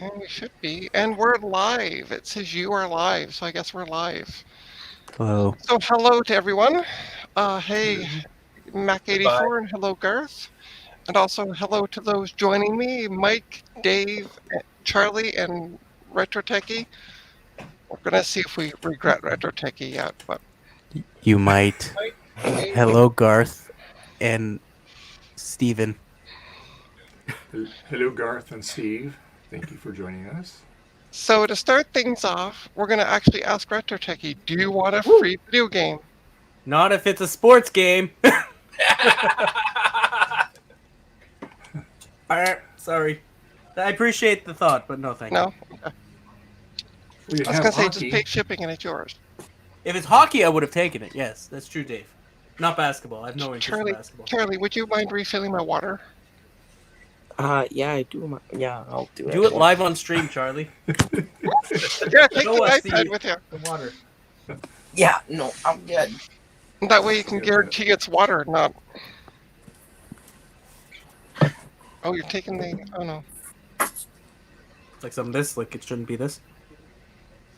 And we should be. And we're live. It says you are live, so I guess we're live. Hello. So hello to everyone. Hey, Goodbye. Mac84, and hello, Garth. And also hello to those joining me, Mike, Dave, Charlie, and Retro Techie. We're going to see if we regret Retro Techie yet, but You might. Hello, Garth and Steven. Hello, Garth and Steve. Thank you for joining us. so to start things off, we're going to actually ask Retro Techie, do you want a free video game? Not if it's a sports game. Sorry. I appreciate the thought, but no thank you. No? We I was going to say, just pay shipping and it's yours. If it's hockey, I would have taken it. Yes, that's true, Dave. Not basketball. I have no interest in basketball. Charlie, would you mind refilling my water? Yeah, I do. Yeah, I'll do it. Do it live on stream, Charlie. Yeah, take Show the us iPad with you. The water. Yeah, no, I'm good. That way you can guarantee it's water, not... Oh, you're taking the... Oh, no. It's like some of this, like it shouldn't be this.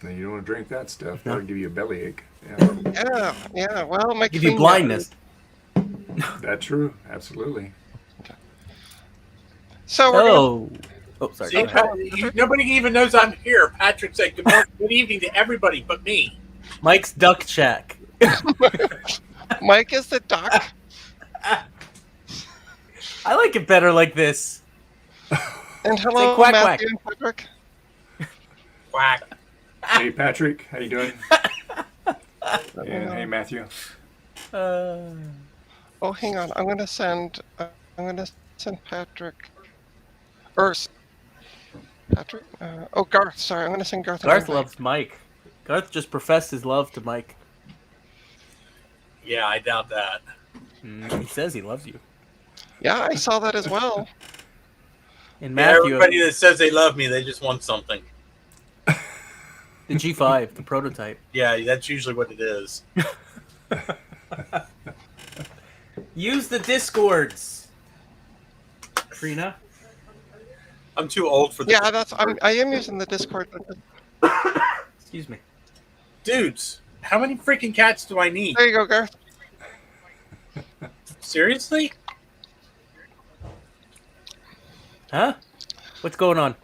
No, you don't want to drink that stuff. No. That'll give you a bellyache. Yeah, Yeah, well, my Give you blindness. that's true. Absolutely. So we're gonna... Oh, sorry. See, nobody even knows I'm here. Patrick said good morning, good evening to everybody but me. Mike's Duck Shack. Mike is the doc. I like it better like this. And hello, quack, Matthew and Patrick. Quack. Hey, Patrick. How you doing? And hey, Matthew. Oh, hang on. I'm gonna send Patrick. Patrick? Garth. Sorry, I'm gonna send Garth. Garth loves Mike. Garth just professed his love to Mike. Yeah, I doubt that. He says he loves you. Yeah, I saw that as well. And Yeah, Matthew, everybody that says they love me, they just want something. the G5, the prototype. Yeah, that's usually what it is. Use the Discords. Trina. I'm too old for this. Yeah, I am using the Discord. Excuse me. Dudes, how many freaking cats do I need? There you go, Garth. Seriously? Huh? What's going on?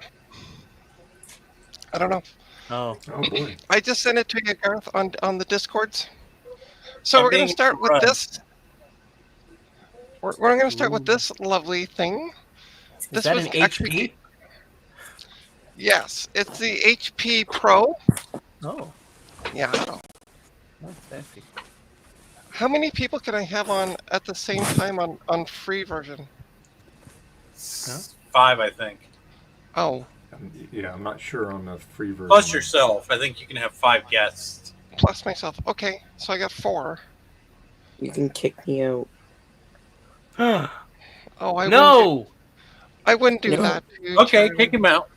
I don't know. Oh. Oh boy. I just sent it to you, Garth, on the Discords. So I'm we're gonna being start with surprised. this. We're gonna start with this lovely thing. Is that an HP? Yes, it's the HP Pro. Oh. Yeah. That's fancy. How many people can I have on at the same time on free version? 5, I think. Oh, Yeah, I'm not sure on the free version. Plus yourself. I think you can have 5 guests. plus myself. Okay, so I got 4. You can kick me out. Oh, I wouldn't do No. that. Dude. Okay, kick him out.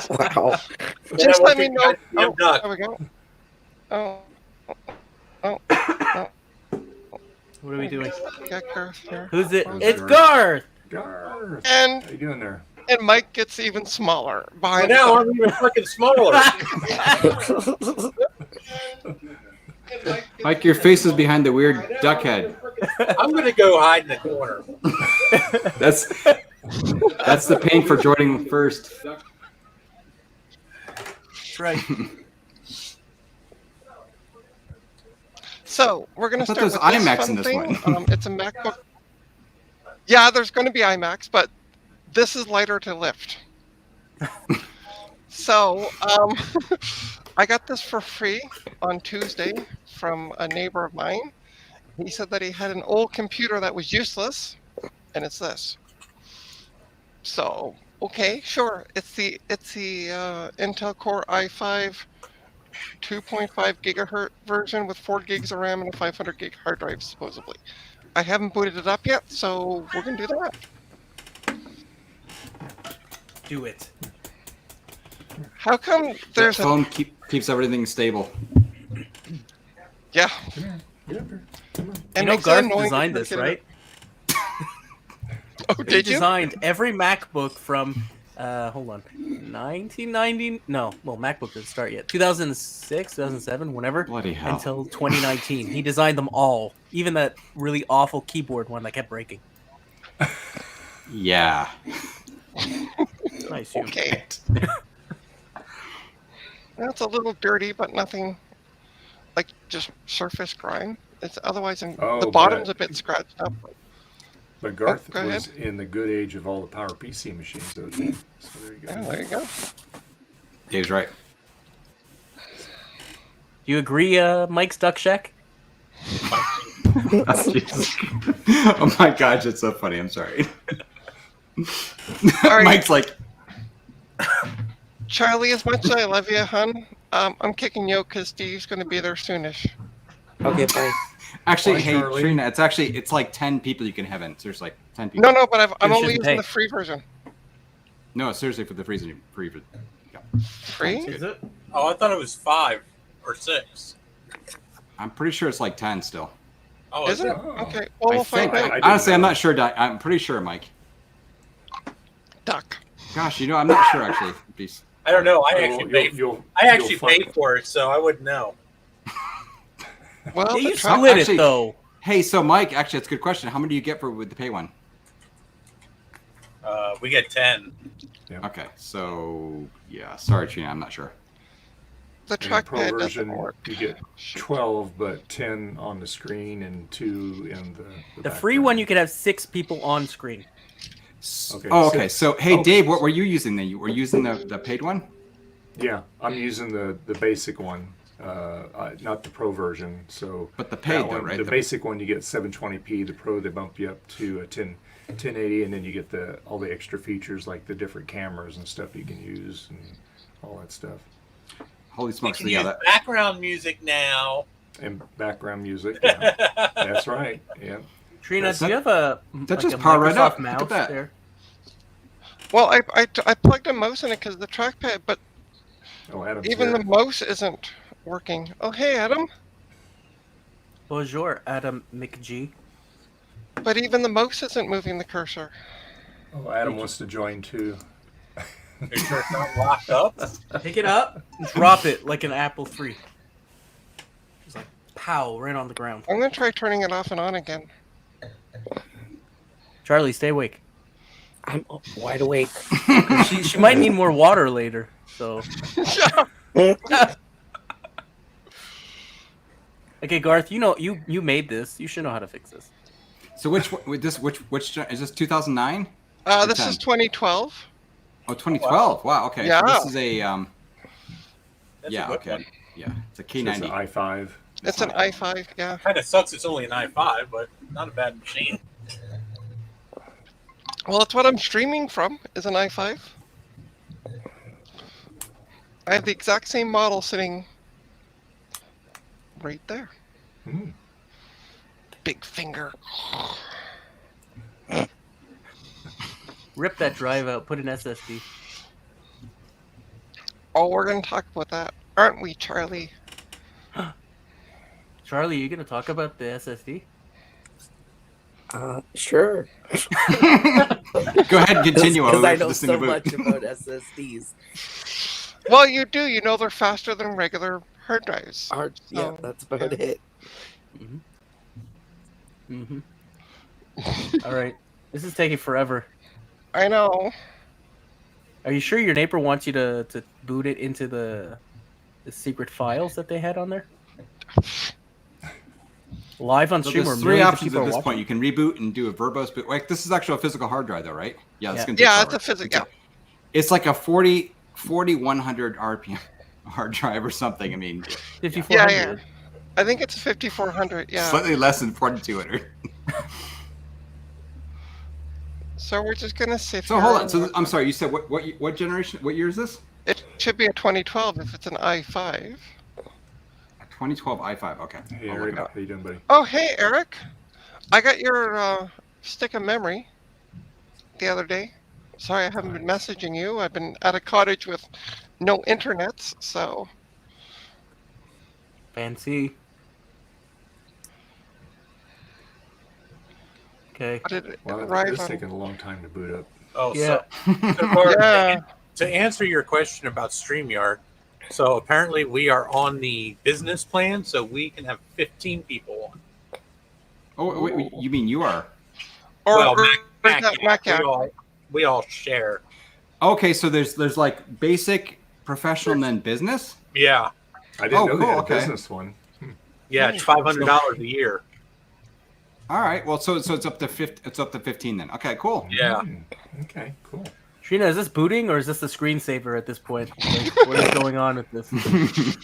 Wow. Just let me know. I'm Oh, duck. there we go. Oh. What are we doing? Got Garth here. Who's it? Who's It's Garth? Garth! Garth. How And you doing there? Mike gets even smaller But behind. now I'm even freaking smaller. Mike, your face is behind the weird duck head. I'm going to go hide in the corner. That's the pain for joining first. That's right. So we're gonna I thought start there's with this iMacs fun in this thing. one. It's a MacBook. Yeah, there's going to be iMacs, but this is lighter to lift. So I got this for free on Tuesday from a neighbor of mine. He said that he had an old computer that was useless, and it's this. So okay, sure. It's the Intel Core i5 2.5 gigahertz version with 4 gigs of RAM and a 500 gig hard drive, supposedly. I haven't booted it up yet, so we're gonna do that. Do it. How come there's That phone keeps everything stable. yeah? Get up here. And You know makes it Garth annoying designed to this, get it- right? Oh, He did you? designed every MacBook from hold on. 1990? No, well, MacBook didn't start yet. 2006, 2007, whenever. Bloody hell. Until 2019. He designed them all. Even that really awful keyboard one that kept breaking. Yeah. Nice. Okay. That's a little dirty, but nothing like just surface grime. It's otherwise the bottom's a bit scratched up. But Garth go was ahead. in the good age of all the Power PC machines, though. Too. So there you go. Yeah, there you go. Dave's right. Do you agree, Mike's Duck Shack? Oh my gosh, it's so funny. I'm sorry. All right. Mike's like, Charlie, as much as I love you, hun, I'm kicking you because Steve's going to be there soonish. Okay, bye. actually, Bye, hey, Charlie. Trina, it's like 10 people you can have in. So there's like 10 people. No, but I'm You only shouldn't using pay. the free version. No, seriously, for the free. Yeah. Free? Is it? Oh, I thought it was 5 or 6. I'm pretty sure it's like 10 still. Oh, Isn't it? Oh. Okay. Well, we'll find think. out. I didn't Honestly, I'm know. not sure. I'm pretty sure, Mike. Duck. Gosh, I'm not sure actually. Please. I don't know. I Well, actually paid. you'll paid find- for it, so I wouldn't know. Well, Yeah, the you track- split actually- it, though. Hey, so Mike, actually, that's a good question. How many do you get with the pay one? We get 10. Okay, so yeah, sorry, Trina, I'm not sure. the In the Pro trackpad doesn't version, work. you get Shoot. 12, but 10 on the screen and 2 in the The free background. one, you could have 6 people on screen. Okay, Oh, okay. six. So, hey, Oh. Dave, what were you using then? You were using the paid one? Yeah, I'm using the basic one, not the Pro version. So, But the paid that though, one, right? The basic one, you get 720p. The Pro, they bump you up to a 1080, and then you get all the extra features like the different cameras and stuff you can use and all that stuff, Holy We smokes! can Yeah, use that, background music now. and background music. Yeah. That's right. Yeah. Trina, That's do you not- have that just a powered right Microsoft up. Look mouse at that. there? Well, I plugged a mouse in it because the trackpad, but Oh, Adam's even here. the mouse isn't working. Oh, hey, Adam. Bonjour, Adam McG. But even the mouse isn't moving the cursor. Oh, Adam wants to join too. Are you sure it's not locked up? Pick it up, and drop it like an Apple III. Just like, pow, right on the ground. I'm going to try turning it off and on again. Charlie, stay awake. I'm wide awake. She might need more water later, so... Okay, Garth, you made this. You should know how to fix this. so which is this 2009? This is 2012. Oh, 2012. Wow. Okay. Yeah. So this is a That's yeah. a good Okay. one. Yeah. It's a It's an K90. i5. It's an i5, yeah. Kind of sucks it's only an i5, but not a bad machine. Well, that's what I'm streaming from, is an i5. I have the exact same model sitting right there. Hmm. Big finger. Rip that drive out, put an SSD. Oh, we're going to talk about that, aren't we, Charlie? Charlie, you gonna talk about the SSD? Sure. Go ahead and continue. Because I I'll know listen so to boot. much about SSDs. Well, you do. You know they're faster than regular hard drives. Yeah, So, that's about yeah. it. Mm-hmm. All right. This is taking forever. I know. Are you sure your neighbor wants you to boot it into the secret files that they had on there? Live on So stream, or there's three millions of options people at are this watching? point. You can reboot and do a verbose boot. Like this is actually a physical hard drive, though, right? Yeah. That's Yeah. gonna take Yeah, it's forever. a physics. It's It's like a 4100 RPM hard drive or something. I mean, 5400. Yeah. I think it's 5400. Yeah. slightly less than 4200. So we're just gonna sit. So here hold on. and So watch I'm it. sorry. You said what generation? What year is this? It should be a 2012 if it's an i5. A 2012 i5. Okay. Hey, I'll look Eric, it how up. you doing, buddy? Oh, hey, Eric. I got your stick of memory the other day. Sorry, I haven't been messaging you. I've been at a cottage with no internets, so Fancy. Okay. how did it Well, arrive it's on? taking a long time to boot up. Oh, Yeah. so Gordon, Yeah. to answer your question about StreamYard, so apparently we are on the business plan, so we can have 15 people on. Oh, wait, you mean you are? Well, Or Mac, that yeah, Mac, yeah. we all share. Okay, so there's like basic, professional, and then business. Yeah, I didn't know they cool, had a okay. business one. yeah, it's $500 a year. All right. Well, so it's up to 50. It's up to 15 then. Okay, cool. Yeah. Okay, cool. Trina, is this booting or is this the screensaver at this point? Like, what is going on with this?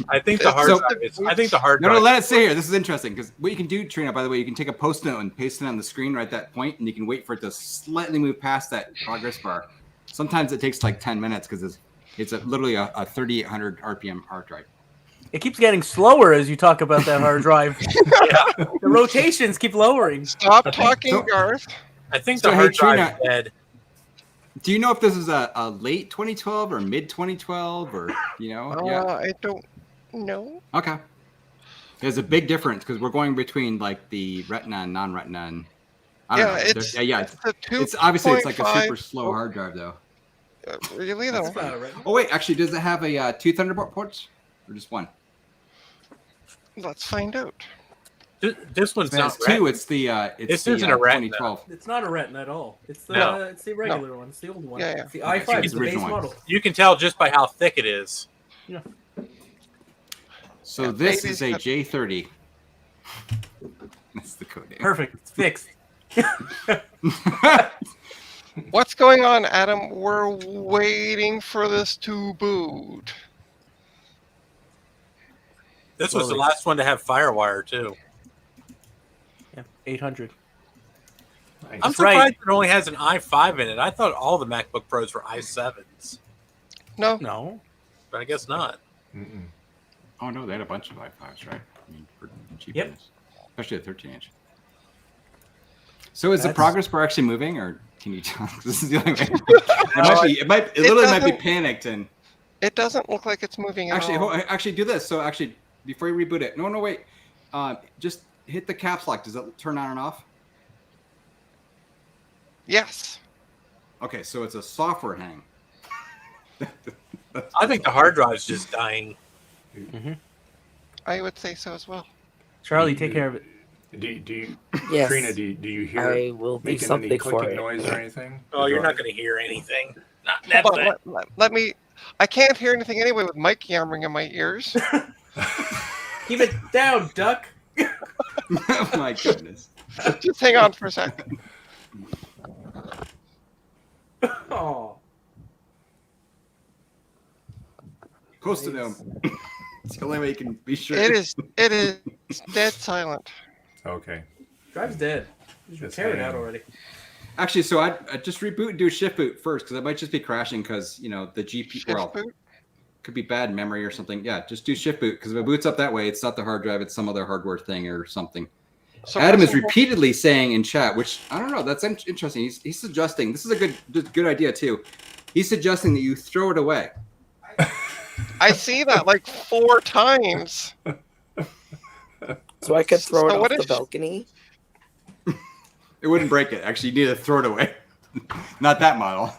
I think the hard So- drive is. I think the hard No, drive. let it stay here. This is interesting because what you can do, Trina, by the way, you can take a post-it note and paste it on the screen right at that point, and you can wait for it to slightly move past that progress bar. Sometimes it takes like 10 minutes because it's literally a 3,800 RPM hard drive. It keeps getting slower as you talk about that hard drive. Yeah, The rotations keep lowering. Stop talking, so- Garth. I think So, the hey, hard drive Trina- is dead. Do you know if this is a late 2012 or mid 2012 or Yeah. I don't know. Okay. There's a big difference because we're going between like the Retina and non-Retina. And I don't know. It's It's the 2. it's obviously it's like a 2.5. super slow hard drive though. Really though. right. Oh wait, actually, does it have a 2 Thunderbolt ports or just one? Let's find out. This one's If it has not two. red. It's the This the isn't a Retina. 2012. It's not a Retina at all. It's the No. it's the regular one. It's the old one. Yeah, yeah. It's the Okay, so i5. it's It's the the base original one. model. You can tell just by how thick it is. So Yeah, this baby's is a got- J30. That's the code name. Perfect. It's fixed. What's going on, Adam? We're waiting for this to boot. This was the Slowly. last one to have FireWire too. Yeah, 800. I'm Nice. That's surprised right. it only has an i5 in it. I thought all the MacBook Pros were i7s, No, No. but I guess not. Mm-mm. Oh no, they had a bunch of i5s, right? I mean, for cheap Yep. ones. Especially a 13-inch. So is the That's- progress bar actually moving, or can you tell? This is the only way. It literally might be doesn't- panicked and. it doesn't look like it's moving at Actually, all. actually do this. So actually, before you reboot it, no, wait. Just hit the caps lock. Does it turn on and off? Yes. Okay, so it's a software hang. I think the hard drive's just dying. I would say so as well. Charlie, take care of it. Do you, Yes. Trina? Do you hear I will do making any something for clicking it. noise or anything? Oh, you're not going to hear anything. Not Hold that. on, let me. I can't hear anything anyway with Mike yammering in my ears. Keep it down, duck. Oh my goodness. Just hang on for a second. Oh. Close to them. It's the only way you can be sure. It is dead silent. Okay. Drive's dead. You should It's tear it out hanging. already. Actually, so I just reboot and do a shift boot first because it might just be crashing because the GPU Shift boot? could be bad memory or something. Yeah, just do shift boot because if it boots up that way, it's not the hard drive, it's some other hardware thing or something. So Adam is what's- repeatedly saying in chat, which I don't know. That's interesting. He's suggesting this is a good idea too. He's suggesting that you throw it away. I see that like 4 times. So I could throw it So off what the is- balcony. It wouldn't break it. Actually, you need to throw it away. Not that model.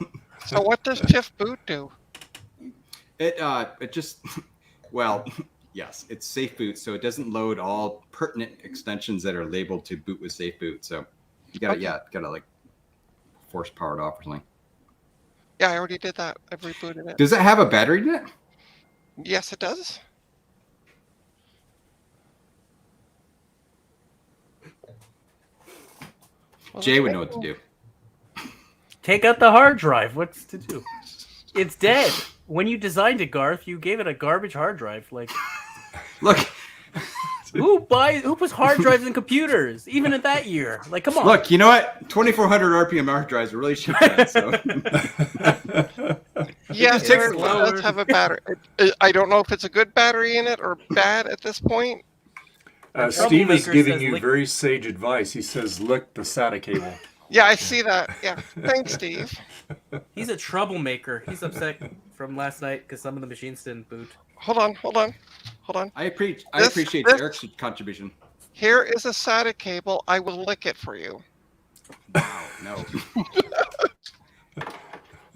So what does shift boot do? It just well, yes, it's safe boot, so it doesn't load all pertinent extensions that are labeled to boot with safe boot. So you gotta Okay. gotta like force power it off or something. Yeah, I already did that. I've rebooted it. Does it have a battery in it? Yes, it does. Well, Jay would know what to do. Take out the hard drive. What's to do? It's dead. When you designed it, Garth, you gave it a garbage hard drive. Like, Look, who puts hard drives in computers? Even in that year. Like, come on. look. You know what? 2,400 RPM hard drives are really cheap. So. Yes, just takes it a while. does have a battery. I don't know if it's a good battery in it or bad at this point. Steve is Troublemaker giving says you lick- very sage advice. He says, "Lick the SATA cable." Yeah, I see that. Yeah, thanks, Steve. He's a troublemaker. He's upset from last night because some of the machines didn't boot. Hold on. I appreciate This- Eric's contribution. Here is a SATA cable. I will lick it for you. Wow, no.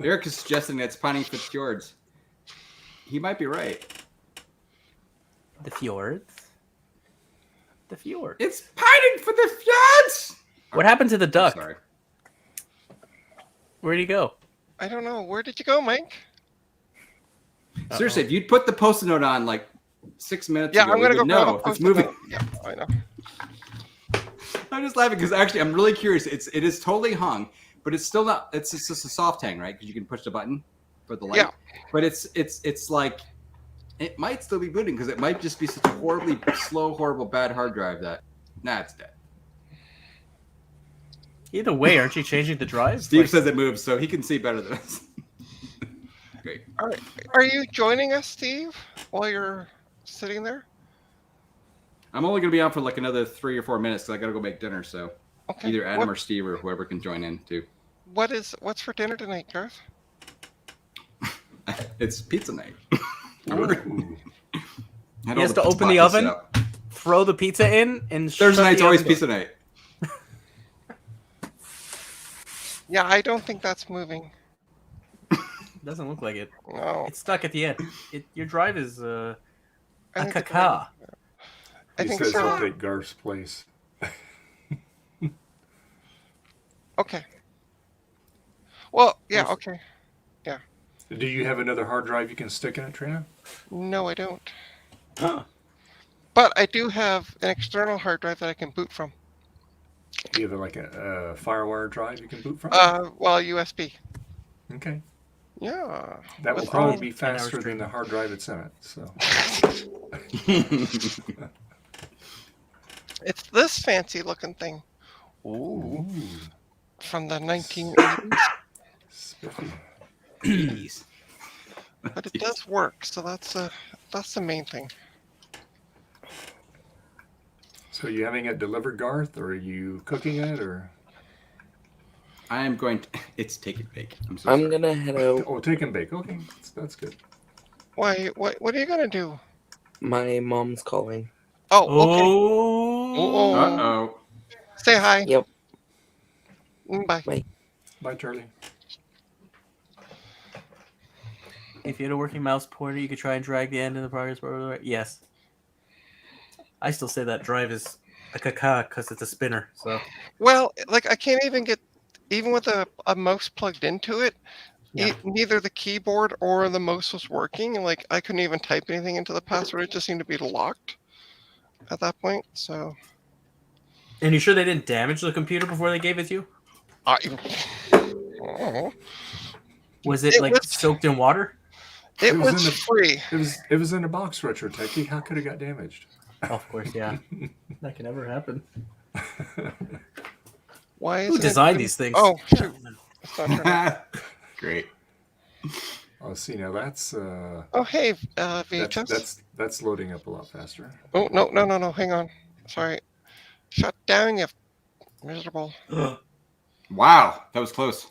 Eric is suggesting that it's pining for the fjords. He might be right. The fjords. The fjord. It's pining for the fjords. What happened to the I'm duck? sorry. Where'd he go? I don't know. Where did you go, Mike? Seriously, if you'd put the post-it note on like 6 minutes Yeah, ago, I'm we gonna go would grab know a if it's Post-it moving. note. Yeah, I know. I'm just laughing because actually I'm really curious. It is totally hung, but it's still not. It's just a soft hang, right? Because you can push the button for the light. Yeah. But it's like it might still be booting because it might just be such a horribly slow, horrible, bad hard drive that it's dead. Either way, aren't you changing the drive? Steve Like, says it moves, so he can see better than us. Great. Are you joining us, Steve, while you're sitting there? I'm only gonna be on for like another 3 or 4 minutes because I gotta go make dinner. So Okay. either Adam or Steve or whoever can join in too. What's for dinner tonight, Garth? It's pizza night. Ooh. Had He all has to pizza open the boxes oven? set up. throw the pizza in and Thursday shut night's the always oven door. pizza night. Yeah, I don't think that's moving. Doesn't look like it. No. It's stuck at the end. Your drive is a I think it's- caca. I He think says so. he'll take Garth's place. Okay. Well, yeah, okay. Do you have another hard drive you can stick in it, Trina? No, I don't. Huh. But I do have an external hard drive that I can boot from. Do you have like a FireWire drive you can boot from? Well, USB. Okay. Yeah. That will With probably all- be 10 hours faster than stream. the hard drive that's in it. So It's this fancy looking thing. Ooh. From the 1980s. Spiffy. Jeez. But it does work, so that's the main thing. So are you having it delivered, Garth, or are you cooking it, or? I am going to. It's take and bake. I'm so I'm sorry. gonna head out. Oh, take and bake. Okay, that's good. Why? What are you gonna do? My mom's calling. Oh, okay. Oh. Uh-oh. Say hi. Yep. Bye. Bye, Charlie. If you had a working mouse pointer, you could try and drag the end of the progress bar over the right. Yes. I still say that drive is a caca because it's a spinner. So Well, like I can't even get, even with a mouse plugged into it, Yeah. neither the keyboard or the mouse was working. And like I couldn't even type anything into the password. It just seemed to be locked at that point. So And you sure they didn't damage the computer before they gave it to you? Oh. Was it, It like was- soaked in water? It It was was in the- free. It was in a box, Retro Techie. How could it got damaged? Oh, of course, yeah. That can never happen. Why is Who designed these things? Oh, shoot. It's not turning. Great. Oh, see now that's Oh, hey, VHS. that's loading up a lot faster. Oh, no. Hang on. Sorry. Shut down, you miserable. Wow, that was close.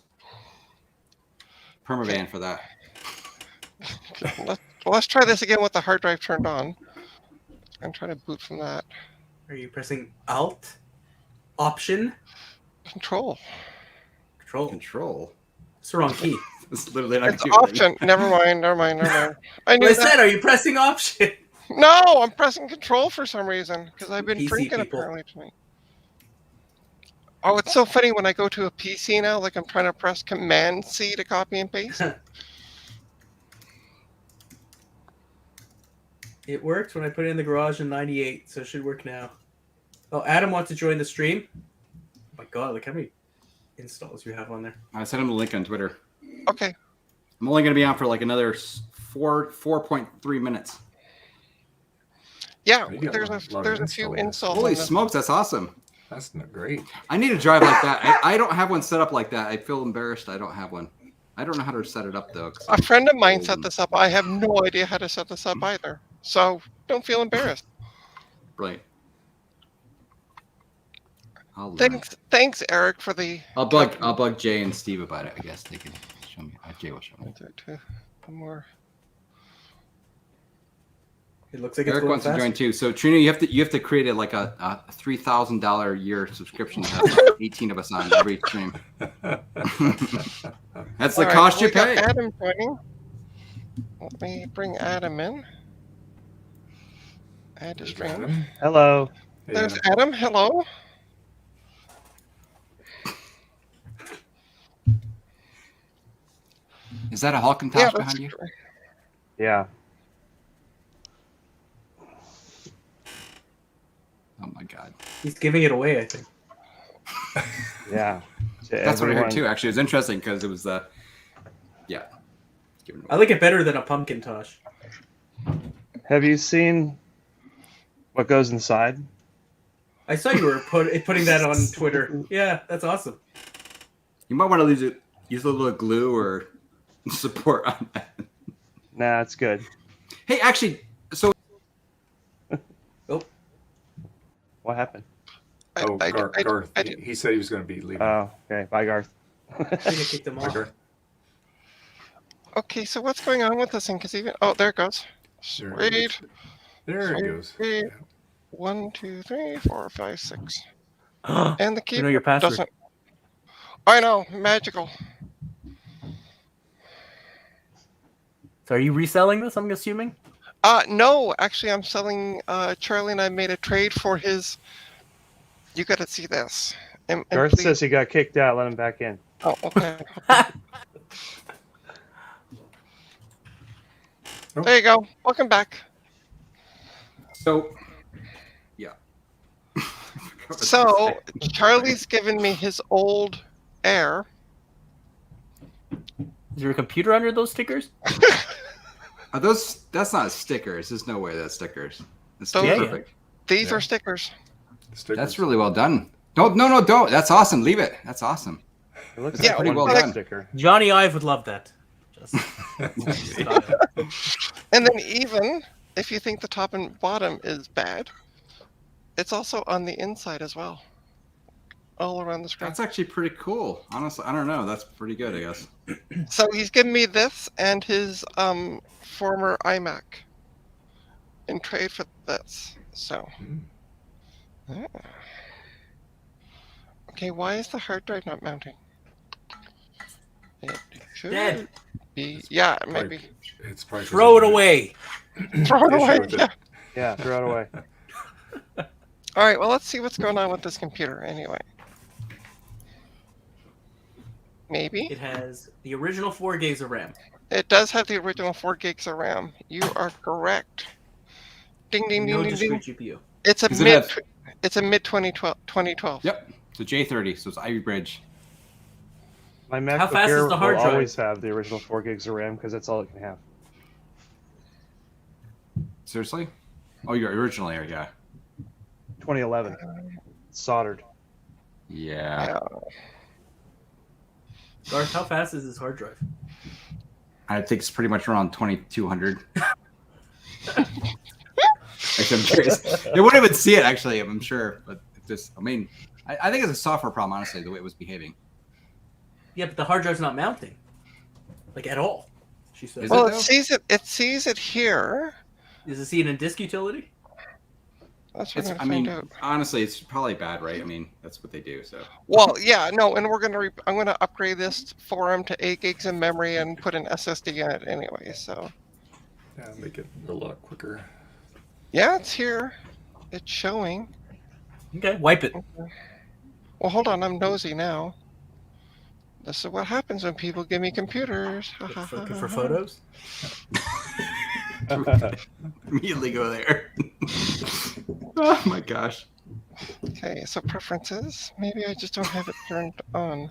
Permaban for that. Let's try this again with the hard drive turned on. I'm trying to boot from that. Are you pressing Alt, Option, Control. Control? Control. It's the wrong key. It's literally not It's doing it. option. Never mind. I knew I that. said, are you pressing Option? No, I'm pressing control for some reason because I've been PC drinking people. apparently tonight. Oh, it's so funny when I go to a PC now, like I'm trying to press Command C to copy and paste. It worked when I put it in the garage in '98, so it should work now. Oh, Adam wants to join the stream. Oh my god, look how many installs you have on there. I sent him the link on Twitter. Okay. I'm only going to be on for like another 4.3 minutes. Yeah, You got there's a lot of a few installs. installs. Holy on this. smokes, that's awesome. That's not great. I need a drive like that. I don't have one set up like that. I feel embarrassed I don't have one. I don't know how to set it up though. 'Cause A friend of mine old set and- this up. I have no idea how to set this up either. So don't feel embarrassed. Brilliant. I'll learn. Thanks, Eric, for the. I'll bug Jay and Steve about it. I guess they can show me. Jay will show me. One more. It looks like it's Eric going wants to fast. join too. So Trina, you have to create a $3,000 a year subscription to have 18 of us on every stream. That's the All right, cost we you got pay. Adam joining. Let me bring Adam in. Add to There's stream. Adam. Hello. Hey, There's Adam. Adam. Hello. Is that a Hawkintosh Yeah, behind you? Yeah. Oh my god. He's giving it away, I think. Yeah. To That's what I heard everyone. too. Actually, it was interesting because it was yeah. Giving I like it better than a pumpkin tosh. Have you seen what goes inside? I saw you were putting that on Twitter. Yeah, that's awesome. You might want to use a little glue or support on that. Nah, it's good. Hey, actually, so What happened? Garth. I did. He said he was going to be leaving. Oh, okay. Bye, Garth. I think I kicked him Bye, off. Garth. Okay, so what's going on with this thing? Because even there it goes. There it Sweet. goes. There it goes. Sweet. 1, 2, 3, 4, 5, 6. And the You know key your password. doesn't. I know, magical. So are you reselling this, I'm assuming? No, actually, I'm selling. Charlie and I made a trade for his. You got to see this. And Garth please- says he got kicked out. Let him back in. Oh, okay. There you go. Welcome back. So, yeah. So Charlie's given me his old Air. Is there a computer under those stickers? Are those? That's not stickers. There's no way that's stickers. It's Those- Yeah, perfect. These Yeah. are stickers. Stickers. That's really well done. Don't. That's awesome. Leave it. That's awesome. It looks Yeah, like pretty one well big done. sticker. Johnny Ive would love that. Just And then even if you think the top and bottom is bad, it's also on the inside as well. All around the screen. That's actually pretty cool. Honestly, I don't know. That's pretty good, I guess. So he's given me this and his former iMac in trade for this. So. Hmm. Ah. Okay, why is the hard drive not mounting? It should Dead. be. Yeah, maybe. It's probably 'cause throw it of the away. Throw it issue away. with it. Yeah. Yeah, throw it away. All right. Well, let's see what's going on with this computer anyway. Maybe It has the original 4 gigs of RAM. it does have the original 4 gigs of RAM. You are correct. Ding ding No ding ding ding. discrete GPU. It's a Does it mid. have- It's a mid 2012. Yep. It's a J30, so it's Ivy Bridge. My MacBook How fast Air is the hard will drive? always have the original 4 gigs of RAM because that's all it can have. Seriously? Oh, you're originally, yeah. 2011. Soldered. Yeah. Yeah. Garth, how fast is this hard drive? I think it's pretty much around 2200. Actually, I'm curious. They wouldn't even see it, actually, I'm sure. But if this, I mean, I think it's a software problem, honestly, the way it was behaving. Yeah, but the hard drive's not mounting. Like, at all. She said. Is Well, it it though? sees it. It sees it here. Is it seen in disk utility? That's what It's, I'm I gonna mean, find out. honestly, it's probably bad, right? I mean, that's what they do, so. Well, yeah, no, and we're gonna. I'm gonna upgrade this for him to 8 gigs of memory and put an SSD in it anyway. So Yeah, make it a lot quicker. yeah, it's here. It's showing. Okay, wipe it. Well, hold on. I'm nosy now. This is what happens when people give me computers. Looking for photos? Immediately go there. Oh my gosh. Okay, so preferences. Maybe I just don't have it turned on.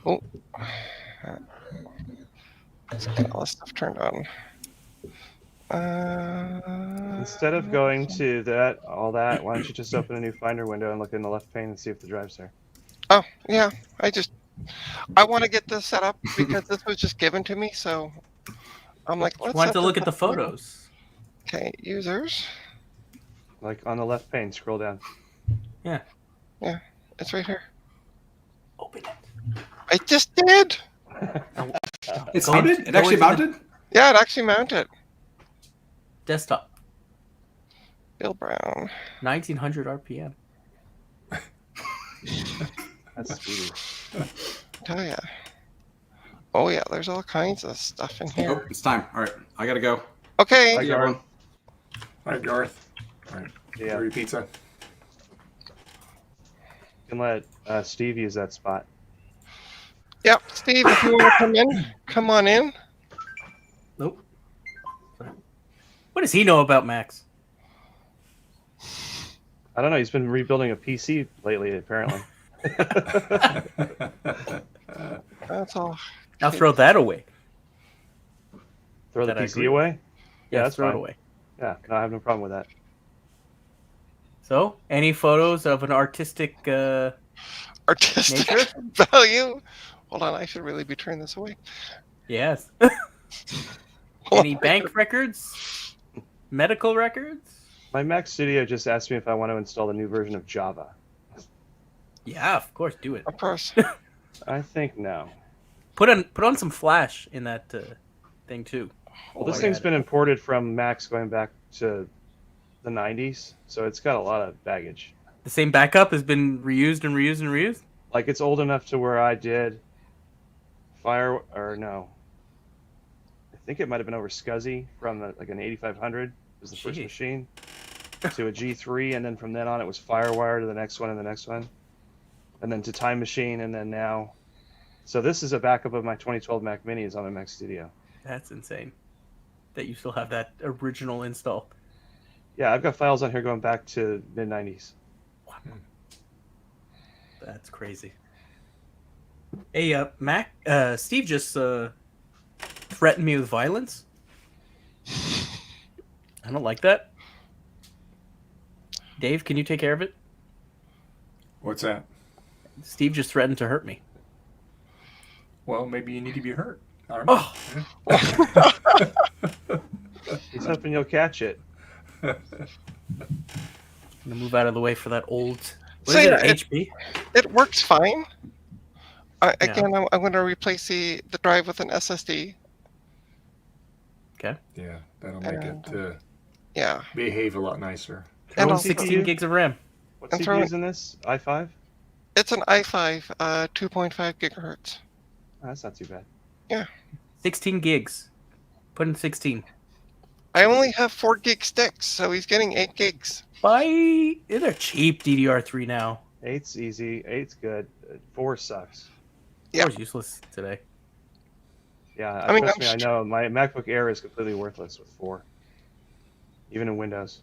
Oh, let's get all this stuff turned on. Instead of going to all that, why don't you just open a new Finder window and look in the left pane and see if the drive's there? Oh, yeah. I want to get this set up because this was just given to me. So I'm like, let's Want set to this look at the up. photos. Okay, users. Like on the left pane, scroll down. It's right here. Open it. I just did. It's Go mounted? into- It go actually into the- mounted? Yeah, it actually mounted. Desktop. Bill Brown. 1900 RPM. That's speedy. Tell ya. Oh yeah, there's all kinds of stuff in Oh, here. it's time. All right, I gotta go. Okay. Bye, See you, Garth. everyone. All right, Garth. All right, Yeah. enjoy your pizza. You can let Steve use that spot. Yep, Steve, if you want to come in, come on in. Nope. What does he know about Max? I don't know. He's been rebuilding a PC lately, apparently. That's all. I'll throw that away. Throw the That I PC agree. away? Yeah, that's throw fine. it away. Yeah, no, I have no problem with that. So, any photos of an artistic Artistic nature? value. Hold on, I should really be turning this away. Yes. Any bank records? Medical records? My Mac Studio just asked me if I want to install the new version of Java. Yeah, of course, do it. Of course. I think no. Put on some flash in that thing too. Well, this I thing's got been imported from Macs going back to the 90s, so it's got a lot of baggage. The same backup has been reused and reused and reused. Like, it's old enough to where I did no. I think it might have been over SCSI from like an 8500 was the first Gee. machine to a G3, and then from then on it was FireWire to the next one and the next one, and then to Time Machine, and then now. So this is a backup of my 2012 Mac Mini is on my Mac Studio. That's insane. That you still have that original install. Yeah, I've got files on here going back to mid 90s. That's crazy. Hey, Mac. Steve just threatened me with violence. I don't like that. Dave, can you take care of it? What's that? Steve just threatened to hurt me. Well, maybe you need to be hurt. I don't know. Oh, He's hoping you'll catch it. I'm gonna move out of the way for that old. What Say is it? it- HP? It works fine. Yeah. Again, I'm going to replace the drive with an SSD. Okay. Yeah, that'll make it Yeah. behave a lot nicer. And What also, 16 gigs of RAM. What And CPU throw- is in this? i5? it's an i5, 2.5 gigahertz. Oh, that's not too bad. 16 gigs. Put in 16. I only have 4 gig sticks, so he's getting 8 gigs. Buy. They're cheap DDR3 now. 8's easy. 8's good. 4 sucks. Yeah. That was useless today. Yeah, I mean, trust me, I'm I know. My MacBook Air is completely worthless with 4. Even in Windows.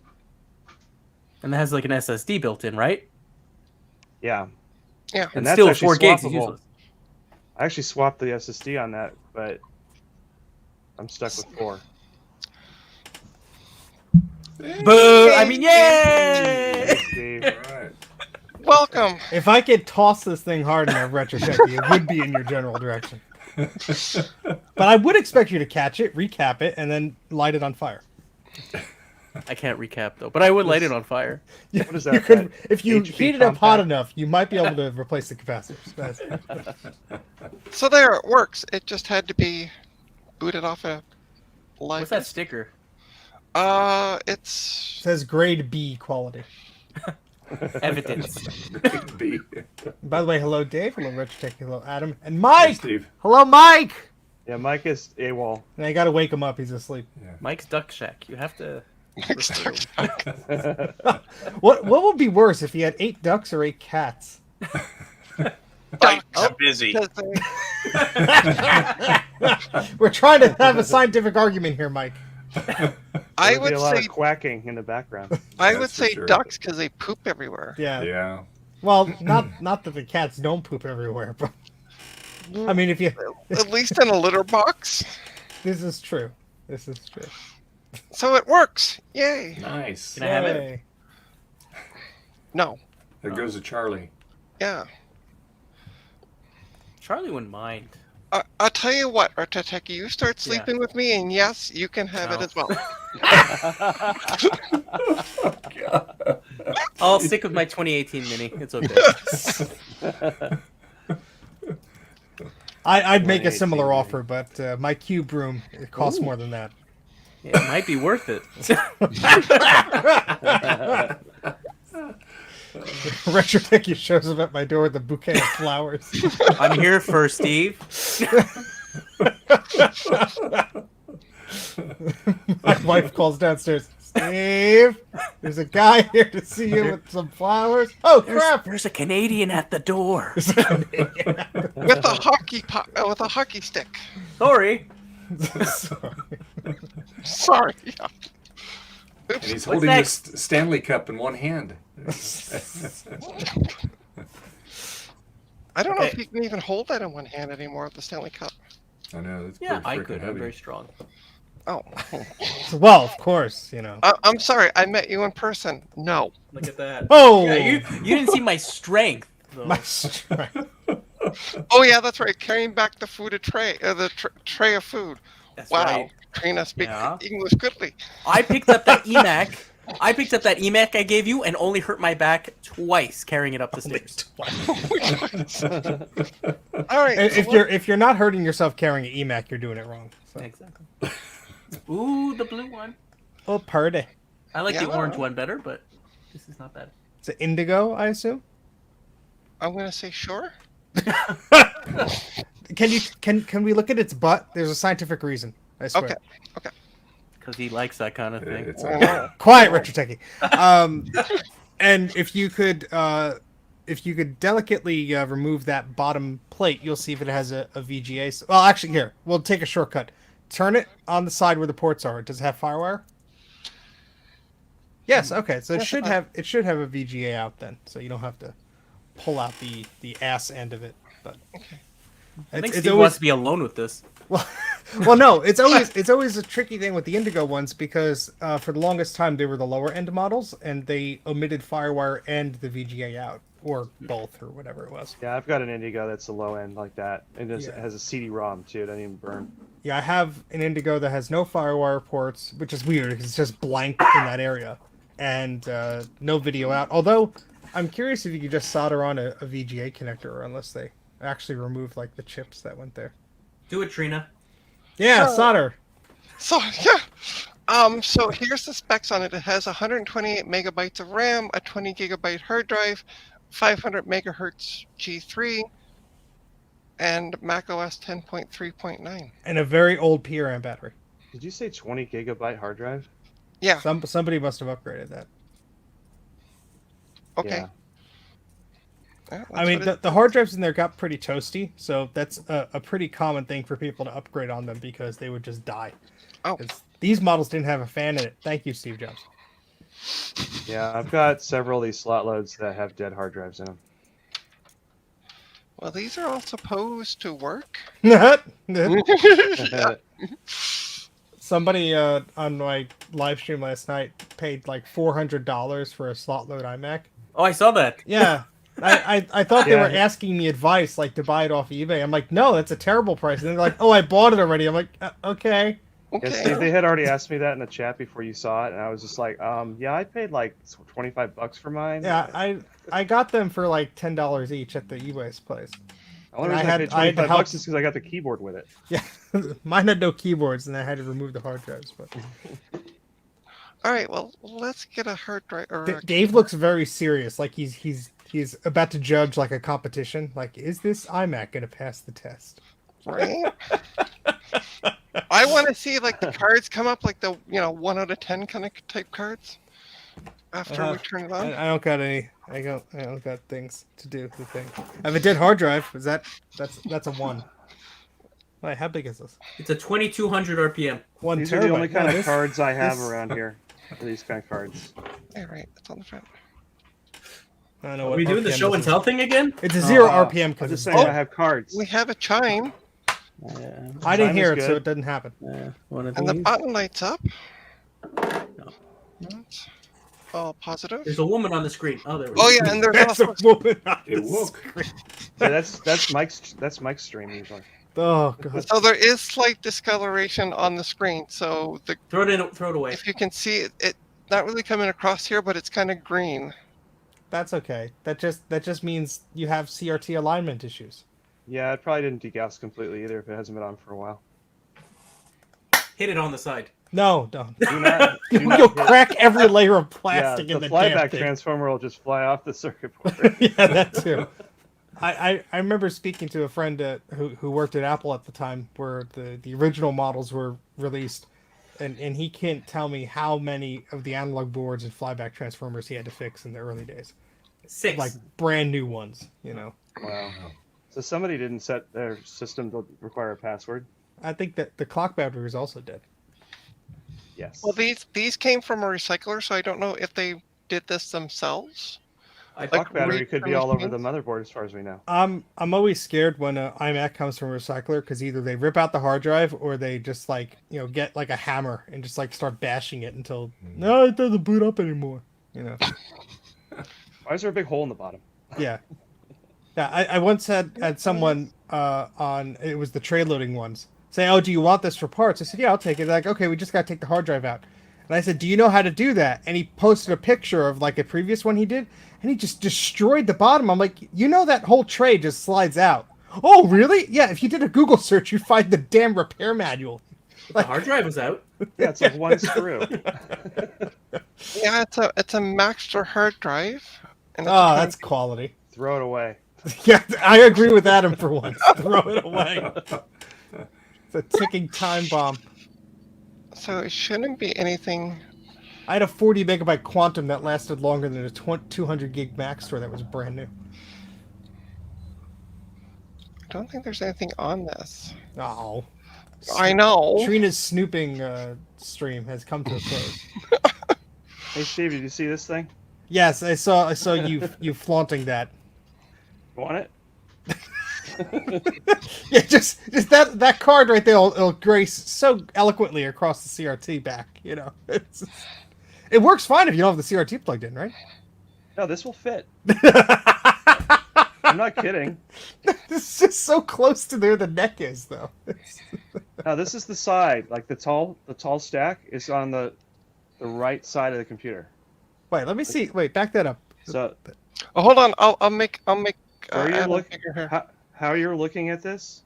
And it has like an SSD built in, right? Yeah. Yeah. And that's still actually 4 gigs is swappable. useless. I actually swapped the SSD on that, but I'm stuck with 4. Boo! I mean, yay! Hey, Steve. All right. Welcome. If I could toss this thing hard enough, Retrotech, it would be in your general direction. But I would expect you to catch it, recap it, and then light it on fire. I can't recap though, but I would light it on fire. What is You that? could, that if you HP heat it up hot compact? enough, you might be able to replace the capacitors. That's- So there, it works. It just had to be booted off a live. What's that sticker? It's It says grade B quality. Evidence. B. By the way, hello Dave, hello Retrotech, hello Adam, and Hey, Mike. Steve. Hello Mike. Yeah, Mike is AWOL. And I gotta wake him up. He's asleep. Mike's Duck Shack. You have to. What would be worse if he had 8 ducks or 8 cats? Like, I'm busy. because We're trying to have a scientific argument here, Mike. I There'd be would a lot say of quacking in the background. I would That's for say sure. ducks because they poop everywhere. Yeah. Yeah. Well, not that the cats don't poop everywhere, but I mean, if you At least in a litter box. this is true. This is true. So it works. Yay. Nice. Can I have it? Yay. No. There goes a Charlie. Yeah. Charlie wouldn't mind. I'll tell you what, Artateki, you start sleeping with me, and yes, you can have it No. as well. I'll stick with my 2018 Mini. It's okay. I'd make a 2018, similar maybe. offer, but my cube room it costs more than that. It might be worth it. Retro Techie shows up at my door with a bouquet of flowers. I'm here for Steve. My wife calls downstairs. Steve, there's a guy here to see you with some flowers. Oh crap! There's a Canadian at the door. With a with a hockey stick. Sorry. Sorry. And he's What's holding next? this Stanley Cup in one hand. I don't know if Okay. you can even hold that in one hand anymore with the Stanley Cup. I know. It's Yeah, pretty I freaking could. I'm heavy. very strong. Oh. Well, of course, you know. I'm sorry. I met you in person. No. Look at that. Oh, Yeah, you didn't see my strength, though. my strength. Oh yeah, that's right. Carrying back the food tray, tray of food. That's Wow. right. Trina speaks Yeah. English goodly. I picked up that iMac. I picked up that iMac I gave you and only hurt my back twice carrying it up the stairs. All right. If you're not hurting yourself carrying an EMAC, you're doing it wrong. So. Exactly. Ooh, the blue one. Oh, party. I like the Yeah. orange one better, but this is not bad. It's an indigo, I assume. I'm gonna say sure. Can we look at its butt? There's a scientific reason. I swear. Okay. Because he likes that kind of thing. It's Quiet, Retro Techie. And if you could delicately remove that bottom plate, you'll see if it has a VGA. Well, actually, here we'll take a shortcut. Turn it on the side where the ports are. Does it have FireWire? Yes. Okay. So it Yes, should it have a VGA out then, so you don't have to pull out the ass end of it. But I think it's Steve wants to be alone with this. well, no, it's always a tricky thing with the Indigo ones because for the longest time they were the lower end models and they omitted FireWire and the VGA out or both or whatever it was. Yeah, I've got an Indigo that's the low end like that. And it Yeah. has a CD-ROM too. It doesn't even burn. Yeah, I have an Indigo that has no FireWire ports, which is weird because it's just blank in that area and no video out. Although I'm curious if you could just solder on a VGA connector or unless they actually removed like the chips that went there. Do it, Trina. Yeah, So- solder. So yeah. So here's the specs on it. It has 128 megabytes of RAM, a 20 gigabyte hard drive, 500 megahertz G3, and macOS 10.3.9. And a very old PRM battery. Did you say 20 gigabyte hard drive? Yeah. Somebody must have upgraded that. Okay. Yeah. Yeah, I mean, the hard drives in there got pretty toasty, so that's a pretty common thing for people to upgrade on them because they would just die. Oh. 'Cause these models didn't have a fan in it. Thank you, Steve Jobs. Yeah, I've got several of these slot loads that have dead hard drives in them. Well, these are all supposed to work. Somebody on my live stream last night paid like $400 for a slot load iMac. Oh, I saw that. Yeah. I thought they Yeah. were asking me advice, like to buy it off eBay. I'm like, no, that's a terrible price. And they're like, oh, I bought it already. I'm like, okay. Okay. Yeah, Steve, they had already asked me that in the chat before you saw it, and I was just like, yeah, I paid like $25 for mine. Yeah, I got them for like $10 each at the eBay's place. The only and reason I I, had- paid I had to $25 help- is because I got the keyboard with it. Yeah, mine had no keyboards, and I had to remove the hard drives. But All right. Well, let's get a hard drive. Or a- Dave looks very serious, like he's about to judge like a competition. Like, is this iMac gonna pass the test? right. I want to see like the cards come up, like the 1 out of 10 kind of type cards. After we turn it on. I don't got any. I don't got things to do the thing. I have a dead hard drive. Is that's a 1? Wait, how big is this? It's a 2200 RPM. 1 These terabyte. are the only kind No, of this- cards I have this- around here. These kind of cards. Yeah, right. It's on the front. I don't know Are what we doing the RPM show this and is. tell thing again? It's a 0 RPM I'm because just it's saying dead. I have cards. We have a chime, I didn't Time hear is it, so good. it doesn't happen. One of and the these. button lights up. No. That's all positive. There's a woman on the screen. Oh, there we go. Oh yeah, and there's That's also a woman on It the woke. screen. Yeah, that's Mike's stream usually. Oh god. so there is slight discoloration on the screen. So Throw it away. if you can see it not really coming across here, but it's kind of green. That's okay. That just means you have CRT alignment issues. Yeah, it probably didn't degauss completely either if it hasn't been on for a while. Hit it on the side. No, don't. Do not. Do You'll not hit- crack every layer of Yeah, plastic the in the damn flyback thing. transformer will just fly off the circuit board. Yeah, that too. I remember speaking to a friend who worked at Apple at the time, where the original models were released, and he can't tell me how many of the analog boards and flyback transformers he had to fix in the early days, 6. like brand new ones. You know, Wow. So somebody didn't set their system to require a password. I think that the clock battery was also dead. Yes. Well, these came from a recycler, so I don't know if they did this themselves. Clock battery read could be from all over the machines? motherboard, as far as we know. I'm always scared when an iMac comes from a recycler, because either they rip out the hard drive or they just get like a hammer and just like start bashing it until no, it doesn't boot up anymore. You know. Why is there a big hole in the bottom? Yeah. Yeah, I once had someone on, it was the tray loading ones, say, "Oh, do you want this for parts?" I said, "Yeah, I'll take it." They're like, "Okay, we just got to take the hard drive out." And I said, "Do you know how to do that?" And he posted a picture of like a previous one he did, and he just destroyed the bottom. I'm like, "You know that whole tray just slides out." "Oh, really?" "Yeah, if you did a Google search, you'd find the damn repair manual." The hard drive was out. Yeah, it's like one screw. Yeah, it's a Maxtor hard drive. And it's Oh, a that's quality. Throw it away. Yeah, I agree with Adam for once. Throw it away. It's a ticking time bomb. So it shouldn't be anything. I had a 40 megabyte Quantum that lasted longer than a 200 gig Mac store that was brand new. I don't think there's anything on this. Oh. I know. Trina's snooping stream has come to a close. Hey, Steve, did you see this thing? Yes, I saw you flaunting that. Want it? Yeah, just that card right there will grace so eloquently across the CRT back, you know. It works fine if you don't have the CRT plugged in, right? No, this will fit. I'm not kidding. This is just so close to where the neck is, though. No, this is the side. Like the tall stack is on the right side of the computer. Wait, let me see. Wait, back that up. So Oh, hold on. I'll make. where you're Adam look, figure here. how you're looking at this?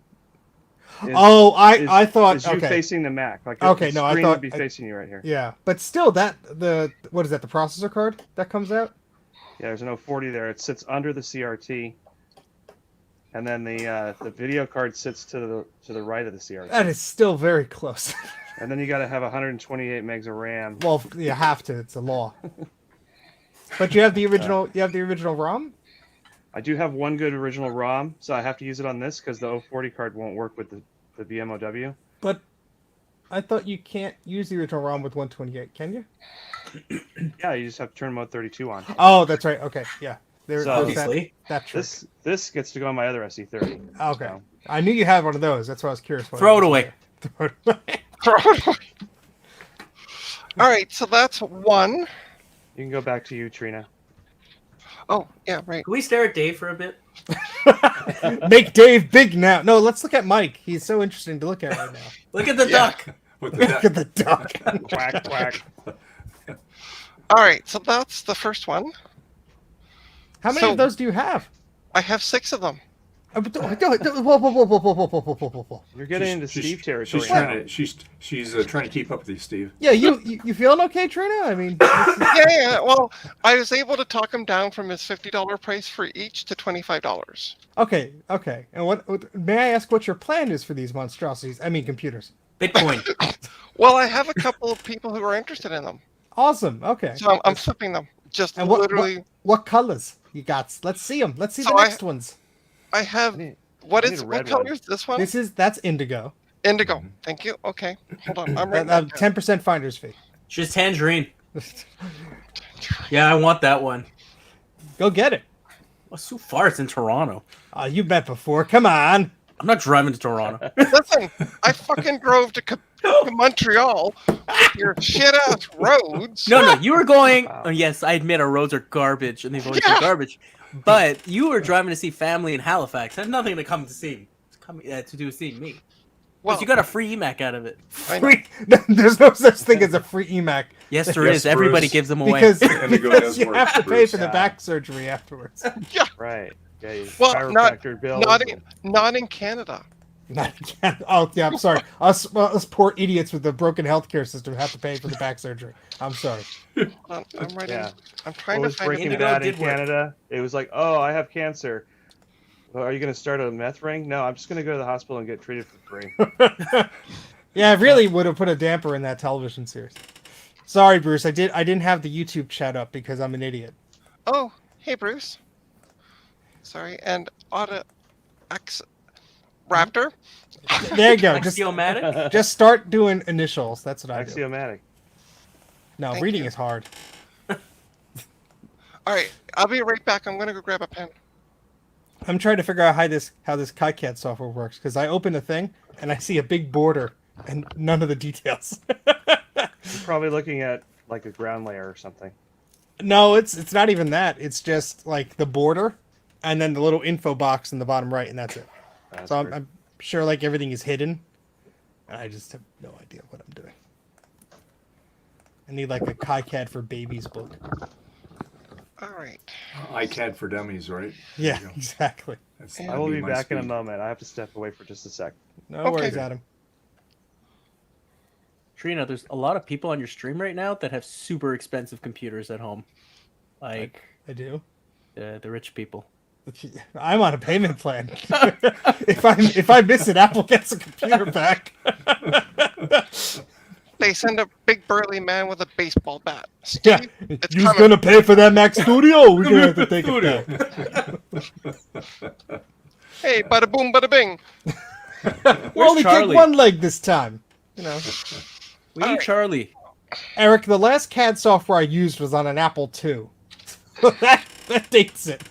Oh, I thought is you okay. facing the Mac. Like Okay, the no, I screen thought- would be facing you right here. Yeah, but still, what is that? The processor card that comes out? Yeah, there's an 040 there. It sits under the CRT, and then the video card sits to the right of the CRT. That is still very close. And then you got to have 128 megs of RAM. Well, you have to. It's a law. But you have the original. You have the original ROM. I do have one good original ROM, so I have to use it on this because the 040 card won't work with the VMOW. But I thought you can't use the original ROM with 128. Can you? Yeah, you just have to turn mode 32 on. Oh, that's right. Okay, yeah. There's So- that, Obviously. that trick. This gets to go on my other SE30. Okay. So, I knew you had one of those. That's why I was curious. what Throw it was. away. Throw it away. All right, so that's one. you can go back to you, Trina. Oh, yeah, right. Can we stare at Dave for a bit? Make Dave big now. No, let's look at Mike. He's so interesting to look at right now. Look at the Yeah. duck. With the Look at the duck. Quack, quack. All right, so that's the first one. How many So- of those do you have? I have 6 of them. Whoa, whoa, whoa, whoa, whoa, whoa, whoa, whoa, whoa, whoa. You're getting into Steve territory. She's now. trying to keep up with you, Steve. Yeah, you feeling okay, Trina? I mean, Yeah. Well, I was able to talk him down from his $50 price for each to $25. okay. And what may I ask what your plan is for these monstrosities? I mean, computers. Bitcoin. Well, I have a couple of people who are interested in them, Awesome. Okay. so I'm flipping them. Just And literally, what colors you got? Let's see them. Let's see the So next ones. I have. I need- What I need is a what red color one. is this one? That's indigo. Indigo. Thank you. Okay, hold on. I'm writing that down. 10% finder's fee. Just tangerine. Yeah, I want that one. Go get it. Well, so far it's in Toronto. You bet before. Come on. I'm not driving to Toronto. Listen, I fucking drove to Montreal with your shit ass roads. No, you were going. Wow. Oh, yes, I admit our roads are garbage, and they've always Yeah. been garbage. But you were driving to see family in Halifax. It had nothing to come to see. To do with seeing me. Well, But you got a free EMAC out of it. I know. Free. There's no such thing as a free EMAC Yes, there Yes, is. Everybody Bruce. gives them away. because, Indigo because does you work, have to pay Bruce. for the Yeah. back surgery afterwards. Right. Yeah, you Well, chiropractor bills. not in Canada. Not again. Oh, yeah, I'm sorry. Us poor idiots with the broken healthcare system have to pay for the back surgery. I'm sorry. I'm writing. Yeah. I'm What trying to was find Breaking Indigo Bad in did work. Canada? It was like, oh, I have cancer. Well, are you going to start a meth ring? No, I'm just going to go to the hospital and get treated for free. Yeah, I really would have put a damper in that television series. Sorry, Bruce. I didn't have the YouTube chat up because I'm an idiot. Oh, hey, Bruce. Sorry, and Auto X Raptor. There you go. Axiomatic? Just start doing initials. That's what I do. Axiomatic. No, Thank reading you. is hard. All right, I'll be right back. I'm gonna go grab a pen. I'm trying to figure out how this KiCad software works because I open a thing and I see a big border and none of the details. You're probably looking at like a ground layer or something. No, it's not even that. It's just like the border and then the little info box in the bottom right, and that's it. That's So weird. I'm sure like everything is hidden. I just have no idea what I'm doing. I need like a KiCad for babies book. All right. iCAD for dummies, right? Yeah, There you go. exactly. I I will that'd be my back in a speed. moment. I have to step away for just a sec. No Okay. worries, Adam. Trina, there's a lot of people on your stream right now that have super expensive computers at home. Like I do. the rich people. I'm on a payment plan. if I miss it, Apple gets a computer back. They send a big burly man with a baseball bat. Yeah, Steve, it's you're coming. gonna pay for that Mac Studio. We're gonna have to take it back. Hey, bada boom, bada bing. We'll only Charlie? take one leg this time. You know, We need Alright. Charlie. Eric, the last CAD software I used was on an Apple II. that dates it.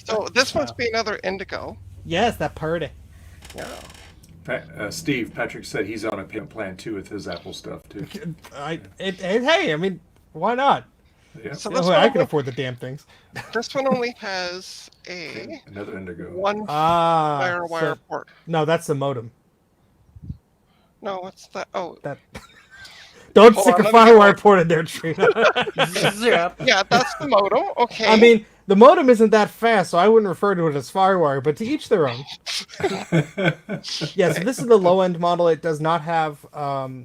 So this must be another Indigo. Yes, that party. Yeah. Steve, Patrick said he's on a payment plan too with his Apple stuff too. Hey, I mean, why not? Yeah, So You know, this I one, can afford the damn things. this one only has a another Indigo. one Ah, FireWire so- port. no, that's the modem. No, what's that? Oh, That. Don't Hold stick on, a let me FireWire get port in there, Trina. yeah, that's the modem. Okay. I mean, the modem isn't that fast, so I wouldn't refer to it as FireWire, but to each their own. Yeah, so this is the low-end model. It does not have the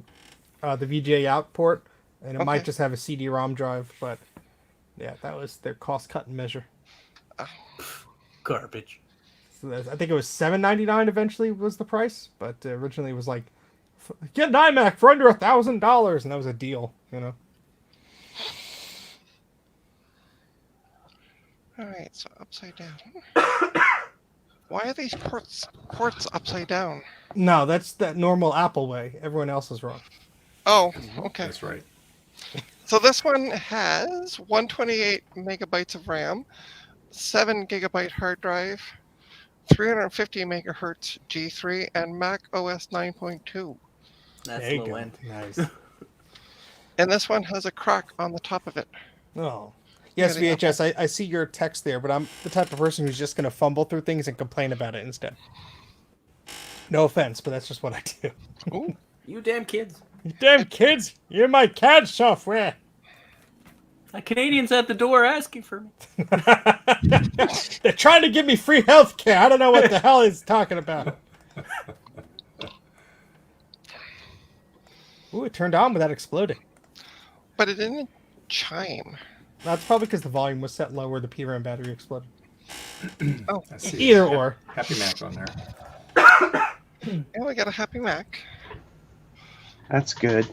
VGA out port, and it might Okay. just have a CD-ROM drive, but yeah, that was their cost-cutting measure. Garbage. So I think it was $7.99 eventually was the price, but originally it was like, get an iMac for under $1,000, and that was a deal, you know. All right, so upside down. Why are these ports upside down? No, that's that normal Apple way. Everyone else is wrong. Oh, okay. That's right. So this one has 128 megabytes of RAM, 7 gigabyte hard drive, 350 megahertz G3, and Mac OS 9.2. That's There you low go. end. Nice. And this one has a crack on the top of it. Oh. Yes, Yeah, the VHS, I see your text there, but I'm the type of person who's just going to fumble through things and complain about it instead. No offense, but that's just what I do. Ooh. You damn kids. You damn kids, you're my CAD software. A Canadian's at the door asking for me. They're trying to give me free health care. I don't know what the hell he's talking about. Ooh, it turned on without exploding. But it didn't chime. That's probably because the volume was set low where the PRAM battery exploded. Oh, I see. Either or. Happy Mac on there. and we got a Happy Mac. That's good.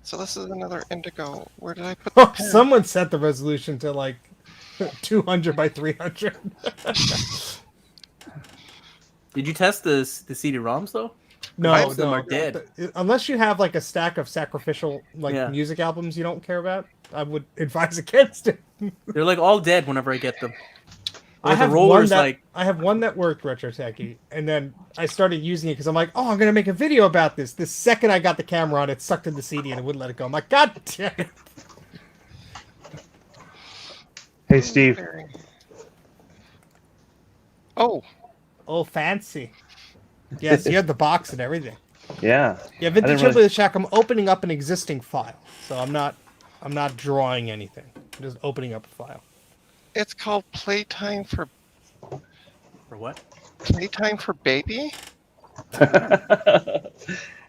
So this is another Indigo. Where did I put the Oh, pen? someone set the resolution to like 200 by 300. Did you test the CD-ROMs though? No, Most of them no, are dead. Unless you have like a stack of sacrificial like Yeah. music albums you don't care about, I would advise against it. They're like all dead whenever I get them. I Or have the rollers one that like I have one that worked, Retro Techie, and then I started using it because I'm like, oh, I'm gonna make a video about this. The second I got the camera on, it sucked in the CD and it wouldn't let it go. I'm like, God damn it. Hey, Steve. Oh, Oh, fancy. Yes, you have the box and everything. Yeah. Yeah, I Vintage didn't Hillbilly realize- Shack. I'm opening up an existing file, so I'm not drawing anything. I'm just opening up a file. it's called Playtime for For what? Playtime for baby?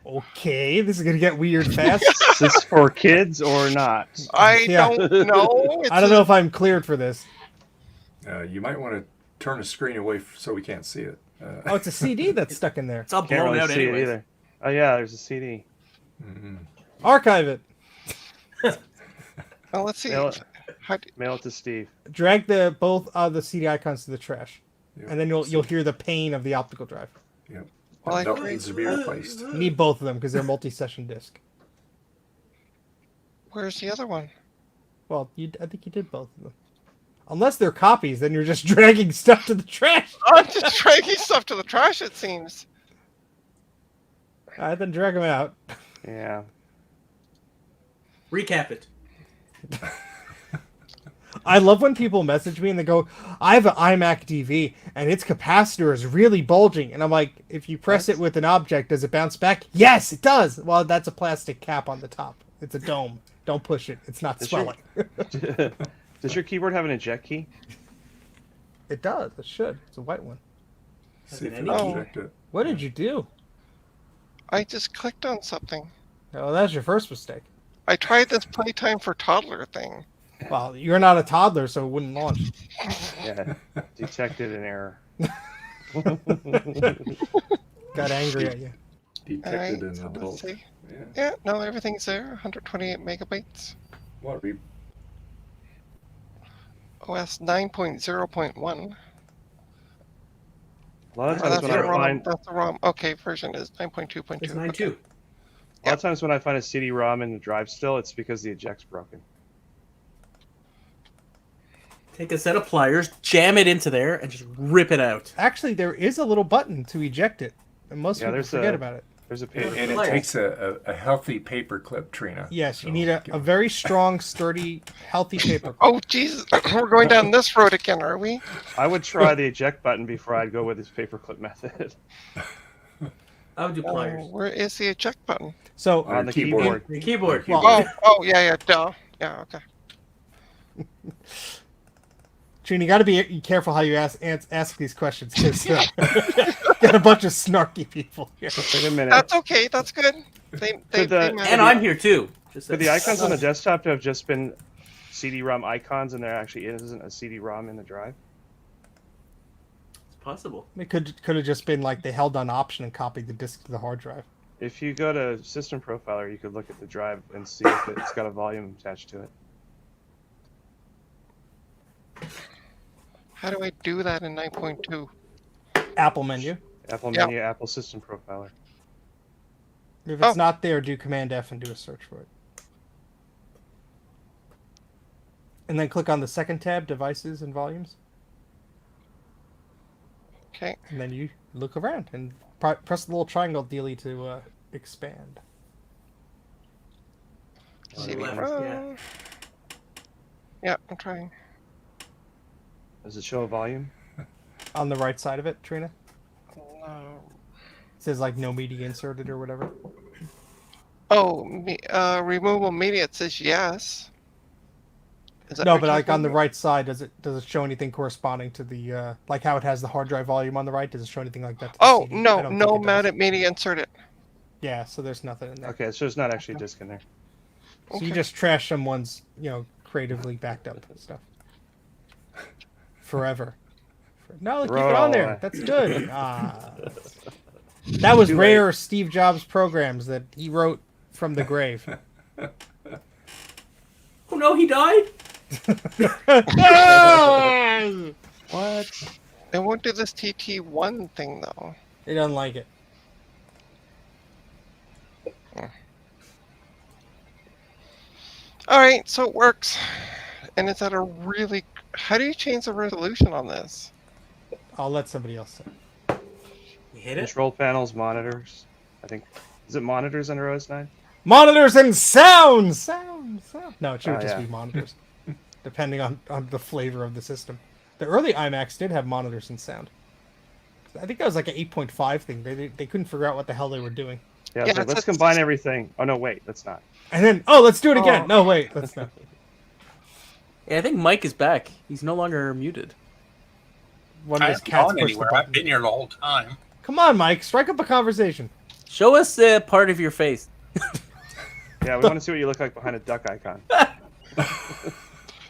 Okay, this is gonna get weird fast. Is this for kids or not? I Yeah. don't know. I don't know if I'm cleared for this. You might want to turn the screen away so we can't see it. Oh, it's a CD that's stuck in there. It's all Can't blown really out see it anyways. either. Oh yeah, there's a CD. Mhm. Archive it. Well, let's see. Mail it, How do, mail it to Steve. Drag both the CD icons to the trash, Yep. and then you'll hear the pain of the optical drive. Yep. Well, I That agree. needs to be replaced. You need both of them because they're multi-session disc. where's the other one? Well, I think you did both of them. Unless they're copies, then you're just dragging stuff to the trash. I'm just dragging stuff to the trash, it seems. All right, then drag them out. Yeah. Recap it. I love when people message me and they go, I have an iMac DV and its capacitor is really bulging. And I'm like, if you press it with an object, does it bounce back? Yes, it does. Well, that's a plastic cap on the top. It's a dome. Don't push it. It's not Does your- swelling. Does your keyboard have an eject key? It does. It should. It's a white one. See if an you any- can reject it. What did you do? I just clicked on something. Oh, that's your first mistake. I tried this playtime for toddler thing. Well, you're not a toddler, so it wouldn't launch. Yeah. Detected an error. Got angry at you. Detected Alright, an so adult. let's see. Yeah. Yeah, no, everything's there. 128 megabytes. What? OS 9.0.1. A lot of Oh, times that's when the I ROM. find That's the ROM. Okay, version is 9.2.2. It's 9.2. a lot of times when I find a CD-ROM in the drive still, it's because the eject's broken. Take a set of pliers, jam it into there, and just rip it out. Actually, there is a little button to eject it, and most Yeah, people there's forget a- about it. There's a And, paper. and it Pliers. takes a healthy paper clip, Trina. Yes, you So, need a very strong, sturdy, healthy paper. Oh, Jesus. We're going down this road again, are we? I would try the eject button before I'd go with this paperclip method. I would do pliers. Oh, where is the eject button? So On the keyboard. keyboard. The keyboard. Well, Oh, yeah, yeah, duh. Yeah, okay. Trini, you got to be careful how you ask these questions because got a bunch of snarky people here. Wait a minute. That's okay. That's good. They Could the- managed And I'm here too. Just Could the icons on the desktop have just been CD-ROM icons and there actually isn't a CD-ROM in the drive? It's possible. It could have just been like they held on Option and copied the disk to the hard drive. If you go to System Profiler, you could look at the drive and see if it's got a volume attached to it. How do I do that in 9.2? Apple menu. Apple Yeah. Menu, Apple System Profiler. If Oh. it's not there, do Command F and do a search for it. And then click on the second tab, Devices and Volumes, Okay. and then you look around and press the little triangle dealy to expand. CD left, ROM. Yeah, I'm trying. Does it show a volume? On the right side of it, Trina, No. it says like no media inserted or whatever. Oh, removable media. It says yes. Is that No, what but you're like on the thinking? right side, does it show anything corresponding to the like how it has the hard drive volume on the right? Does it show anything like that? To the Oh CD? I no, don't no think it does. mounted media inserted. Yeah, so there's nothing in there. Okay, so there's not actually a disk in there. So you Okay. just trash someone's, creatively backed up stuff. Forever. No, keep it on there. Right. That's good. That was Too rare Steve Jobs programs that he wrote from the grave. Oh no, he died? What? It won't do this TT1 thing though. He doesn't like it. All right, so it works, and it's at a really. How do you change the resolution on this? I'll let somebody else say. You hit it? Control panels, monitors. I think. Is it monitors under OS 9? Monitors and sound! Sound. No, it should Oh, just yeah. be monitors. Depending on the flavor of the system. The early iMacs did have monitors and sound. I think that was like an 8.5 thing. They couldn't figure out what the hell they were doing. Yeah, Yeah, so it's let's a- combine everything. Oh, no, wait, let's not. And then, let's do it again. Oh. No, wait, let's not. Yeah, I think Mike is back. He's no longer muted. one I of his haven't cats gone pushed the anywhere. I've button. been here the whole time. Come on, Mike, strike up a conversation. Show us part of your face. Yeah, we want to see what you look like behind a duck icon.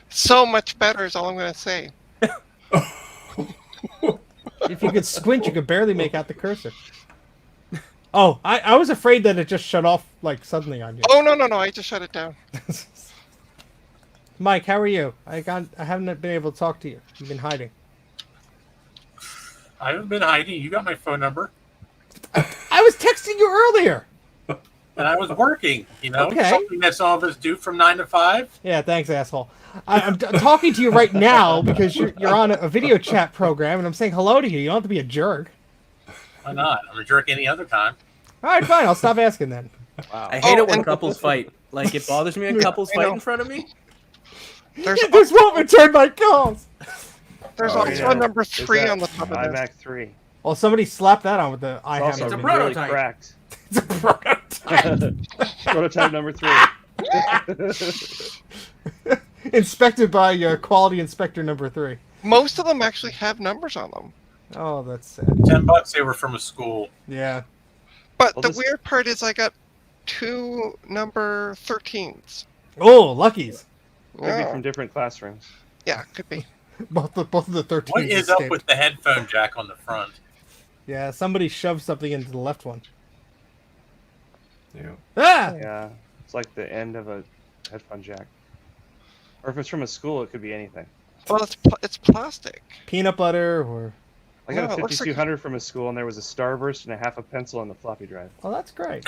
So much better is all I'm going to say. If you could squint, you could barely make out the cursor. Oh, I was afraid that it just shut off like suddenly on you. Oh, no, I just shut it down. Mike, how are you? I haven't been able to talk to you. You've been hiding. I haven't been hiding. You got my phone number. I was texting you earlier. And I was working, Okay. something that some of us do from 9 to 5. Yeah, thanks, asshole. I'm talking to you right now because you're on a video chat program, and I'm saying hello to you. You don't have to be a jerk. Why not? I'm a jerk any other time. All right, fine. I'll stop asking then. Wow. I hate it when and- couples fight. Like, it bothers me when couples I fight know. in front of me. This won't return my calls. There's Oh, also yeah. a number Is 3 that on the top of this. iMac 3. Well, somebody slapped that on with the It's eye also It's a hammer. really prototype. cracked. It's a prototype. Prototype number 3. Inspected by quality inspector number 3. Most of them actually have numbers on them. Oh, that's sad. $10 they were from a school. Yeah. But Well, the this- weird part is I got 2 number 13s. Oh, luckies. Maybe Yeah, from different classrooms. could be. Both of the 13s. What is up escaped. with the headphone jack on the front? Yeah, somebody shoved something into the left one. Yeah. Ah! Yeah, it's like the end of a headphone jack. Or if it's from a school, it could be anything. Well, it's plastic. Peanut butter or... I got No, a it looks like- 5200 from a school, and there was a starburst and a half a pencil on the floppy drive. Oh, that's great.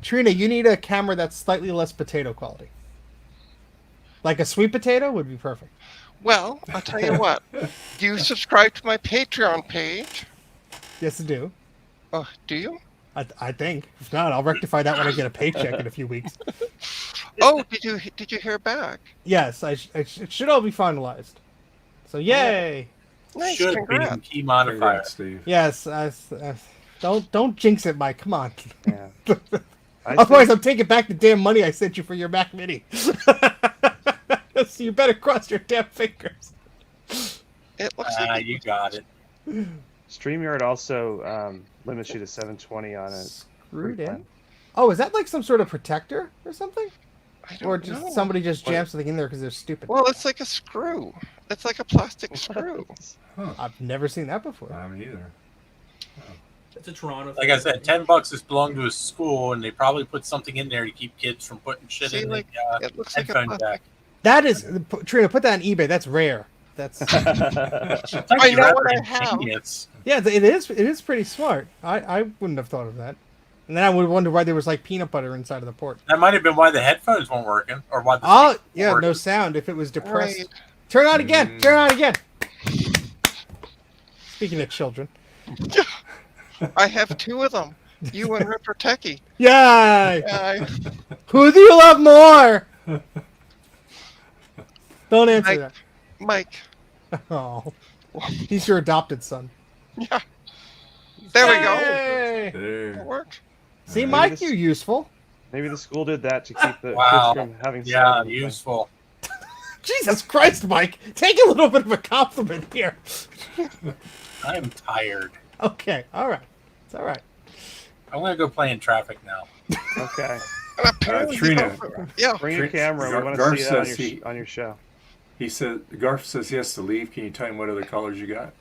Trina, you need a camera that's slightly less potato quality. Like a sweet potato would be perfect. Well, I'll tell you what. You subscribe to my Patreon page. Yes, I do. Oh, do you? I think. If not, I'll rectify that when I get a paycheck in a few weeks. Oh, did you hear back? Yes, it should all be finalized. So, yay! Nice, Should be congrats. key modifier. Congrats, Steve. Yes, don't jinx it, Mike. Come on. Yeah. I Otherwise, think- I'm taking back the damn money I sent you for your Mac Mini. So you better cross your damn fingers. It looks like You got it. StreamYard also limits you to 720 on a Screwed free in. plan. Oh, is that like some sort of protector or something? I don't Or just know. somebody just jammed something in there because they're stupid? Well, it's like a screw. It's like a plastic screw. I've never seen that before. I haven't either. It's a Toronto. Like I said, $10 is belonged to a school, and they probably put something in there to keep kids from putting shit See, in like, the it looks like a headphone plastic. jack. That is, Trina, put that on eBay. That's rare. That's It's I actually know rather what I have. ingenious. yeah, it is. It is pretty smart. I wouldn't have thought of that. And then I would wonder why there was like peanut butter inside of the port. That might have been why the headphones weren't working, or why the Oh, speakers yeah, weren't no working. sound if it was depressed. Right. Turn on again. Turn on again. Speaking of children. I have 2 of them. You and Ripper Techie. Yay! I, Who do you love more? Don't answer Mike. that. Mike. Oh, he's your adopted son. Yeah. There we go. Yay! It There. worked. See, Maybe Mike, this- you're useful. Maybe the school did that to keep the Wow. kids from having Yeah, sex. useful. Jesus Christ, Mike! Take a little bit of a compliment here. I am tired. Okay, all right, it's all right. I'm gonna go play in traffic now. Okay. And apparently, Trina. yeah. Bring your camera. We want to Garth see that says on your show. He said, Garth says he has to leave. Can you tell him what other colors you got?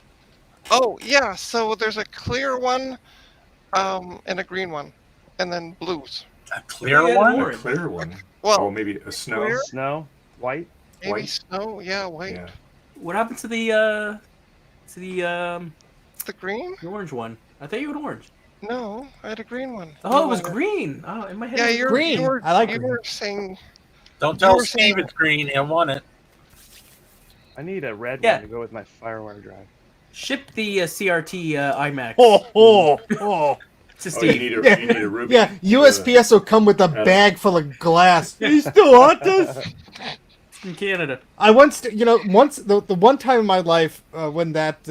Oh, yeah. So there's a clear one, and a green one, and then blues. A clear Yeah, one? A Orange. clear one. Well, Oh, maybe a snow. clear? Snow, white. maybe white. snow. Yeah, white. Yeah. What happened to the The green? orange one? I thought you had orange. No, I had a green one. Oh, it was green. Oh, in my head. Yeah, it was you're green. You were, I like you green. were saying Don't You tell were Steve saying- it's green. He'll want it. I need a red Yeah. one to go with my FireWire drive. Ship the CRT iMac Oh, oh, oh. to Oh, you Steve. need a, Yeah, you need a ruby. yeah, USPS will come with a bag full of glass. You still want this? From Canada. I once, the one time in my life when that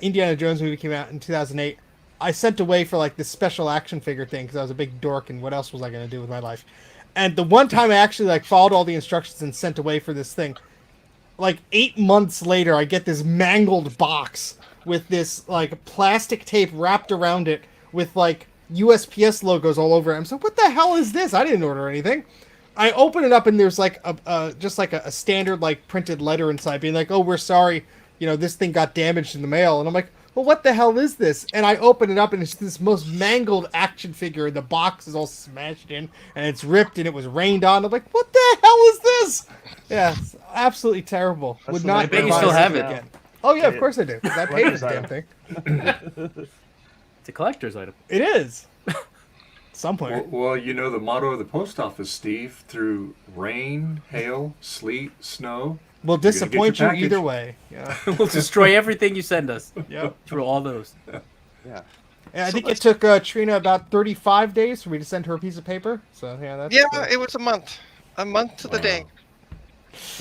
Indiana Jones movie came out in 2008, I sent away for like this special action figure thing because I was a big dork and what else was I going to do with my life? And the one time I actually like followed all the instructions and sent away for this thing, like 8 months later, I get this mangled box with this like plastic tape wrapped around it with like USPS logos all over it. I'm so, what the hell is this? I didn't order anything. I open it up and there's like just like a standard like printed letter inside being like, oh, we're sorry, you know, this thing got damaged in the mail. And I'm like, well, what the hell is this? And I open it up and it's this most mangled action figure. The box is all smashed in and it's ripped and it was rained on. I'm like, what the hell is this? Yeah, it's absolutely terrible. That's Would the not I bet you advise still have it it. again. Oh yeah, of Yeah. course I do. 'Cause I paid for the damn thing. It's a collector's item. It is. Somewhere. Well, you know the motto of the post office, Steve. Through rain, hail, sleet, snow. We'll You're gonna get disappoint your you either package. way. Yeah. We'll destroy everything you send us Yep. through all those. Yeah. And I So think it took Trina about 35 days for me to send her a piece of paper. So yeah, that's Yeah, it was a month to the day.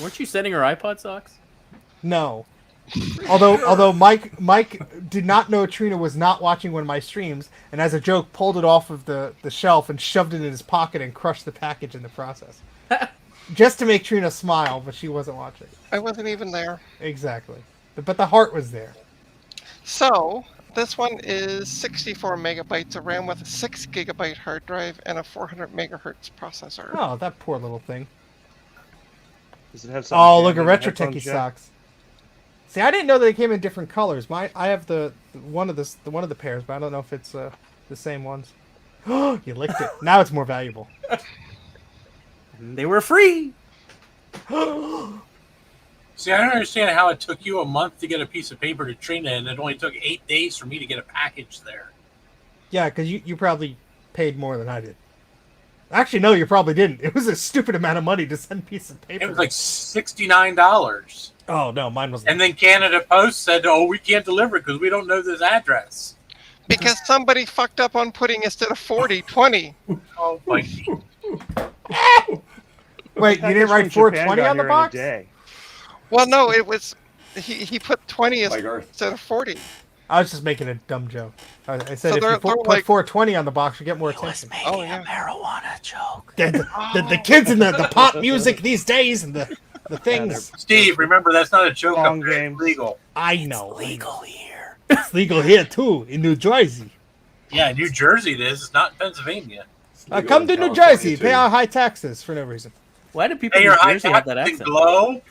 Weren't you sending her iPod socks? No. Although Mike did not know Trina was not watching one of my streams, and as a joke pulled it off of the shelf and shoved it in his pocket and crushed the package in the process, just to make Trina smile, but she wasn't watching. I wasn't even there. Exactly, but the heart was there. So this one is 64 megabytes of RAM with a 6 gigabyte hard drive and a 400 megahertz processor. Oh, that poor little thing. Does it have some? Oh, look at jam in the Retro headphone Techie jack? socks. See, I didn't know they came in different colors. I have the one of the pairs, but I don't know if it's the same ones. You licked it. Now it's more valuable. And they were free. See, I don't understand how it took you a month to get a piece of paper to Trina, and it only took 8 days for me to get a package there. Yeah, because you probably paid more than I did. Actually, no, you probably didn't. It was a stupid amount of money to send a piece of paper. It was like $69. Oh no, mine was. And then Canada Post said, "Oh, we can't deliver it because we don't know this address." Because somebody fucked up on putting instead of 40, 20. Oh, my! Wait, you didn't write Package from Japan 420 got on the here in a box? day. Well, no, it was he put 20 Like Earth. instead of 40. I was just making a dumb joke. I said So if you they're put like- 420 on the box, you get more attention. Oh yeah. marijuana joke. The kids and the pop music these days and the things. Steve, remember that's not a joke. Long Up there. games. It's legal. I know. Legal here. It's legal here too, in New Jersey. Yeah, New Jersey it is. It's not in Pennsylvania. Come to New Jersey, pay our high taxes for no reason. Why do people Hey, in your New high Jersey have that taxes accent? glow.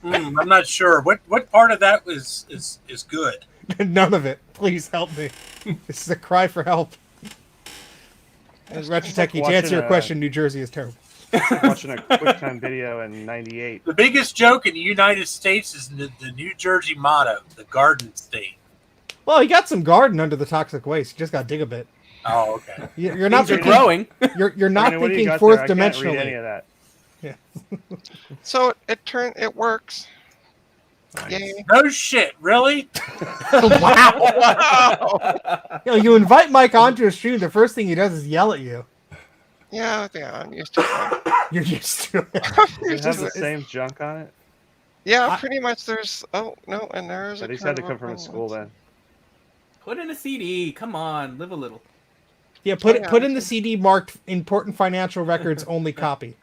I'm not sure. What part of that is good? None of it. Please help me. This is a cry for help. And Retro Techie, to watching answer your a- question, New Jersey is terrible. Watching a QuickTime video in '98. The biggest joke in the United States is the New Jersey motto, the Garden State. Well, you got some garden under the toxic waste. You just got to dig a bit. Oh, okay. You're not Things are thinking. growing. You're not Brandon, what do you thinking got fourth there? I can't read any dimensionally. of that. So it works. Yay. No shit, really? Wow. You invite Mike onto a stream. The first thing he does is yell at you. Yeah, I'm used to it. You're used to it. Does it Used have to the it. same junk on it? Yeah, I- pretty much. There's and there's Yeah, a these had to kernel come from a of school things. then. Put in a CD. Come on, live a little. Yeah, put Oh, yeah, put in the okay. CD marked important financial records only copy.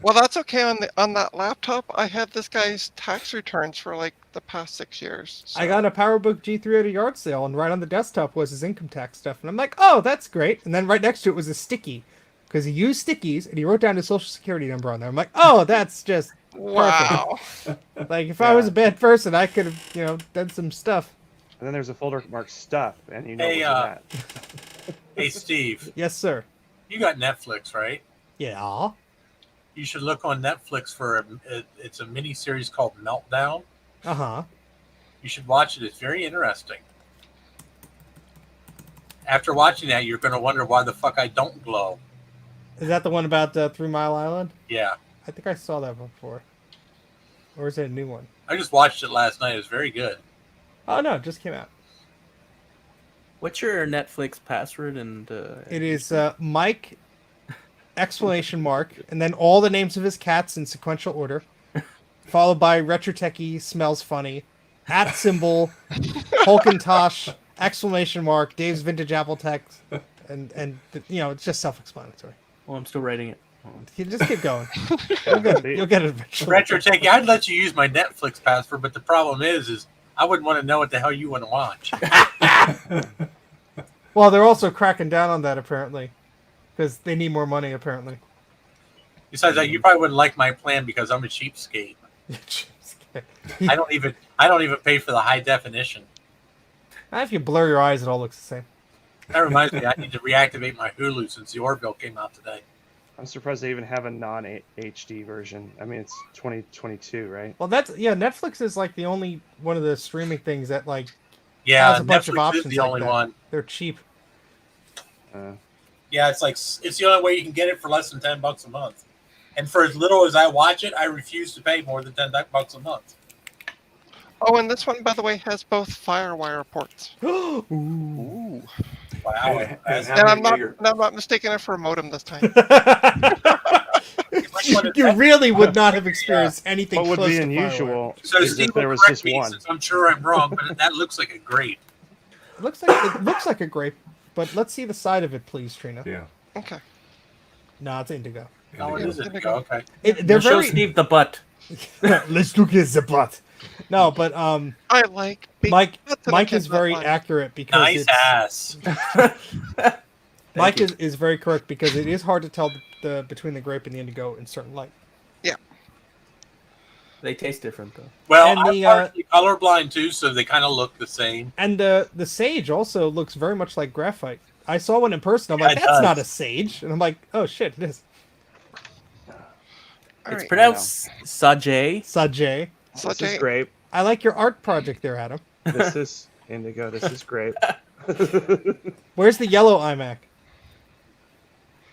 Well, that's okay. On that laptop, I had this guy's tax returns for like the past 6 years. So. I got a PowerBook G3 at a yard sale, and right on the desktop was his income tax stuff, and I'm like, oh, that's great. And then right next to it was a sticky, because he used stickies and he wrote down his social security number on there. I'm like, oh, that's just Wow. like if I was a bad person, I could have done some stuff. And then there's a folder marked stuff, and you know Hey, what's in that. Hey, Steve, Yes, sir. you got Netflix, right? Yeah. You should look on Netflix for it's a mini series called Meltdown. Uh huh. You should watch it. It's very interesting. After watching that, you're going to wonder why the fuck I don't glow. Is that the one about 3 Mile Island? Yeah, I think I saw that before. Or is it a new one? I just watched it last night. It was very good. Oh no, it just came out. What's your Netflix password and? It is Mike exclamation mark and then all the names of his cats in sequential order, followed by Retro Techie smells funny, @ symbol, Hulkintosh exclamation mark, Dave's vintage Apple Tech, and it's just self-explanatory. Well, I'm still writing it. You just keep going. You'll get it. You'll get it eventually. Retro Tech, I'd let you use my Netflix password, but the problem is I wouldn't want to know what the hell you want to watch. Well, they're also cracking down on that apparently, because they need more money apparently. Besides that, you probably wouldn't like my plan because I'm a cheapskate. I don't even pay for the high definition. If you blur your eyes, it all looks the same. That reminds me, I need to reactivate my Hulu since the Orville came out today. I'm surprised they even have a non-HD version. I mean, it's 2022, right? Well, Netflix is like the only one of the streaming things that like Yeah, has a bunch of Netflix options is the like only that. one. They're cheap. Yeah, it's the only way you can get it for less than $10 a month. And for as little as I watch it, I refuse to pay more than $10 a month. Oh, and this one, by the way, has both FireWire ports. Ooh. Ooh. Wow. And That's- how And I'm many not, bigger- and I'm not mistaking it for a modem this time. You really would not have experienced anything What would close be to unusual So is Steve if there will was correct just me one. since I'm sure I'm wrong, but that looks like a grape. Firewire. It looks like a grape, but let's see the side of it, please, Trina. Yeah. Okay. No, it's indigo. Oh, it Yeah, is it's indigo. Okay. They're Show very. Steve the butt. Let's look at the butt. No, but I like big Mike butts and I is cannot very lie. accurate because Nice it's, ass. Mike is very correct because it is hard to tell the between the grape and the indigo in certain light. They taste different though. Well, And I'm the, partially colorblind too, so they kind of look the same. And the sage also looks very much like graphite. I saw one in person. I'm Yeah, like, it that's does. not a sage, and I'm like, oh shit, it is. All It's right. pronounced Sajay. Sajay. So, This is Jay, grape. I like your art project there, Adam. This is indigo. This is grape. Where's the yellow iMac?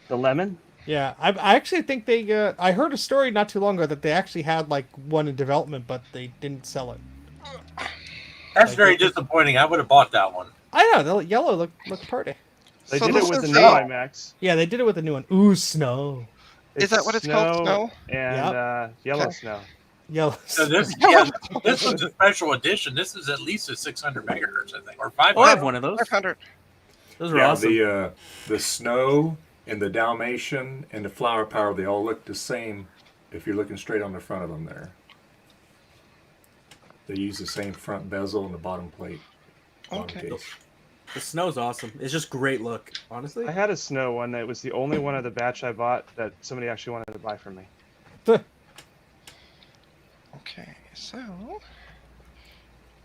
The lemon? Yeah, I actually think they. I heard a story not too long ago that they actually had like one in development, but they didn't sell it. That's Like, very it- disappointing. I would have bought that one. I know the yellow looked pretty. They So did it this with the is, new uh, IMAX. Yeah, they did it with the new one. Ooh, snow. Is that what it's called, snow? And yellow Okay. snow. Yellow. So this, Yeah. this was a special edition. This is at least a 600 megahertz, I think, or Oh, I 500. have one of those. 500. Those are Yeah, awesome. the snow and the Dalmatian and the flower power, they all look the same if you're looking straight on the front of them there. They use the same front bezel and the bottom plate. Bottom Okay. case. The snow's awesome. It's just great look, honestly. I had a snow one that was the only one of the batch I bought that somebody actually wanted to buy from me. Okay, so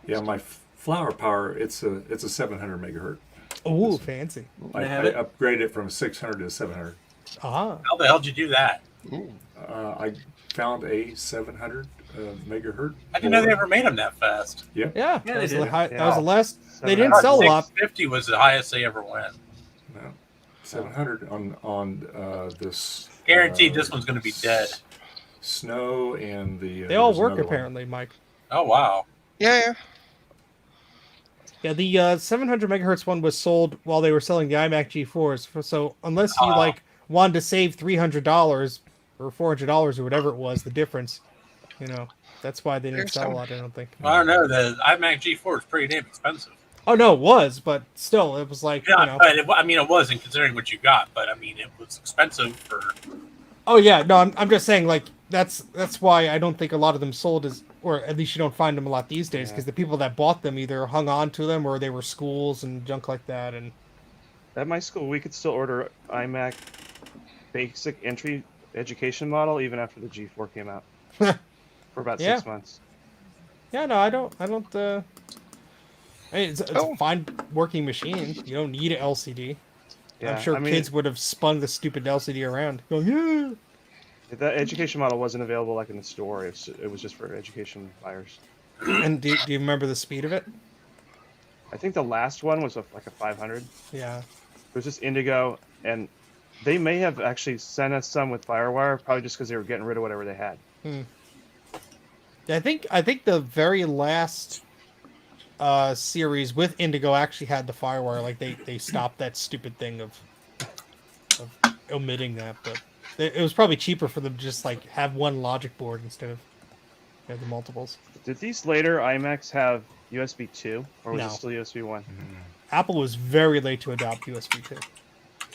Yeah, my flower power, it's a 700 megahertz. Ooh, fancy. I have it? upgraded it from 600 to 700. Ah. How the hell did you do that? I found a 700 megahertz. I didn't know they ever made them that fast. Yeah, Yeah, that, they was did. the high, Yeah. that was the last. They 700. didn't sell a lot. 650 was the highest they ever went. No, 700 on this. Guaranteed this one's going to be dead. Snow and the. They all there's work another one. apparently, Mike. Oh, wow. yeah. Yeah, the 700 megahertz one was sold while they were selling the iMac G4s. So unless you like wanted to save $300 or $400 or whatever it was, the difference, you know, that's why they didn't Here's sell a some. lot. I don't think. Well, I don't know. The iMac G4 is pretty damn expensive. Oh no, it was, but still, it was like Yeah, you know. but it wasn't considering what you got, but I mean, it was expensive for. Oh yeah, no, I'm just saying like that's why I don't think a lot of them sold as, or at least you don't find them a lot these days because the people that bought them either hung on to them or they were schools and junk like that. And At my school, we could still order iMac basic entry education model even after the G4 came out for about Yeah. 6 months. yeah, no, I don't. I mean, it's Oh. a fine working machine. You don't need an LCD. Yeah, I'm sure I mean, kids would have spun the stupid LCD around, going, yeah. the education model wasn't available like in the store. It was just for education buyers. And do you remember the speed of it? I think the last one was like a 500. Yeah. It was just indigo, and they may have actually sent us some with FireWire, probably just because they were getting rid of whatever they had. I think the very last series with Indigo actually had the FireWire. Like they stopped that stupid thing of omitting that, but it was probably cheaper for them to just like have one logic board instead of the multiples. Did these later iMacs have USB 2, or was No. it still USB 1? Apple was very late to adopt USB 2.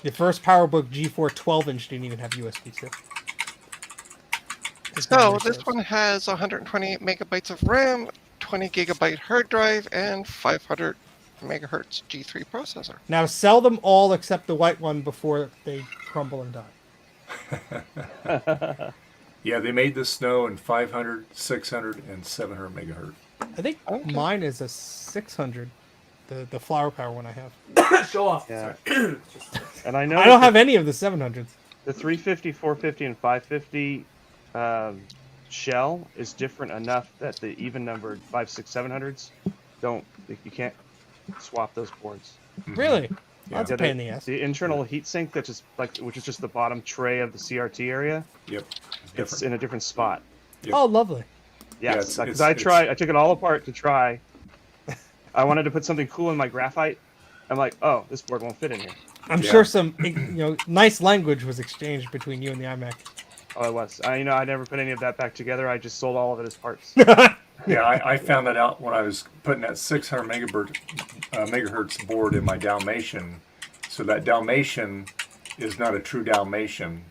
The first PowerBook G4 12-inch didn't even have USB 2. So this one has 128 megabytes of RAM, 20 gigabyte hard drive, and 500 megahertz G3 processor. Now sell them all except the white one before they crumble and die. Yeah, they made the Snow in 500, 600, and 700 megahertz. I think Okay. mine is a 600, the flower power one I have. Show off. Yeah. Sorry. And I know I don't have any of the 700s. the 350, 450, and 550 shell is different enough that the even numbered 5, 6, 700s you can't swap those boards. Really? Yeah. That's a pain in the ass. The internal heatsink that is which is just the bottom tray of the CRT area. Yep. It's in a different spot. Yep. Oh, lovely. Yes, it's- because it's- I took it all apart to try. I wanted to put something cool in my graphite. I'm like, oh, this board won't fit in here. I'm Yeah. sure some nice language was exchanged between you and the iMac. Oh, it was. I never put any of that back together. I just sold all of it as parts. Yeah, I found that out when I was putting that 600 megahertz board in my Dalmatian. So that Dalmatian is not a true Dalmatian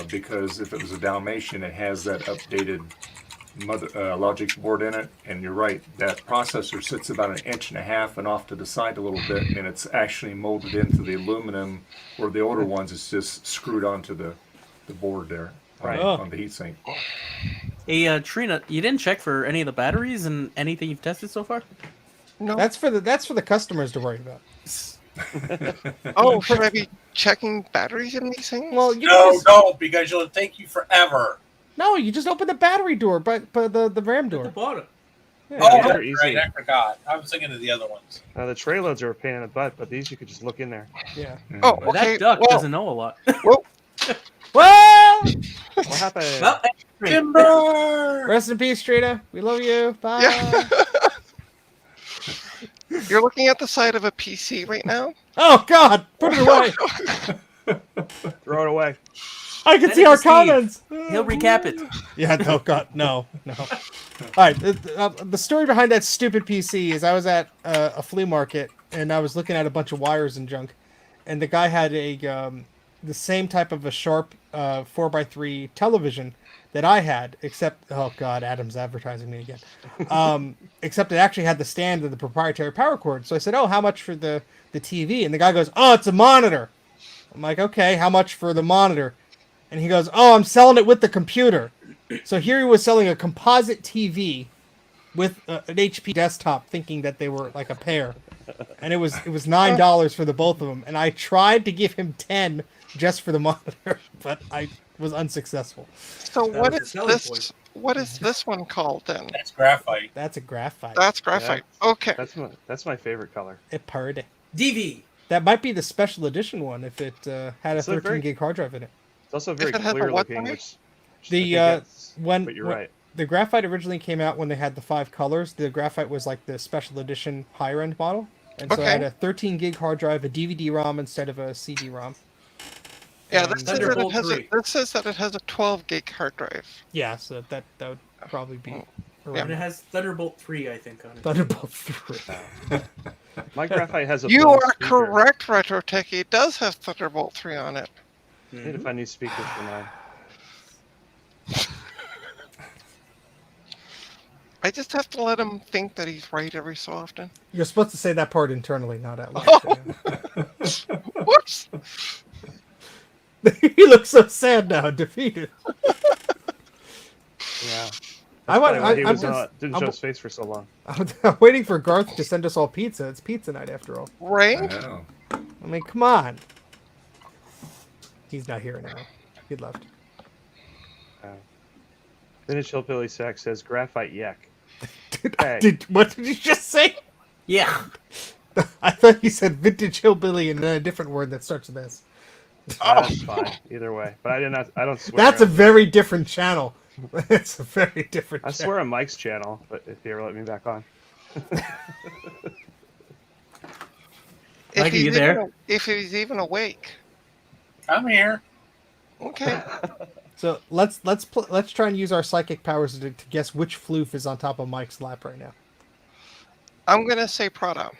because if it was a Dalmatian, it has that updated logic board in it. And you're right, that processor sits about 1.5 inches and off to the side a little bit, and it's actually molded into the aluminum, where the older ones is just screwed onto the board there Right. on the heatsink. Hey, Trina, you didn't check for any of the batteries and anything you've tested so far? No. That's for the customers to worry about. Oh, should I be checking batteries in these things? Well, you No, just, don't, because it'll take you forever. no, you just open the battery door, but the RAM At the door. bottom. Yeah. Oh, they're that's easy. right. I forgot. I was thinking of the other ones. The tray loads are a pain in the butt, but these you could just look in there. Yeah. Oh, Well, okay. that duck well, doesn't know a lot. Well, What happened? Well, Timber! rest in peace, Trina. We love you. Bye. Yeah. You're looking at the side of a PC right now? Oh God, put it away. Throw it away. I can Send see it our to Steve. comments. he'll recap it. Yeah, no, God, no. All right, the story behind that stupid PC is I was at a flea market and I was looking at a bunch of wires and junk, and the guy had the same type of a Sharp 4x3 television that I had, except oh God, Adam's advertising me again. Except it actually had the stand and the proprietary power cord. So I said, "Oh, how much for the TV?" And the guy goes, "Oh, it's a monitor." I'm like, "Okay, how much for the monitor?" And he goes, "Oh, I'm selling it with the computer." So here he was selling a composite TV with an HP desktop, thinking that they were like a pair, and it was $9 for the both of them. And I tried to give him 10 just for the monitor, but I was unsuccessful. So That what was is the selling this? point. What is this one called then? That's graphite. That's a graphite. That's graphite. Okay. That's my favorite color. A party. DV. That might be the special edition one if it had a So 13 gig hard drive in it. It's also very it has a clear what looking, on it? which I The think that's- when but you're when- right. the graphite originally came out when they had the 5 colors. The graphite was like the special edition higher end model, and so it had Okay. a 13 gig hard drive, a DVD-ROM instead of a CD-ROM. Yeah, And- this says, that it Thunderbolt has a, 3. this says that it has a 12 gig hard drive. Yeah, so that would probably be And around it has Thunderbolt 3, I think, on it. Thunderbolt 3. My graphite has a You blown are speaker. correct, RetroTech. It does have Thunderbolt 3 on it. I need to find new speakers for mine. I just have to let him think that he's right every so often. You're supposed to say that part internally, not out loud. Whoops! He looks so sad now, defeated. Yeah. I want. Probably why he I'm was just. didn't I'm- show his face for so long. I'm waiting for Garth to send us all pizza. It's pizza night after all. I Right? know. I mean, come on. He's not here now. He left. Vintage Hillbilly Sack says graphite yak. Hey. What did you just say? Yeah. I thought you said vintage hillbilly and then a different word that starts with S. That's fine. Either way. But I don't swear. That's a on- very different channel. It's a very different I channel. swear on Mike's channel, but if you ever let me back on. Mike, are you there? If he's even awake. I'm here. Okay. So let's try and use our psychic powers to guess which floof is on top of Mike's lap right now. I'm gonna say Prada.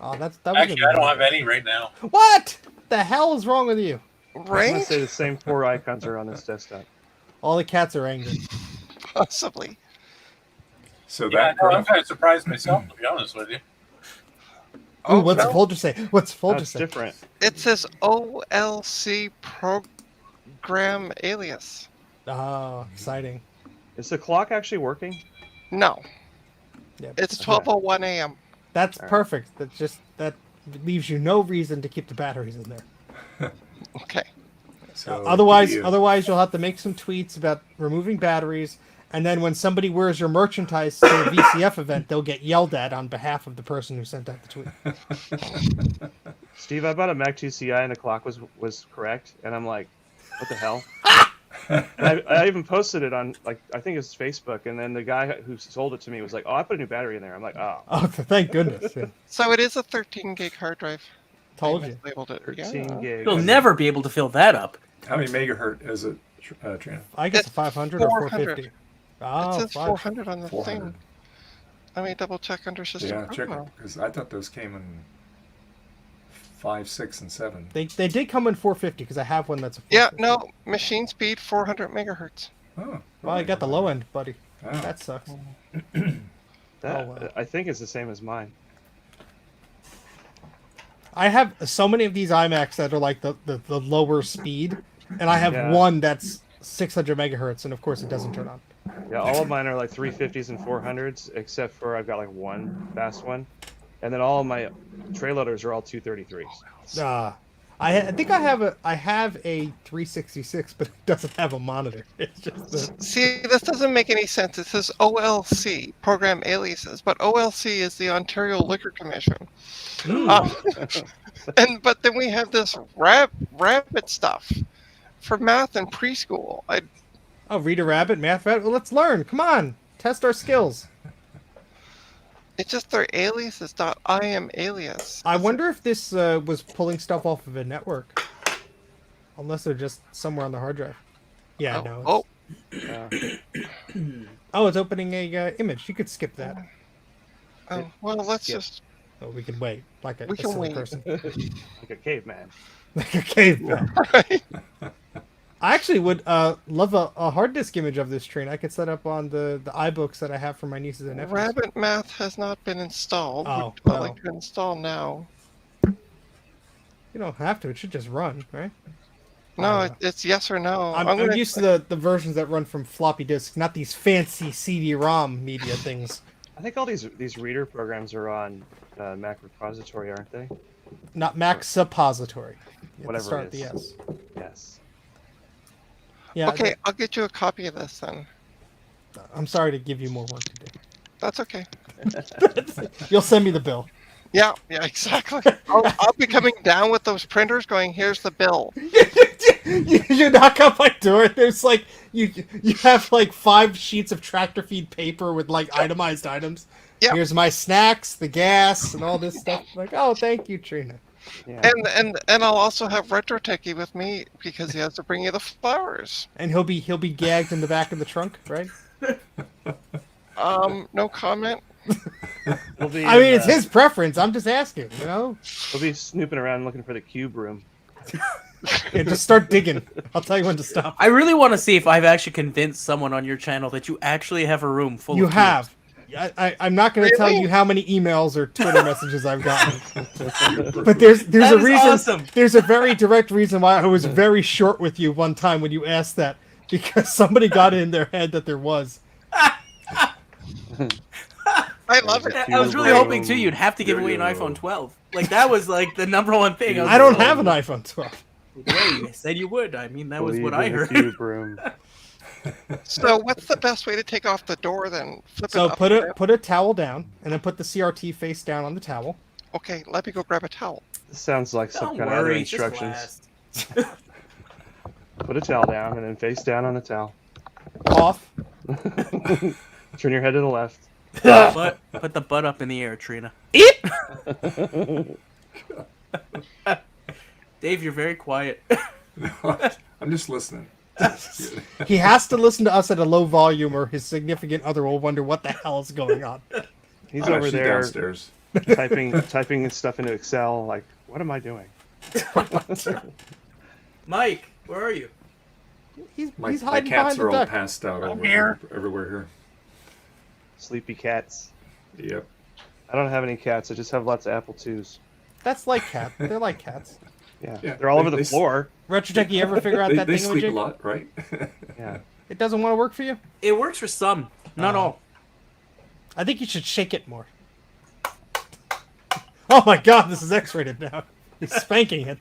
Oh, that was Actually, I don't have any right now. What? the hell is wrong with you? I'm gonna Right? say the same 4 icons are on this desktop. All the cats are angry. Possibly. So Yeah, that no, I'm graph, kind of surprised myself, to be honest with you. Ooh, what's no. the folder say? What's the folder That's say? different. It says OLC program alias. Oh, exciting. Is the clock actually working? No, Yep. it's Okay. 12:01 a.m. That's All right. perfect. That leaves you no reason to keep the batteries in there. Okay. so otherwise, do you- otherwise you'll have to make some tweets about removing batteries, and then when somebody wears your merchandise to a VCF event, they'll get yelled at on behalf of the person who sent out the tweet. Steve, I bought a Mac 2 CI and the clock was correct, and I'm like, what the hell? And I even posted it on, like, I think it's Facebook, and then the guy who sold it to me was like, oh, I put a new battery in there. I'm like, oh, Oh, thank goodness! Yeah. So it is a 13 gig hard drive. Told They you. mislabeled it. 13 Yeah. gig. You'll never be able to fill that up. how many megahertz is it, Trina? I guess It's a 500 or 400. 450. It Oh, says 400 on the 400. thing. Let me double check under system. Yeah, check it profile. because I thought those came in 5, 6, and 7. They did come in 450 because I have one that's a 450. Yeah, no, machine speed 400 megahertz. Oh, Well, I got the low end, buddy. Oh. That sucks. That, Oh, wow. I think it's the same as mine. I have so many of these iMacs that are like the lower speed, and I have Yeah. one that's 600 megahertz, and of course it doesn't turn on. Yeah, all of mine are like 350s and 400s, except for I've got like one fast one, and then all of my tray loaders are all 233s. I think I have a 366, but it doesn't have a monitor. It's just See, this doesn't make any sense. It says OLC, program aliases, but OLC is the Ontario Liquor Commission. But then we have this rabbit stuff for math and preschool. oh, Reader Rabbit, Math Rabbit. Well, let's learn. Come on, test our skills. It's just their alias is .im alias. I wonder if this was pulling stuff off of a network, unless they're just somewhere on the hard drive. Yeah, no. Oh, it's opening a image. You could skip that. Well, let's Skip. just. Oh, we can wait, like a We can silly wait. person, Like a caveman. like a caveman. Right. I actually would love a hard disk image of this train. I could set up on the iBooks that I have for my nieces and nephews. Rabbit math has not been installed. Oh, Would I well. like to install now? You don't have to. It should just run, right? No, don't know. it's yes or no. I'm gonna- used to the versions that run from floppy disks, not these fancy CD-ROM media things. I think all these reader programs are on Mac repository, aren't they? Not Mac suppository. You have to Whatever start it the is. S. Yes. Yeah. Okay, I'll get you a copy of this then. I'm sorry to give you more work to That's okay. do. You'll send me the bill. Yeah, exactly. I'll be coming down with those printers going, here's the bill. you knock on my door. There's like you have like 5 sheets of tractor feed paper with like itemized items. Yeah. Here's my snacks, the gas, and all this stuff. Like, oh, thank you, Trina. Yeah. And I'll also have Retro Techie with me because he has to bring you the flowers. And he'll be gagged in the back of the trunk, right? No comment. We'll be I mean, in, it's his preference. I'm just asking, you know. We'll be snooping around looking for the cube room. Yeah, just start digging. I'll tell you when to stop. I really want to see if I've actually convinced someone on your channel that you actually have a room full You of have. I'm not going to tell Really? you how many emails or Twitter messages I've gotten. But there's That a is reason. awesome. There's a very direct reason why I was very short with you one time when you asked that, because somebody got it in their head that there was. I love it. I was really hoping too you'd have to give away an iPhone 12. Like that was like the number one thing. was I don't like, have an iPhone 12. Well, you said you would. I mean, that was Believe what I in the heard. Cube room. So what's the best way to take off the door then? Flip So it up put and a put a towel down, and then put the CRT face down on the towel. Okay, let me go grab a towel. This sounds like some Don't kind of other worry, it's just instructions. last. Put a towel down and then face down on the towel. Off. Turn your head to the left. But put the butt up in the air, Trina. Dave, you're very quiet. I'm just listening. He has to listen to us at a low volume, or his significant other will wonder what the hell is going on. He's Oh, over she's there downstairs. typing stuff into Excel. Like, what am I doing? Mike, where are you? He's My hiding cats behind are the all duck. passed out I'm here. everywhere here. Sleepy cats. Yep. I don't have any cats. I just have lots of Apple IIs. That's like cat. They're like cats. Yeah, Yeah, they're all over they- the they- floor. Retrotech, you ever figure out They, that they thing sleep a with lot, right? Yeah. It doesn't want to work for you? It works for some, not Oh. all. I think you should shake it more. Oh my god, this is X-rated now. He's spanking it.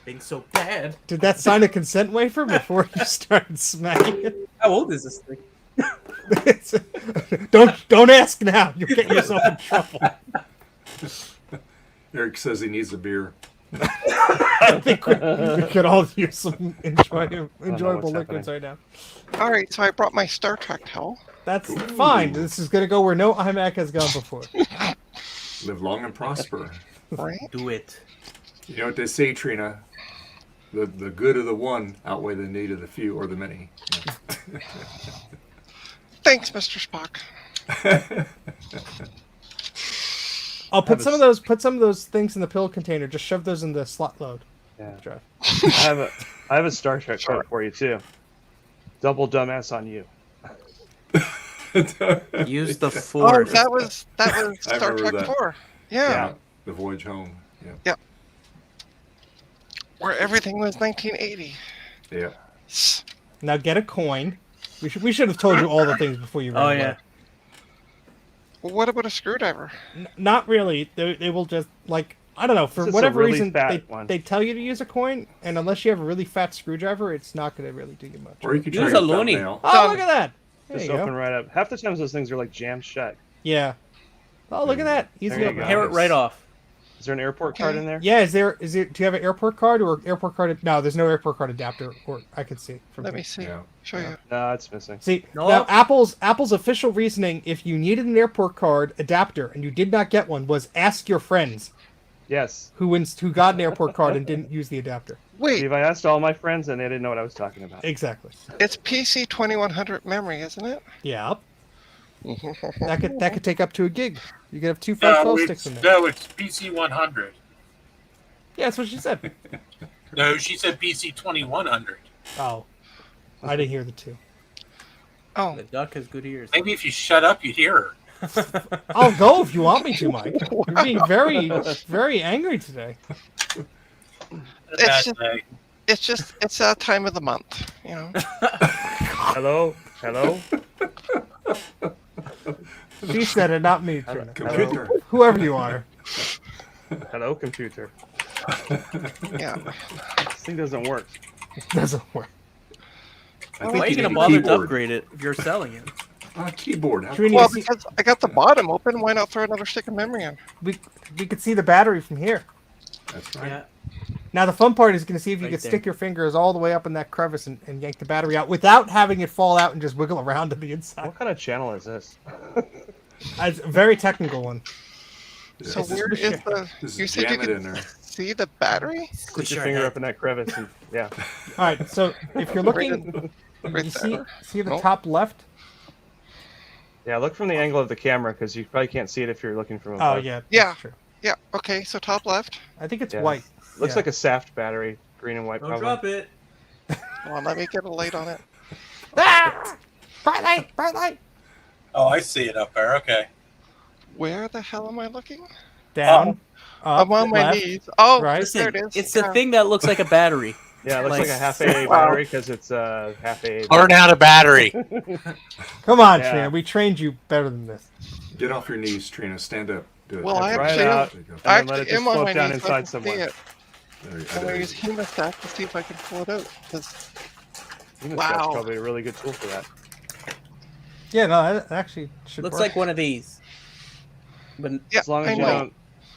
Being so bad. Did that sign a consent waiver before you started smacking it? How old is this thing? It's- don't ask now. You'll get yourself in trouble. Eric says he needs a beer. I think we could all use some enjoyable what's liquids right now. All right, so I brought my Star Trek towel. That's fine. This is going to go where no iMac has gone before. Live long and prosper. Right. Do it. You know what they say, Trina? The good of the one outweigh the need of the few or the many. Thanks, Mr. Spock. I'll put some of those things in the pill container. Just shove those in the slot load Yeah. drive. I have a Star Trek quote for you too. Double dumbass on you. Use the Oh, force. that was I Star remember Trek that. 4. Yeah, The voyage home. Yeah. where everything was 1980. Yeah. Now get a coin. We should have told you all the things before you ran Oh away. yeah. Well, what about a screwdriver? Not really. They will just like I don't know for This is a whatever really reason fat one. they tell you to use a coin, and unless you have a really fat screwdriver, it's not going to really do you much. Or you could Use try a loony. thumbnail. Oh, look at that! There Just you open go. right up. Half the times those things are like jammed shut. Yeah. Oh, look at that! Easy There you open. go. Tear it right off. Is there an airport card in there? Yeah, is there? Do you have an airport card or airport card? No, there's no airport card adapter. Or I could see from Let here. me see. Yeah. Show you. No, it's missing. See No. now, Apple's official reasoning, if you needed an airport card adapter and you did not get one, was ask your friends Yes. who got an airport card and didn't use the adapter. Wait, Steve, I asked all my friends and they didn't know what I was talking about. Exactly. it's PC 2100 memory, isn't it? Yeah. That could take up to a gig. You could have two 512 sticks in there. No, it's PC 100. Yeah, that's what she said. No, she said PC 2100. Oh, I didn't hear the two. Oh, The duck has good ears. Maybe if you shut up, you'd hear her. I'll go if you want me to, Mike. You're being very, very angry today. It's it's that time of the month, you know. Hello? Hello? She said it, not me. Trina. Computer. Whoever you are. Hello, computer. Yeah. This thing doesn't work. Doesn't work. I Why think are you you gonna need a bother to keyboard. upgrade it if you're selling it? Keyboard. How Trina, Well, you see- because I got the bottom open, why not throw another stick of memory in? we could see the battery from here. That's right. Yeah. Now the fun part is going to see if you Right can there. stick your fingers all the way up in that crevice and yank the battery out without having it fall out and just wiggle around to the inside. What kind of channel is this? It's a very technical one. Yeah, So this is- where is the? This You is said you jam it could in there. see the battery? Put your finger up in that crevice and yeah. All right, so if you're looking, Right you there. see the Nope. top left? Yeah, look from the angle of the camera because you probably can't see it if you're looking from Oh above. yeah, that's Yeah. true. Yeah. Okay. So top left. I think it's Yeah. white. Looks Yeah. like a Saft battery, green and white Don't probably. drop it. Come on, let me get a light on it. Ah! Bright light, bright light. Oh, I see it up there. Okay. Where the hell am I looking? Down. Up, I'm on my left. knees. Oh, Right. there Listen, it is. it's the Yeah. thing that looks like a battery. Yeah, it looks Like- like a half AA Wow. battery because it's half AA. Learn how to battery. Come on, Yeah. Trina. We trained you better than this. Get off your knees, Trina. Stand up. Do it. Well, I Try it actually, out. There you go. I And then let actually it just am on float my down knees so I inside can see somewhere. it. There you I'm gonna go. use hemostat to see if I can pull it out. 'cause- That's Wow. probably a really good tool for that. Yeah, no, that actually should Looks work. like one of these. But Yeah, As long I as you know.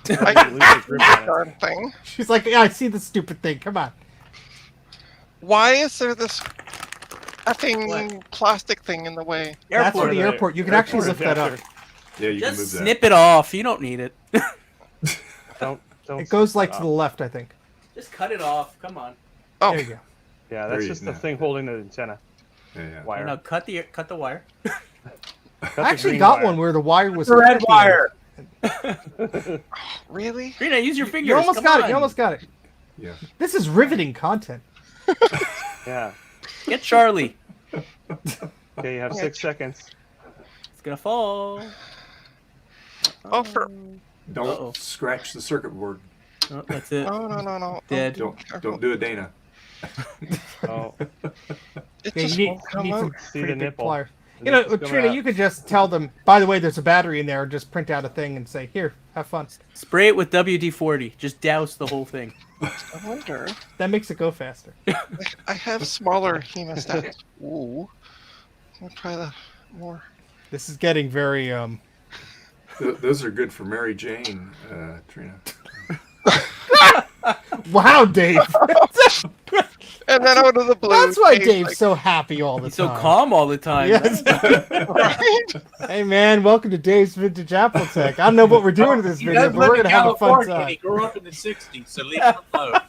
don't I lose your grip on it. darn thing. She's like, yeah, I see this stupid thing. Come on. Why is there this effing plastic thing in the way? That's for airport. the airport. You can actually lift that up. Yeah, you can move Just that. snip it off. You don't need it. Don't It goes like stop. to the left, I think. Just cut it off. Come on. Oh, There you go. Yeah, There that's you just go. the thing holding the antenna Yeah. wire. Now cut the wire. Cut the I actually green got wire. one where the wire was The red connecting. wire. Really? Trina, use your fingers. You almost Come got it. on. You almost got it. Yeah. This is riveting content. Yeah. Get Charlie. Okay, you have 6 seconds. It's gonna fall. Oh, for Don't Uh-oh. scratch the circuit board. Oh, that's it. no. Dead. Don't do it, Dana. Oh, It Yeah, just you need, won't come need some out. See pretty the big nipple. pliers. the You know, nipple's coming Trina, out. you could just tell them, by the way, there's a battery in there, and just print out a thing and say, here, have fun. Spray it with WD-40. Just douse the whole thing. I wonder. That makes it go faster. I have smaller hemostats. Ooh. I'll try the more. This is getting very, Those are good for Mary Jane, Trina. wow, Dave. And then out of the blue. That's why Dave's Dave's like, so happy all the He's so time. calm all the time. Yes. right? Hey, man, welcome to Dave's Vintage Apple Tech. I don't know what we're doing in this He video, does but we're live going in to have a fun California, and time. he grew up in the 60s, so leave him alone.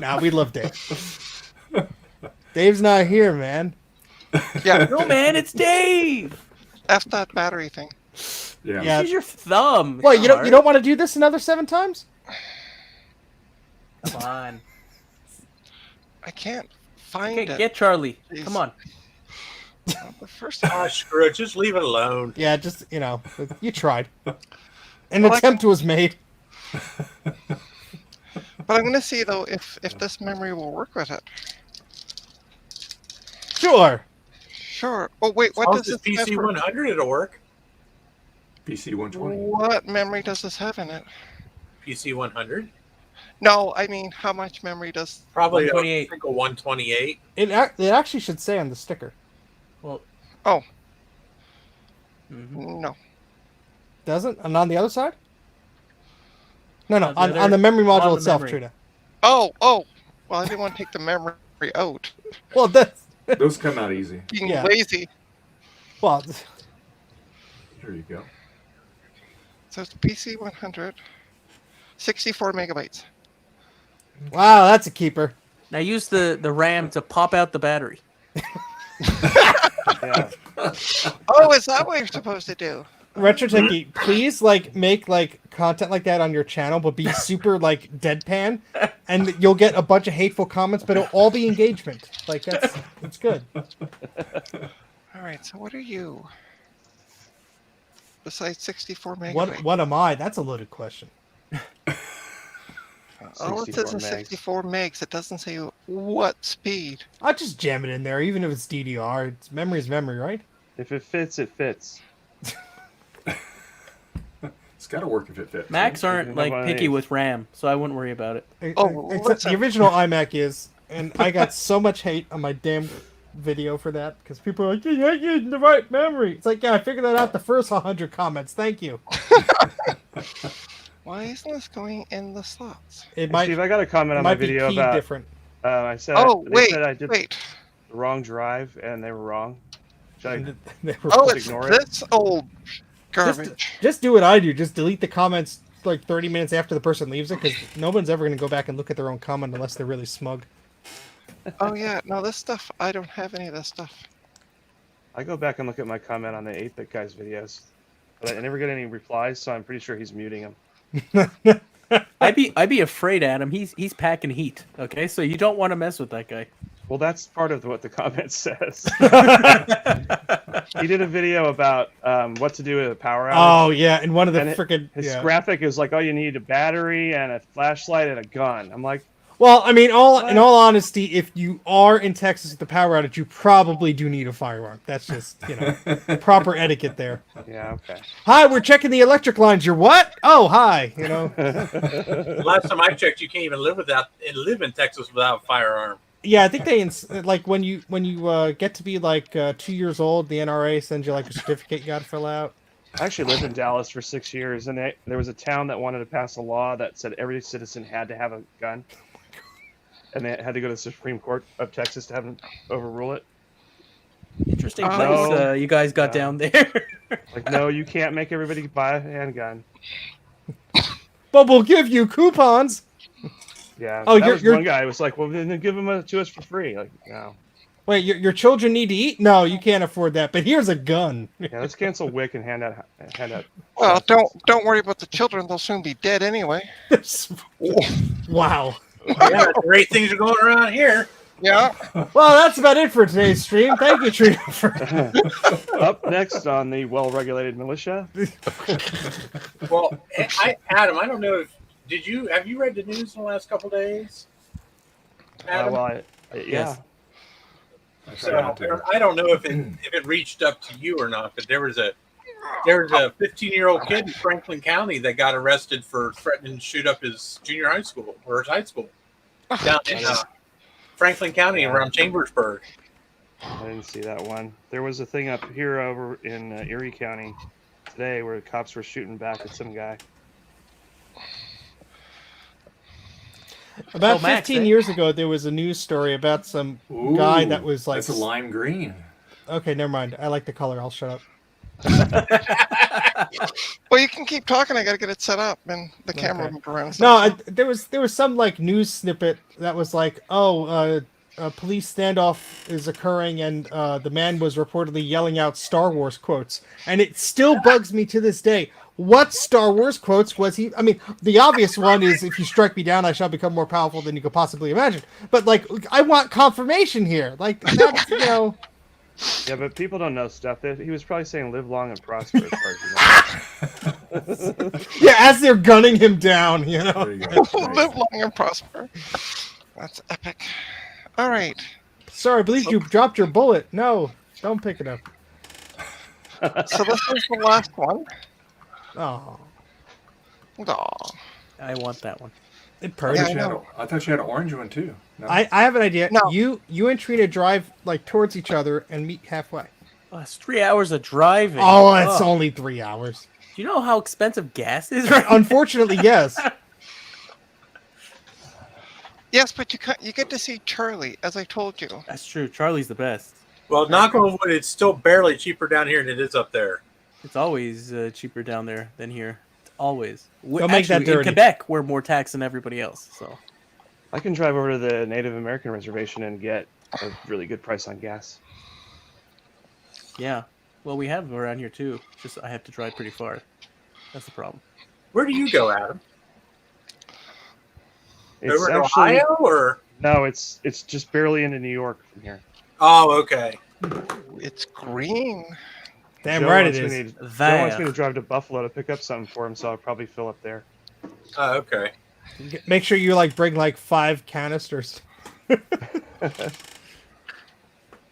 Nah, we love Dave. Dave's not here, man. Yeah. No, man, it's Dave. F that battery thing. Yeah. Yeah. Use your thumb. What, It's you hard. don't want to do this another 7 times? Come on. I can't find Okay, it. get Charlie. Jeez. Come on. The first Ah, screw it. Just leave it alone. Yeah, just, you tried. An Well, I attempt was made. But I'm going to see, though, if this memory will work with it. Sure. Sure. Oh, wait, As what long does as this it's have PC for- 100, it'll work. PC 120. What memory does this have in it? PC 100. No, I mean, how much memory does... Probably a 128. single 128. It actually should say on the sticker. Well. Oh. Mhm. No. Doesn't? And on the other side? No, The on other- the memory on module the itself, memory. Trina. Oh. Well, I didn't want to take the memory out. Well, that's... Those come out easy. Being Yeah. lazy. Well, There you go. So it's PC 100. 64 megabytes. wow, that's a keeper. Now use the RAM to pop out the battery. Yeah. Oh, is that what you're supposed to do? Retro Techie, please make content like that on your channel, but be super deadpan, and you'll get a bunch of hateful comments, but it'll all be engagement. It's good. All right, so what are you? Besides 64 megabytes. What am I? That's a loaded question. Oh, it says 64 in megs. 64 megs. It doesn't say what speed. I'll just jam it in there, even if it's DDR. It's memory's memory, right? If it fits, it fits. It's got to work if it fits. Macs aren't have one of picky these. with RAM, so I wouldn't worry about it. Oh, Except listen. the original iMac is, and I got so much hate on my damn video for that because people are like, "You're not using the right memory." It's like, yeah, I figured that out the first 100 comments. Thank you. Why isn't this going in the slots? It might Steve, I got a comment on my might be video keyed about. different. I said. Oh, they wait, said I did wait. the wrong drive, and they were wrong. Should I They were- Oh, Just it's ignore it. this old garbage. Just do what I do. Just delete the comments 30 minutes after the person leaves it, because no one's ever going to go back and look at their own comment unless they're really smug. Oh, yeah. No, this stuff, I don't have any of this stuff. I go back and look at my comment on the 8-bit guy's videos, but I never get any replies, so I'm pretty sure he's muting them. I'd be afraid, Adam. He's packing heat. Okay, so you don't want to mess with that guy. Well, that's part of what the comment says. He did a video about what to do with a power outage. Oh yeah, and one of the And freaking His graphic is like, oh, you need a battery and a flashlight and a gun. I'm like, Well, I mean, in all honesty, if you are in Texas with the power outage, you probably do need a firearm. That's just proper etiquette there. yeah, okay. Hi, we're checking the electric lines. You're what? Oh, hi. Last time I checked, you can't even live in Texas without a firearm. Yeah, I think they when you get to be 2 years old, the NRA sends you a certificate you got to fill out. I actually lived in Dallas for 6 years, and there was a town that wanted to pass a law that said every citizen had to have a gun. And they had to go to the Supreme Court of Texas to have them overrule it. Interesting Oh. place No. you guys got No. down there. Like, no, you can't make everybody buy a handgun. But we'll give you coupons. Yeah. Oh, that was you're- one guy who was like, well, then give them to us for free. Like, no. Wait, your children need to eat? No, you can't afford that. But here's a gun. Yeah, let's cancel WIC and hand out. Well, shotguns. don't worry about the children. They'll soon be dead anyway. Wow. Yeah, great things are going around here. Yeah. Well, that's about it for today's stream. Thank you, Trina. Up next on the well-regulated militia. Well, Adam, I don't know if have you read the news in the last couple days? Adam? Yeah. Yes. I try So not to. I don't know if it reached up to you or not, but there was a 15-year-old kid in Franklin County that got arrested for threatening to shoot up his junior high school or his high school down in Franklin County around Chambersburg. I didn't see that one. There was a thing up here over in Erie County today where the cops were shooting back at some guy. About Oh, Max, 15 years ago, there was a news story about some guy that was like. That's a lime green. Okay, never mind. I like the color. I'll shut up. Well, you can keep talking. I gotta get it set up and the camera Okay. moved around. No, there was some like news snippet that was like, a police standoff is occurring, and the man was reportedly yelling out Star Wars quotes, and it still bugs me to this day. What Star Wars quotes was he? I mean, the obvious one is, "If you strike me down, I shall become more powerful than you could possibly imagine." But like, I want confirmation here. Like, that's, Yeah, but people don't know stuff. He was probably saying "live long and prosper." As far as yeah, as they're gunning him down, There you go. Live long and prosper. That's epic. All right. Sorry, I believe you dropped your bullet. No, don't pick it up. So this is the last one. Oh, Aw. I want that one. it I purrs. Yeah, thought, I you had know. I thought you had an orange one too. No? I have an idea. No. You and Trina drive like towards each other and meet halfway. Oh, it's 3 hours of driving. Oh, it's Oh. only 3 hours. Do you know how expensive gas is right now? Unfortunately, yes. Yes, but you get to see Charlie, as I told you. That's true. Charlie's the best. Well, knock on wood, it's still barely cheaper down here than it is up there. It's always cheaper down there than here. Always. Don't make that Actually, in dirty. Quebec, we're more taxed than everybody else. So I can drive over to the Native American reservation and get a really good price on gas. yeah. Well, we have around here too. Just I have to drive pretty far. That's the problem. Where do you go, Adam? It's Over in actually Ohio, or? no, it's just barely into New York from here. Oh, okay. It's green. Damn Joe right it wants me is. to- Joe wants me to drive to Buffalo to pick up something for him, so I'll probably fill up there. Oh, okay. Make sure you like bring like 5 canisters.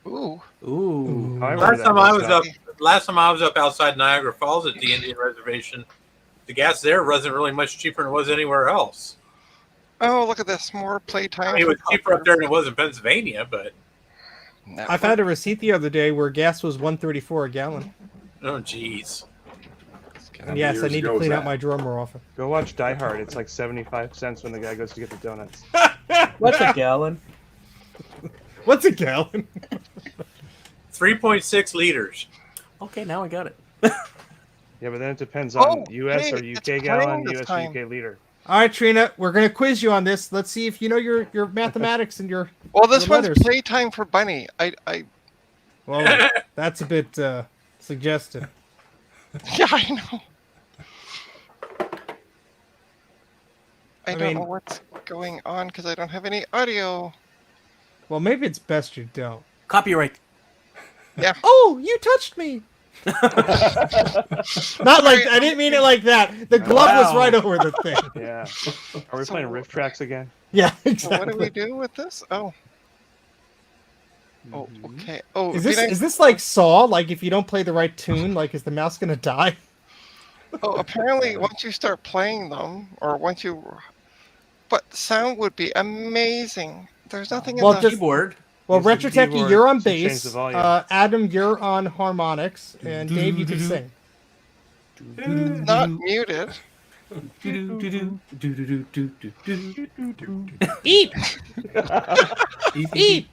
Ooh. Ooh. However, Last that time I works was out. last time I was up outside Niagara Falls at the Indian Reservation, the gas there wasn't really much cheaper than it was anywhere else. Oh, look at this. More playtime. I mean, it was cheaper up there than it was in Pennsylvania, but I found a receipt the other day where gas was $1.34 a gallon. oh, geez. And yes, I years need to ago was clean out that? my drawer more often. Go watch Die Hard. It's like 75 cents when the guy goes to get the donuts. What's a gallon? What's a gallon? 3.6 liters. Okay, now I got it. Yeah, but then it depends on Oh, U.S. hey, or it's UK playing gallon, this U.S. time. or UK liter. All right, Trina, we're gonna quiz you on this. Let's see if you know your mathematics and your. Well, this the one's letters. playtime for Bunny. I Well, that's a bit suggestive. yeah, I know. I don't mean- know what's going on because I don't have any audio. Well, maybe it's best you don't. Copyright. Oh, you touched me. Not like I didn't mean it like that. The glove was Wow. right over the thing. Yeah. Are we playing riff tracks again? Yeah, So what do we exactly. do with this? Oh. Oh, okay. Oh, Is be this nice- is this like Saw? Like if you don't play the right tune, like is the mouse gonna die? Oh, apparently once you start playing them, or once you, but sound would be amazing. There's nothing in Well, the. just- Keyboard. Well, Use the Retro Techie, keyboard you're on to change bass. the volume. Adam, you're on harmonics, and Dave, you can sing. Not muted. Eat, eat.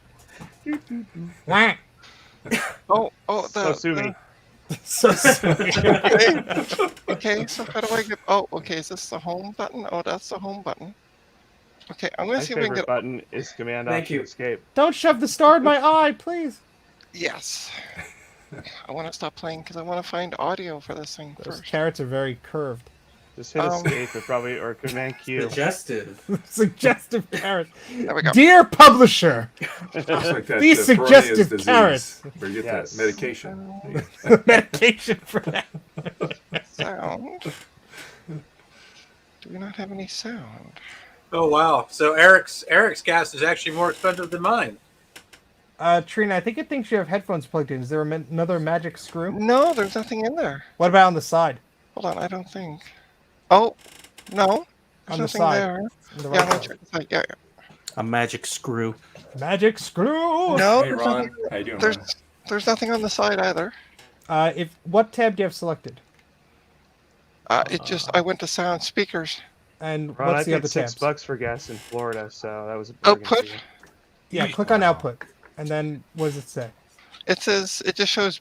Wah. Oh, So sue me. So sweet. Okay. Okay, so how do I get? Oh, okay. Is this the home button? Oh, that's the home button. Okay, I'm gonna My see if we can favorite get. button is Command Thank Option you. Escape. Don't shove the star in my eye, please. Yes. I want to stop playing because I want to find audio for this thing Those first. carrots are very curved. Just hit Um, Escape or Command Q. Suggestive. Suggestive carrots. There we go. Dear publisher, It's like that These Peyronie's suggestive disease, carrots. where you get Yes. that medication. medication for that. Sound. Do we not have any sound? Oh wow! So Eric's gas is actually more expensive than mine. Trina, I think it thinks you have headphones plugged in. Is there another magic screw? No, there's nothing in there. What about on the side? Hold on, I don't think. Oh, no. There's On the nothing side. there. On the Yeah, right I'm gonna side. check the side. Yeah, A magic screw. Magic screw. No, Hey there's Ron, nothing, how you doing? there's, man? there's nothing on the side either. What tab do you have selected? It just, I went to sound speakers. And Ron, I what's the paid other tabs? $6 for gas in Florida, so that was a bargain. Output? for you. Yeah, click on output, and then what does it say? It says, it just shows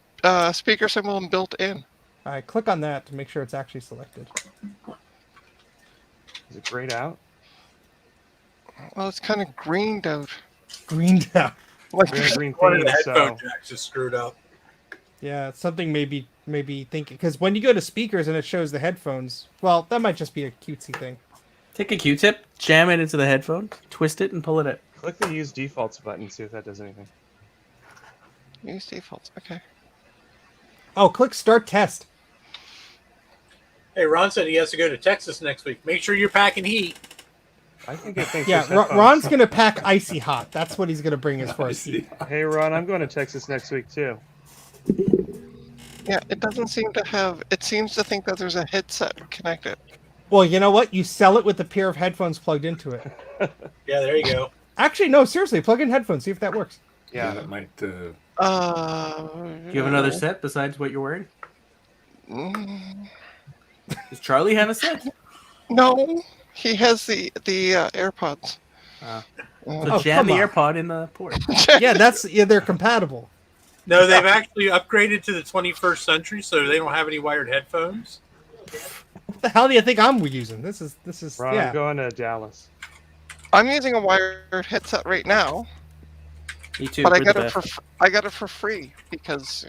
speaker symbol and built in. All right, click on that to make sure it's actually selected. Is it grayed out? Well, it's kind of greened out. Greened out. Like, Very green One of theme, the headphone so jacks is screwed up. Yeah, something maybe thinking because when you go to speakers and it shows the headphones, well, that might just be a cutesy thing. Take a Q-tip, jam it into the headphone, twist it, and pull it out. click the Use Defaults button, see if that does anything. use defaults. Okay. Oh, click start test. Hey, Ron said he has to go to Texas next week. Make sure you're packing heat. I think it thinks Yeah, it's headphones. Ron's gonna pack icy hot. That's what he's gonna bring as far as heat. Hey Ron, I'm going to Texas next week too. Yeah, it doesn't seem to have, it seems to think that there's a headset connected. Well, you know what? You sell it with a pair of headphones plugged into it. Yeah, there you go. Actually, no, seriously, plug in headphones. See if that works. Yeah, Yeah. that might. Do you have another set besides what you're wearing? Mm, Does Charlie have a set? No, he has the AirPods. So Oh, jam the come on. AirPod in the port. Yeah, they're compatible. No, they've actually upgraded to the 21st century, so they don't have any wired headphones. What the hell do you think I'm using? This is Ron, yeah. I'm going to Dallas. I'm using a wired headset right now, Me too. but I we're the got it best. for free because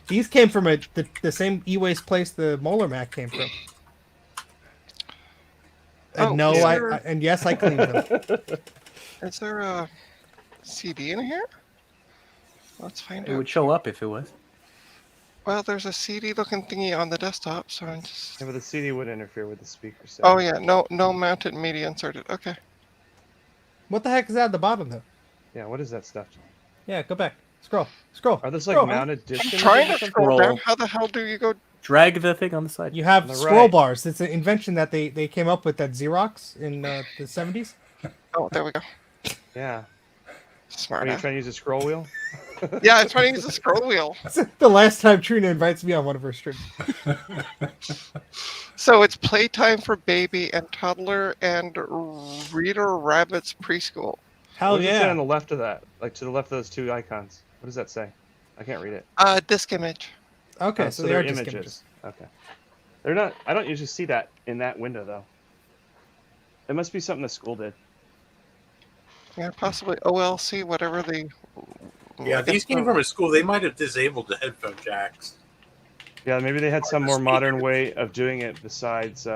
These came from the same e-waste place the Molar Mac came from. And Oh, no, sure. and yes, I cleaned them. is there a CD in here? Let's find It out. would show up if it was. Well, there's a CD looking thingy on the desktop, so I'm just. Yeah, but the CD would interfere with the speaker set. Oh yeah, no mounted media inserted. Okay. What the heck is that at the bottom though? Yeah, what is that stuff? Yeah, go back. Scroll. Are those like Scroll. mounted disc I'm images trying or to something? scroll down. Scroll. How the hell do you go? Drag the thing on the side. You have On the scroll right. bars. It's an invention that they came up with at Xerox in the 70s. Oh, there we go. Yeah. Smart. Are you Ass. trying to use a scroll wheel? Yeah, I'm trying to use the scroll wheel. The last time Trina invites me on one of her streams. So it's playtime for baby and toddler and Reader Rabbit's preschool. Hell What does it say on yeah. the left of that? Like to the left of those two icons. What does that say? I can't read it. Disc image. Okay, Oh, so they are they're just images. Okay. They're not. I don't usually see that in that window though. It must be something the school did. Yeah, possibly OLC, whatever the. Yeah, if these came from a school, they might have disabled the headphone jacks. Yeah, maybe they had some more speaker. modern way of doing it besides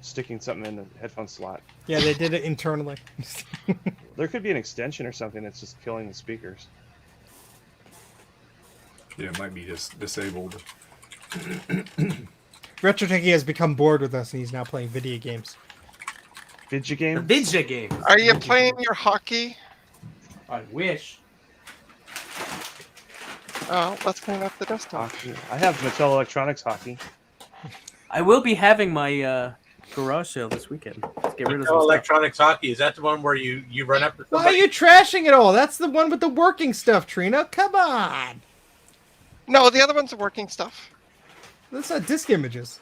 sticking something in the headphone slot. Yeah, they did it internally. There could be an extension or something that's just killing the speakers. Yeah, it might be just disabled. Retro Techie has become bored with us and he's now playing video games. Video game? Vidya game. Are you playing your hockey? I wish. Oh, let's clean up the desktop. Hockey. I have Mattel Electronics hockey. I will be having my garage sale this weekend. Let's get rid of some stuff. Electronics hockey, is that the one where you run up to Why are somebody? you trashing it all? That's the one with the working stuff, Trina. Come on. No, the other one's the working stuff. That's not disc images.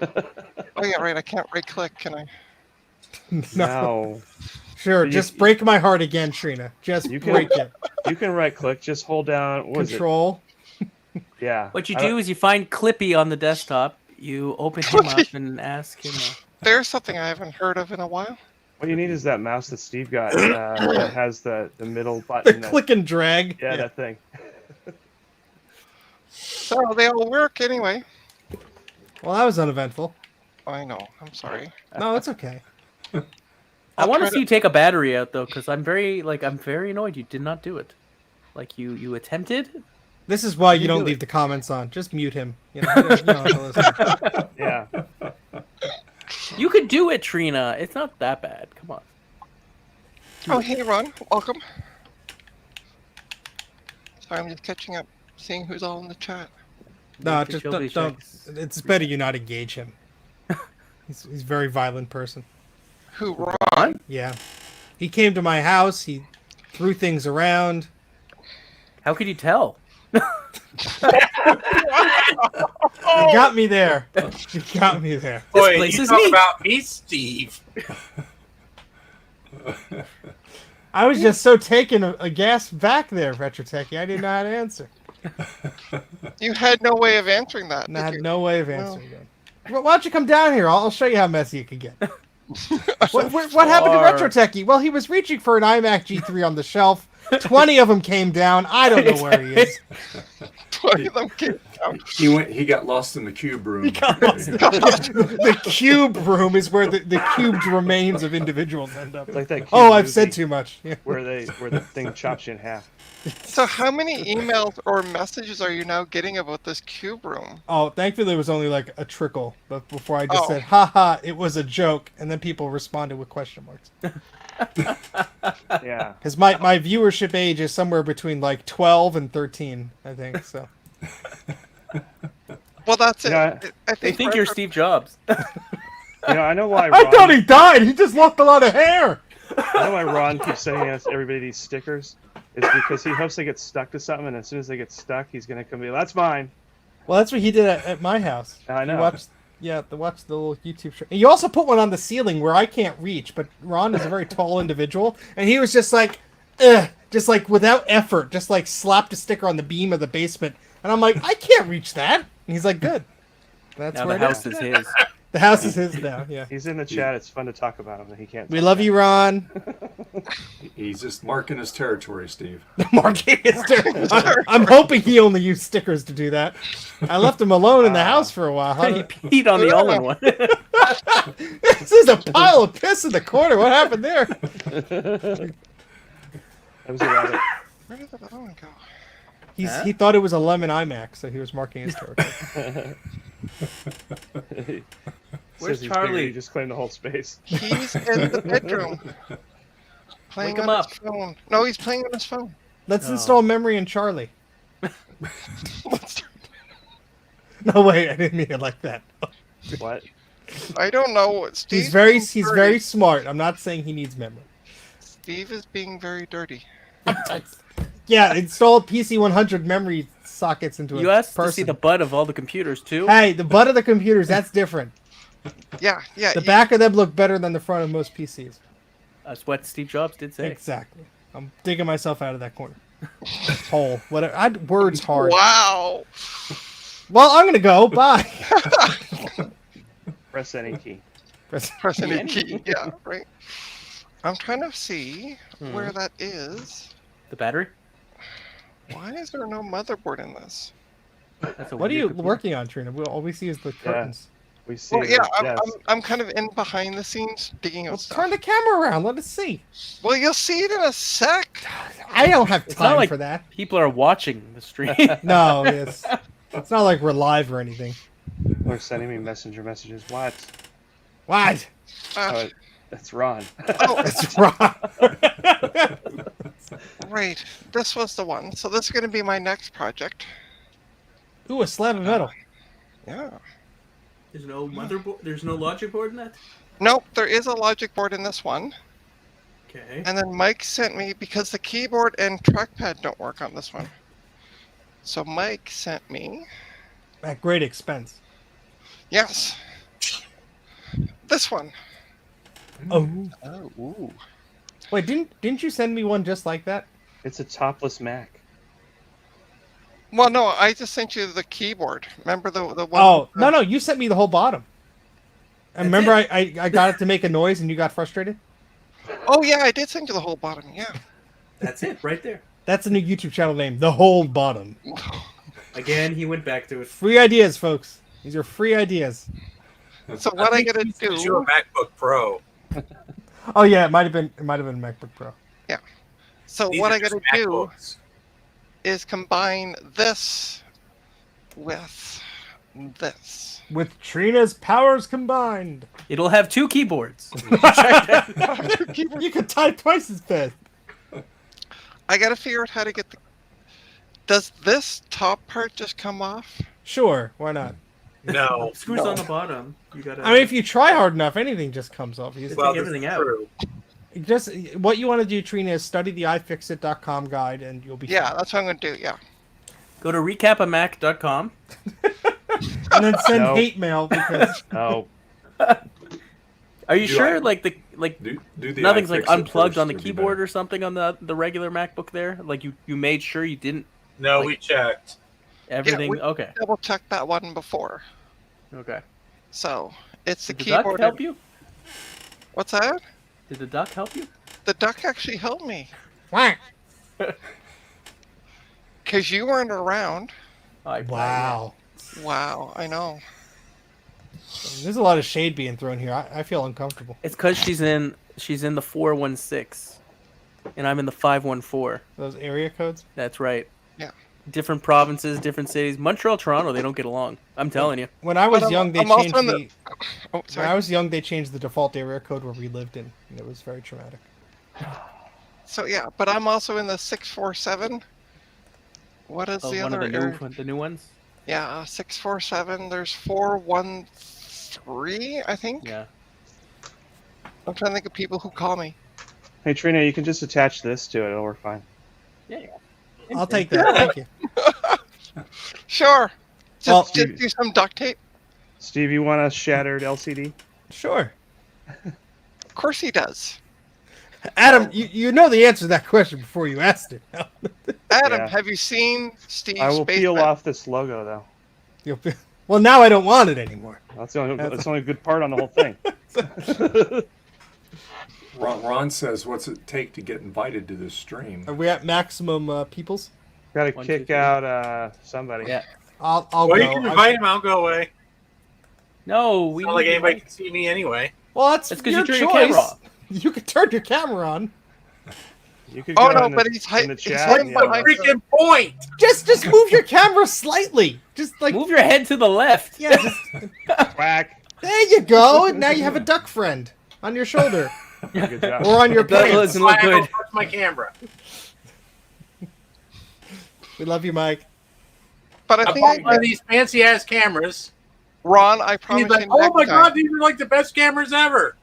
Oh yeah, right. I can't right click, can I? No. Sure, You- just break my heart again, Trina. Just You can- break it. You can right click, just hold down what is Control. it? Yeah. What you I don't- do is you find Clippy on the desktop. You open him up and ask him. There's something I haven't heard of in a while. What you need is that mouse that Steve got that has the middle The button. that- click and drag. yeah, that thing. So they all work anyway. Well, that was uneventful. I know. I'm sorry. No, it's okay. I I'll want to try see you take a battery out though, because I'm very annoyed you did not do it. Like you attempted. This is why you You don't do leave it. the comments on. Just mute him. You know, you don't have to listen. Yeah. You could do it, Trina. It's not that bad. Come on. Oh, hey, Ron. Welcome. Sorry, I'm just catching up, seeing who's all in the chat. No, The just Shelby don't. Shakes. It's better you not engage him. He's a very violent person. Who, Ron? Yeah. He came to my house. He threw things around. How could you tell? He got me there. He got me there. Boy, place you is talk neat. about me, Steve. I was just so taken aghast back there, Retrotechy. I didn't know how to answer. You had no way of answering that. And I did had you? no way of answering it. Why don't you come down here? I'll show you how messy it can get. What happened to Far. Retrotechy? Well, he was reaching for an iMac G3 on the shelf. 20 of them came down. I don't know where he is. 20 of them came down. He got lost in the cube room. The cube room is where the cubed remains of individuals end up. Like that. cute Oh, I've said movie too much. Yeah. Where the thing chops you in half. So how many emails or messages are you now getting about this cube room? Oh, thankfully there was only like a trickle, but before I just Oh. said, haha, it was a joke, and then people responded with question marks. Yeah. Because my viewership age is somewhere between like 12 and 13, I think, so. Well, that's it. Yeah. I They think you're Steve Jobs. I know why. I Ron, thought he died! He just lost a lot of hair! I know why Ron keeps sending us everybody these stickers. It's because he hopes they get stuck to something, and as soon as they get stuck, he's gonna come be, that's mine. Well, that's what he did at my house. I know. He watched, watched the little YouTube show. And you also put one on the ceiling where I can't reach, but Ron is a very tall individual, and he was just like, ugh, just like without effort, just like slapped a sticker on the beam of the basement. And I'm like, I can't reach that. And he's like, good. That's Now where the it house is. is his. The house is his now, yeah. He's in the chat. It's fun to talk about him, but he can't. We talk love about you, Ron. He's just marking his territory, Steve. Marking his I'm hoping he only used stickers to do that. I left him alone in the house for a while. How He did- peed on the all-in-one. This is a pile of piss in the corner. What happened there? That was a rabbit. Where did that other one go? He thought it was a lemon iMac, so he was marking his territory. Where's Says he's Charlie? bigger, he just claimed the whole space. He's in the bedroom. Playing Wake him on up. his phone. No, he's playing on his phone. Let's Oh. install memory in Charlie. No, wait, I didn't mean it like that. What? I don't know. Steve He's very smart. I'm not saying he needs memory. Steve is being very dirty. Yeah, install PC 100 memory sockets into You a asked person. to see the butt of all the computers too. Hey, the butt of the computers, that's different. Yeah. The back of them look better than the front of most PCs. That's what Steve Jobs did say. Exactly. I'm digging myself out of that corner. Hole. Whatever. Words hard. Wow. Well, I'm gonna go. Bye. Press any key. Pressing a key. Yeah, right. I'm trying to see where that is. The battery? Why is there no motherboard in this? That's a What are weird you computer. working on, Trina? All we see is the curtains. We see. Well, yeah, the I'm kind of in behind the scenes digging Well, out stuff. turn the camera around. Let us see. Well, you'll see it in a sec. I don't have It's not time like- for that. People are watching the stream. No, it's not like we're live or anything. Or sending me messenger messages. What? What? Oh, that's Ron. Oh, It's wrong. right. This was the one. So this is going to be my next project. Ooh, a slab of metal. Yeah. There's no motherboard. There's no logic board in that. Nope, there is a logic board in this one. Okay. And then Mike sent me, because the keyboard and trackpad don't work on this one. So Mike sent me, At great expense. yes, this one. Oh. Oh, ooh. Wait, didn't you send me one just like that? It's a topless Mac. Well, no, I just sent you the keyboard. Remember the one? Oh, no, you sent me the whole bottom. And That's remember I got it to make a noise and you got frustrated? Oh yeah, I did send you the whole bottom. Yeah. That's it, right there. That's a new YouTube channel name. The Whole Bottom. Again, he went back to it. Free ideas, folks. These are free ideas. So what I think gotta he's 'cause you're a do? MacBook Pro. Oh yeah, it might have been MacBook Pro. So These what are I just gotta do MacBooks. is combine this with this. With Trina's powers combined, It'll have 2 keyboards. you could type twice as fast. I gotta figure out how to get the. Does this top part just come off? Sure, why not? No. Screws on the bottom. You gotta. I mean, if you try hard enough, anything just comes off. You just, Well, take this everything is out. true. just what you want to do, Trina, is study the iFixit.com guide, and you'll be Yeah, fine. that's what I'm gonna do. Yeah. Go to recapamac.com. And then send No. hate mail because Oh, Are you Do sure? I- like the Do the nothing's like iFixit unplugged first, on the it'd be keyboard better. or something on the regular MacBook there? Like you made sure you didn't No, Like- we checked. everything. we- Okay. Double check that one before. Okay. So it's the Did the duck keyboard. help you? What's that? Did the duck help you? The duck actually helped me Whack. because you weren't around. Wow. Wow, I know. There's a lot of shade being thrown here. I feel uncomfortable. It's because she's in the 416, and I'm in the 514. Those area codes. That's right. Yeah. Different provinces, different cities. Montreal, Toronto, they don't get along. I'm telling you. When I was But I'm- young, they I'm also changed in the. the- Oh, When I sorry. was young, they changed the default area code where we lived in, and it was very traumatic. So yeah, but I'm also in the 647. What is Oh, the one other of the area? new ones. Yeah, 647. There's 413, I think. Yeah. I'm trying to think of people who call me. hey Trina, you can just attach this to it. It'll work fine. Yeah. I'll take that. Thank you. Sure. Just, Well- just do some duct tape. Steve, you want a shattered LCD? Sure. Of course he does. Adam, you know the answer to that question before you asked it. Adam, Yeah. have you seen Steve's I will peel basement? off this logo though. You'll be- Well, now I don't want it anymore. That's the only good part on the whole thing. Ron says, "What's it take to get invited to this stream?" Are we at maximum peoples? Got to 1, 2, kick 3. out somebody. Yeah. I'll Well, go. you can invite him. I'll go away. No, we. It's not like need to anybody invite- can see me anyway. Well, that's That's 'cause your you turn choice. your camera off. You could turn your camera on. You could Oh go no, in the, but he's in hiding. the He's chat. hiding and What's yell. the freaking point? Just move your camera slightly. Just like Move your head to the left. yeah. Just, Whack. there you go. Now you have a duck friend on your shoulder Good job. or on your That pants. doesn't look Why I don't good. touch my camera. We love you, Mike. But I I think bought one of these fancy ass cameras. Ron, I He's promise like, you oh next my time. god, these are like the best cameras ever.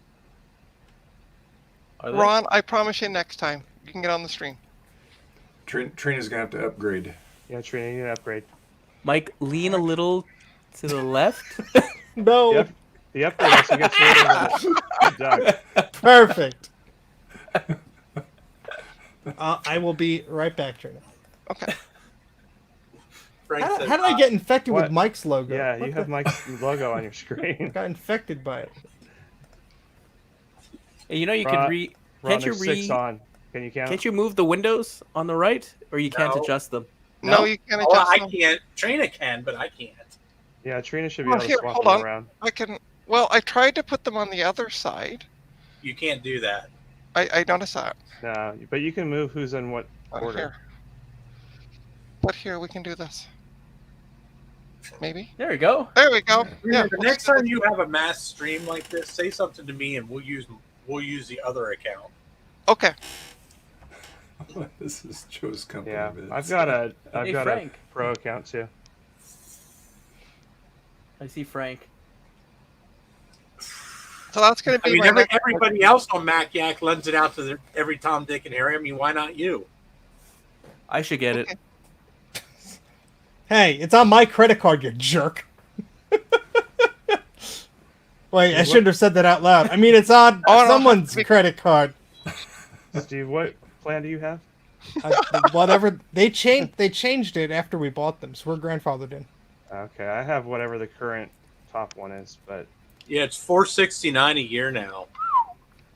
Are they? Ron, I promise you next time you can get on the stream. Trina's gonna have to upgrade. Yeah, Trina, you need an upgrade. Mike, lean a little to the left. No. Yep. The upgrade also gets rid of the duck. Perfect. I will be right back, Trina. Okay. Frank How said, did I get infected with What? Mike's logo? Yeah, What you the- have Mike's logo on your I screen. got infected by it. Hey, you know you Ron- can re. Ron, Can't you there's 6 re? on. Can you count? Can't you move the windows on the right, or you can't No. adjust them? No, you can't oh, adjust I them. can't. Trina can, but I can't. Yeah, Trina should be Well, able to here, swap hold them on. around. I can. Well, I tried to put them on the other side. You can't do that. I noticed that. No, but you can move who's in what On order. here. But here we can do this. Maybe. There we go. There we go. Yeah, Yeah. the next time you have a mass stream like this, say something to me, and we'll use the other account. Okay. This is Joe's company. Yeah, but I've it's- got a Hey, Frank. pro account too. I see Frank. So that's going to I be mean, my next- everybody else on Mac Yak lends it out to every Tom, Dick, and Harry. I mean, why not you? I should get it. Okay. Hey, it's on my credit card, you jerk. Wait, I shouldn't have said that out loud. I mean, it's on Oh, no, someone's we- credit card. Steve, what plan do you have? Whatever they changed it after we bought them, so we're grandfathered in. Okay, I have whatever the current top one is, but Yeah, it's $469 a year now.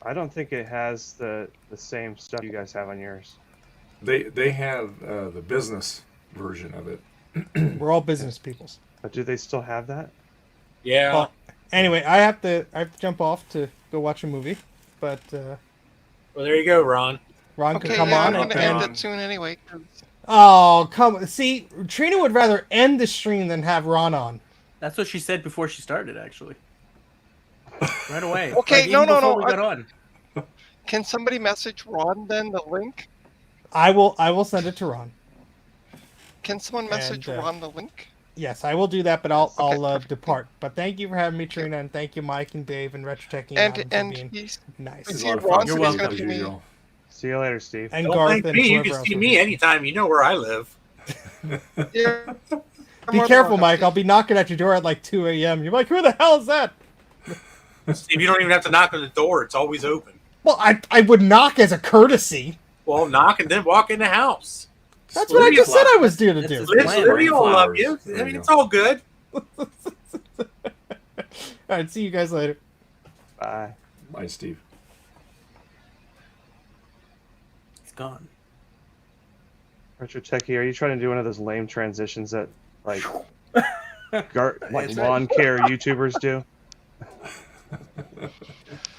I don't think it has the same stuff you guys have on yours. They have the business version of it. We're all business peoples. But do they still have that? Yeah. Well, anyway, I have to jump off to go watch a movie, but Well, there you go, Ron. Ron can Okay, come yeah, on I'm and, gonna end and- it soon anyway. 'Cause oh come see, Trina would rather end the stream than have Ron on. That's what she said before she started, actually. Right away. Okay, Like, no, even no, before no, we got on. Can somebody message Ron then the link? I will send it to Ron. Can someone message And, Ron the link? Yes, I will do that, but I'll perfect. depart. But thank you for having me, Trina, and thank you, Mike and Dave and Retro And for being he's nice. It's See, a lot of Ron fun. said You're he's gonna welcome. be me. Usual. See you later, Steve. And Don't Garth mind and me. You whoever can else see was me here. anytime. You know where I live. Yeah. Be careful, Mike. I'll be knocking at your door at like 2 a.m. You're like, who the hell is that? Steve, you don't even have to knock on the door. It's always open. Well, I would knock as a courtesy. Well, knock and then walk in the house. That's what I just said I was due to That's do. his Liz, plan, Libby will love Flowers. you. There you It's go. all good. All right, see you guys later. Bye. Bye, Steve. It's gone. Retro Techie, are you trying to do one of those lame transitions that like like lawn care YouTubers do?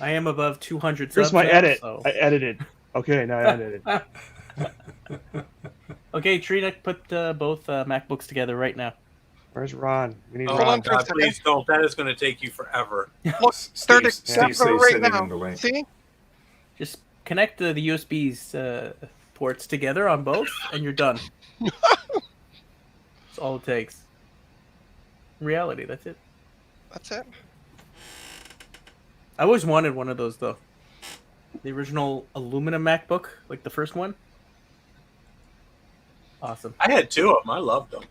I am above 200 Here's subs my now, edit. so- I edited. Okay, now I edited. Okay, Trina, put both MacBooks together right now. Where's Ron? We need Oh, Hold Ron. on for a God, second. please don't. That is going to take you forever. Look, start it Steve right sending now. him the link. See? Just connect the USB's ports together on both, and you're done. That's all it takes. In reality, that's it. That's it. I always wanted one of those, though. The original aluminum MacBook, like the first one. Awesome. I had two of them. I loved them.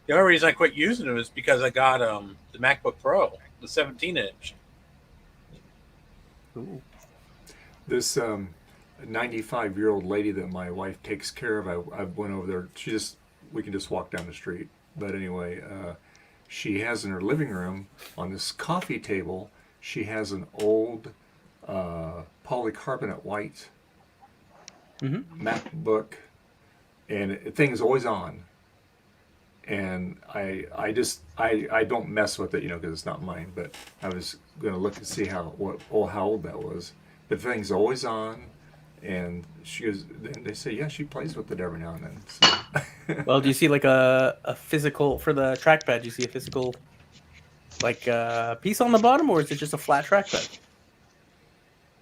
The only reason I quit using them is because I got the MacBook Pro, the 17-inch. Ooh. This 95-year-old lady that my wife takes care of, I went over there. We can just walk down the street. But anyway, she has in her living room on this coffee table, she has an old polycarbonate white MacBook, and the thing is always on. And I don't mess with it, because it's not mine. But I was gonna look and see how old that was. But the thing's always on, and they say, yeah, she plays with it every now and then. So. Well, do you see like a physical for the trackpad? Do you see a physical like piece on the bottom, or is it just a flat trackpad?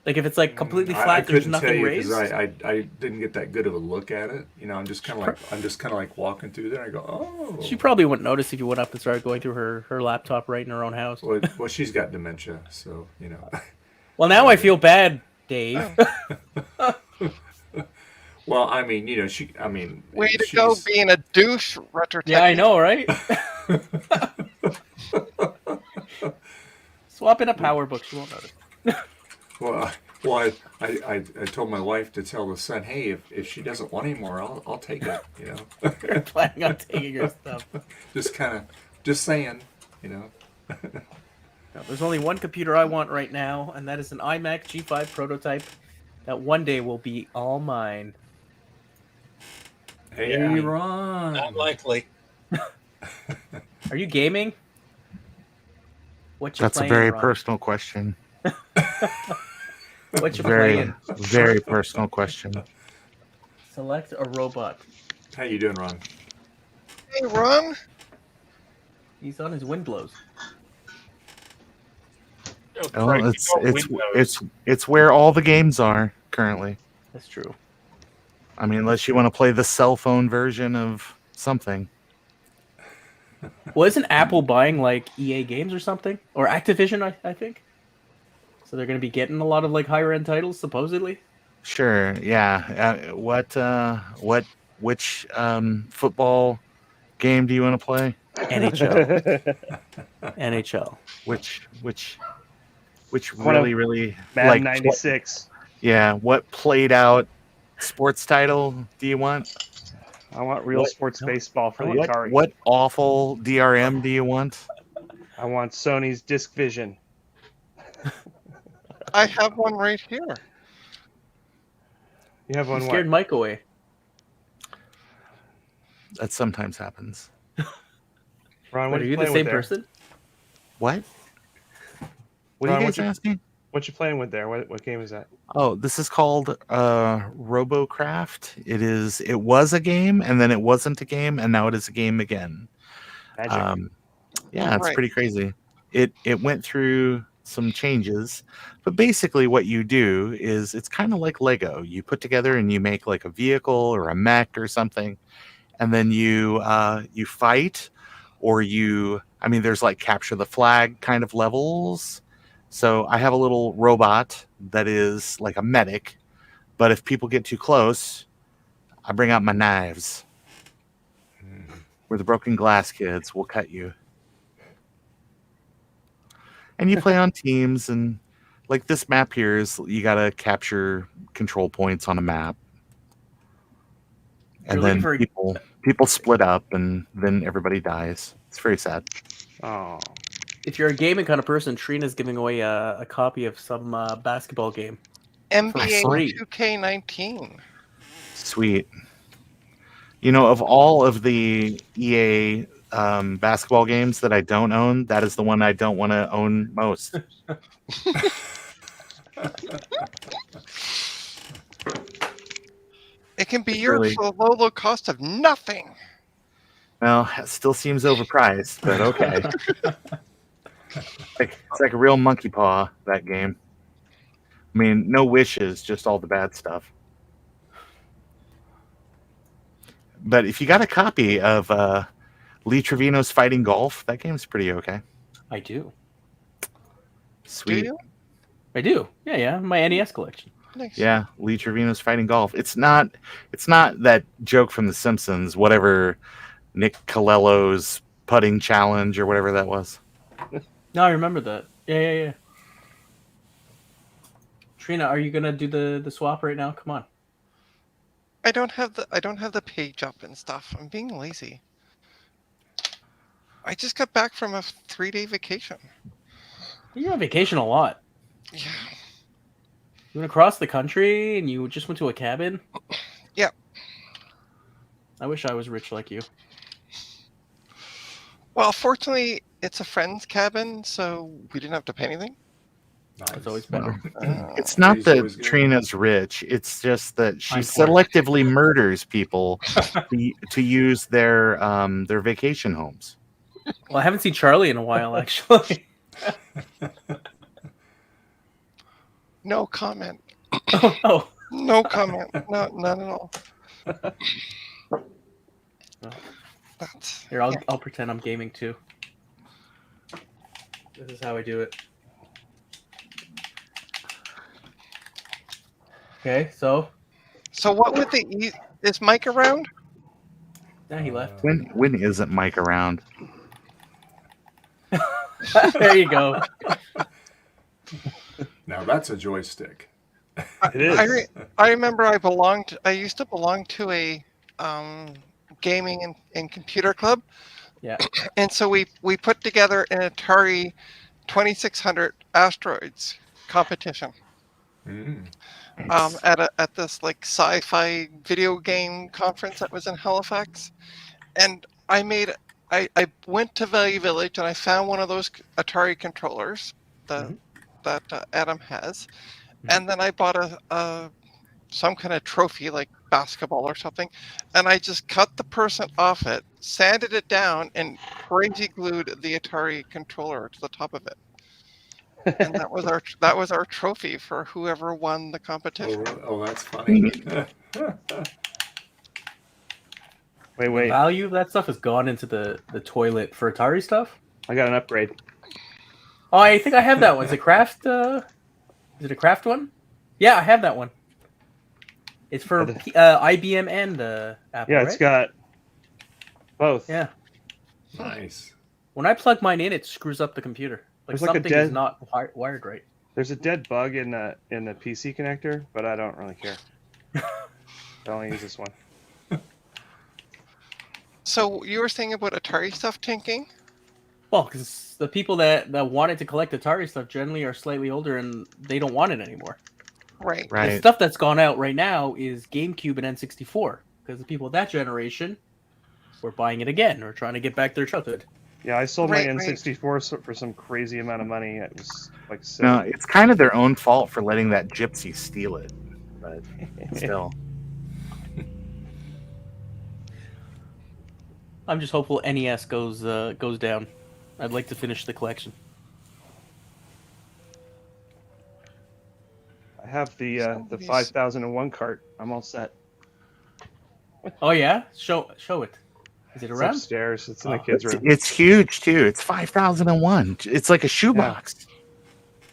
Like if it's like completely I flat, there's couldn't tell nothing you raised. because I didn't get that good of a look at it. I'm just kind of like walking through there. I go, oh. She probably wouldn't notice if you went up and started going through her laptop right in her own house. Well, she's got dementia, so Well, now I feel bad, Dave. Well, I mean, Way to go, being a douche, Retro Yeah, I Techie. know, right? Swap in a power book, she won't notice. Well, I told my wife to tell the son, hey, if she doesn't want any more, I'll take it. You're planning on taking her stuff. just saying. No, there's only one computer I want right now, and that is an iMac G5 prototype that one day will be all mine. Hey, Yeah. Ron. Not likely. Are you gaming? What you That's a playing, very Ron? personal question. What you Very, playing? very personal question. Select a robot. How you doing, Ron? Hey, Ron. He's on his Windows. Oh, Well, Christ, you know Windows. it's where all the games are currently. That's true. I mean, unless you want to play the cell phone version of something. Well, isn't Apple buying like EA games or something? Or Activision, I think? So they're going to be getting a lot of like higher end titles, supposedly? Sure, yeah. Which football game do you want to play? NHL. NHL. Which One of really Madden like 96. yeah, what played out sports title do you want? I want real sports baseball for the Atari. What awful DRM do you want? I want Sony's Disc Vision. I have one right here. You have You one scared what? Mike away. That sometimes happens. Ron, Wait, what are you you the playing with same there? person? What? What are Ron, you guys asking? what you playing with there? What game is that? Oh, this is called Robocraft. It was a game, and then it wasn't a game, and now it is a game again. Magic. Yeah, it's Right. pretty crazy. It went through some changes, but basically what you do is it's kind of like Lego. You put together and you make like a vehicle or a mech or something, and then you fight, or I mean, there's like capture the flag kind of levels. So I have a little robot that is like a medic, but if people get too close, I bring out my knives. We're the broken glass kids. We'll cut you. And you play on teams, and like this map here is you gotta capture control points on a map, You're and looking then for people split up, and then everybody dies. It's very sad. Oh, if you're a gaming kind of person, Trina's giving away a copy of some basketball game for NBA free. 2K19. Sweet. You know, of all of the EA basketball games that I don't own, that is the one I don't want to own most. It can be It's yours really- for the low cost of nothing. Well, it still seems overpriced, but okay. It's like a real monkey paw, that game. I mean, no wishes, just all the bad stuff. But if you got a copy of Lee Trevino's Fighting Golf, that game's pretty okay. I do. Sweet. Do you? I do. Yeah. My NES collection. Nice. Yeah, Lee Trevino's Fighting Golf. It's not that joke from The Simpsons, whatever Nick Colello's putting challenge or whatever that was. No, I remember that. Yeah. Trina, are you gonna do the swap right now? Come on. I don't have the page up and stuff. I'm being lazy. I just got back from a 3-day vacation. You're on vacation a lot. Yeah. You went across the country and you just went to a cabin? Yeah. I wish I was rich like you. Well, fortunately, it's a friend's cabin, so we didn't have to pay anything. That's always better. It's not He's that always good. Trina's rich. It's just that she I'm selectively murders people to use their vacation homes. Well, I haven't seen Charlie in a while, actually. No comment. Oh, no. No comment. No, not at all. That's Here, I'll pretend I'm gaming too. This is how I do it. Okay, so so. What would is Mike around? yeah, he left. When isn't Mike around? There you go. Now that's a joystick. it is. I remember I used to belong to a gaming and computer club. Yeah. And so we put together an Atari 2600 Asteroids competition at this like sci-fi video game conference that was in Halifax. And I went to Value Village and I found one of those Atari controllers that Adam has. And then I bought some kind of trophy like basketball or something, and I just cut the person off it, sanded it down, and crazy glued the Atari controller to the top of it. And that was our trophy for whoever won the competition. Oh, that's funny. The Wait. value of that stuff has gone into the toilet for Atari stuff. I got an upgrade. Oh, I think I have that one. Is it Craft? Is it a Craft one? Yeah, I have that one. It's for IBM and Apple. Yeah, it's right? got both. Yeah. Nice. When I plug mine in, it screws up the computer. Like There's like a something is not wired right. There's a dead bug in the PC connector, but I don't really care. I only use this one. So you were saying about Atari stuff tanking? Well, because the people that wanted to collect Atari stuff generally are slightly older and they don't want it anymore. Right. The Right. stuff that's gone out right now is GameCube and N64 because the people of that generation were buying it again or trying to get back their childhood. Yeah, I sold Right, my right. N64 for some crazy amount of money. It was like No, silly. it's kind of their own fault for letting that gypsy steal it. But still. I'm just hopeful NES goes down. I'd like to finish the collection. I have the Somebody's- 5001 cart. I'm all set. Oh yeah, show it. Is it It's around? upstairs. It's in the Oh, kids' It's, room. it's huge too. It's 5,001. It's like a shoebox.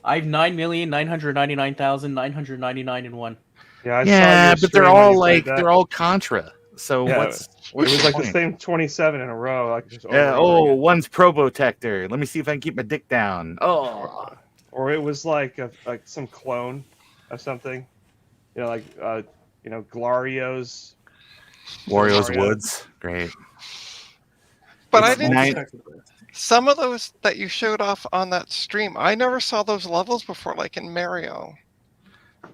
I have 9,999,999 in one. Yeah, I saw Yeah, your but they're stream when all you played like that. they're all Contra. So Yeah, what's It what's was the like the point? same 27 in a row. Like just over Yeah. and over Oh, again. one's Probotector. Let me see if I can keep my dick down. Oh, Or it was like some clone of something. You know, like Glario's. Wario's Mario. Woods. Great. But I It's didn't. nine- Some of those that you showed off on that stream, I never saw those levels before, like in Mario.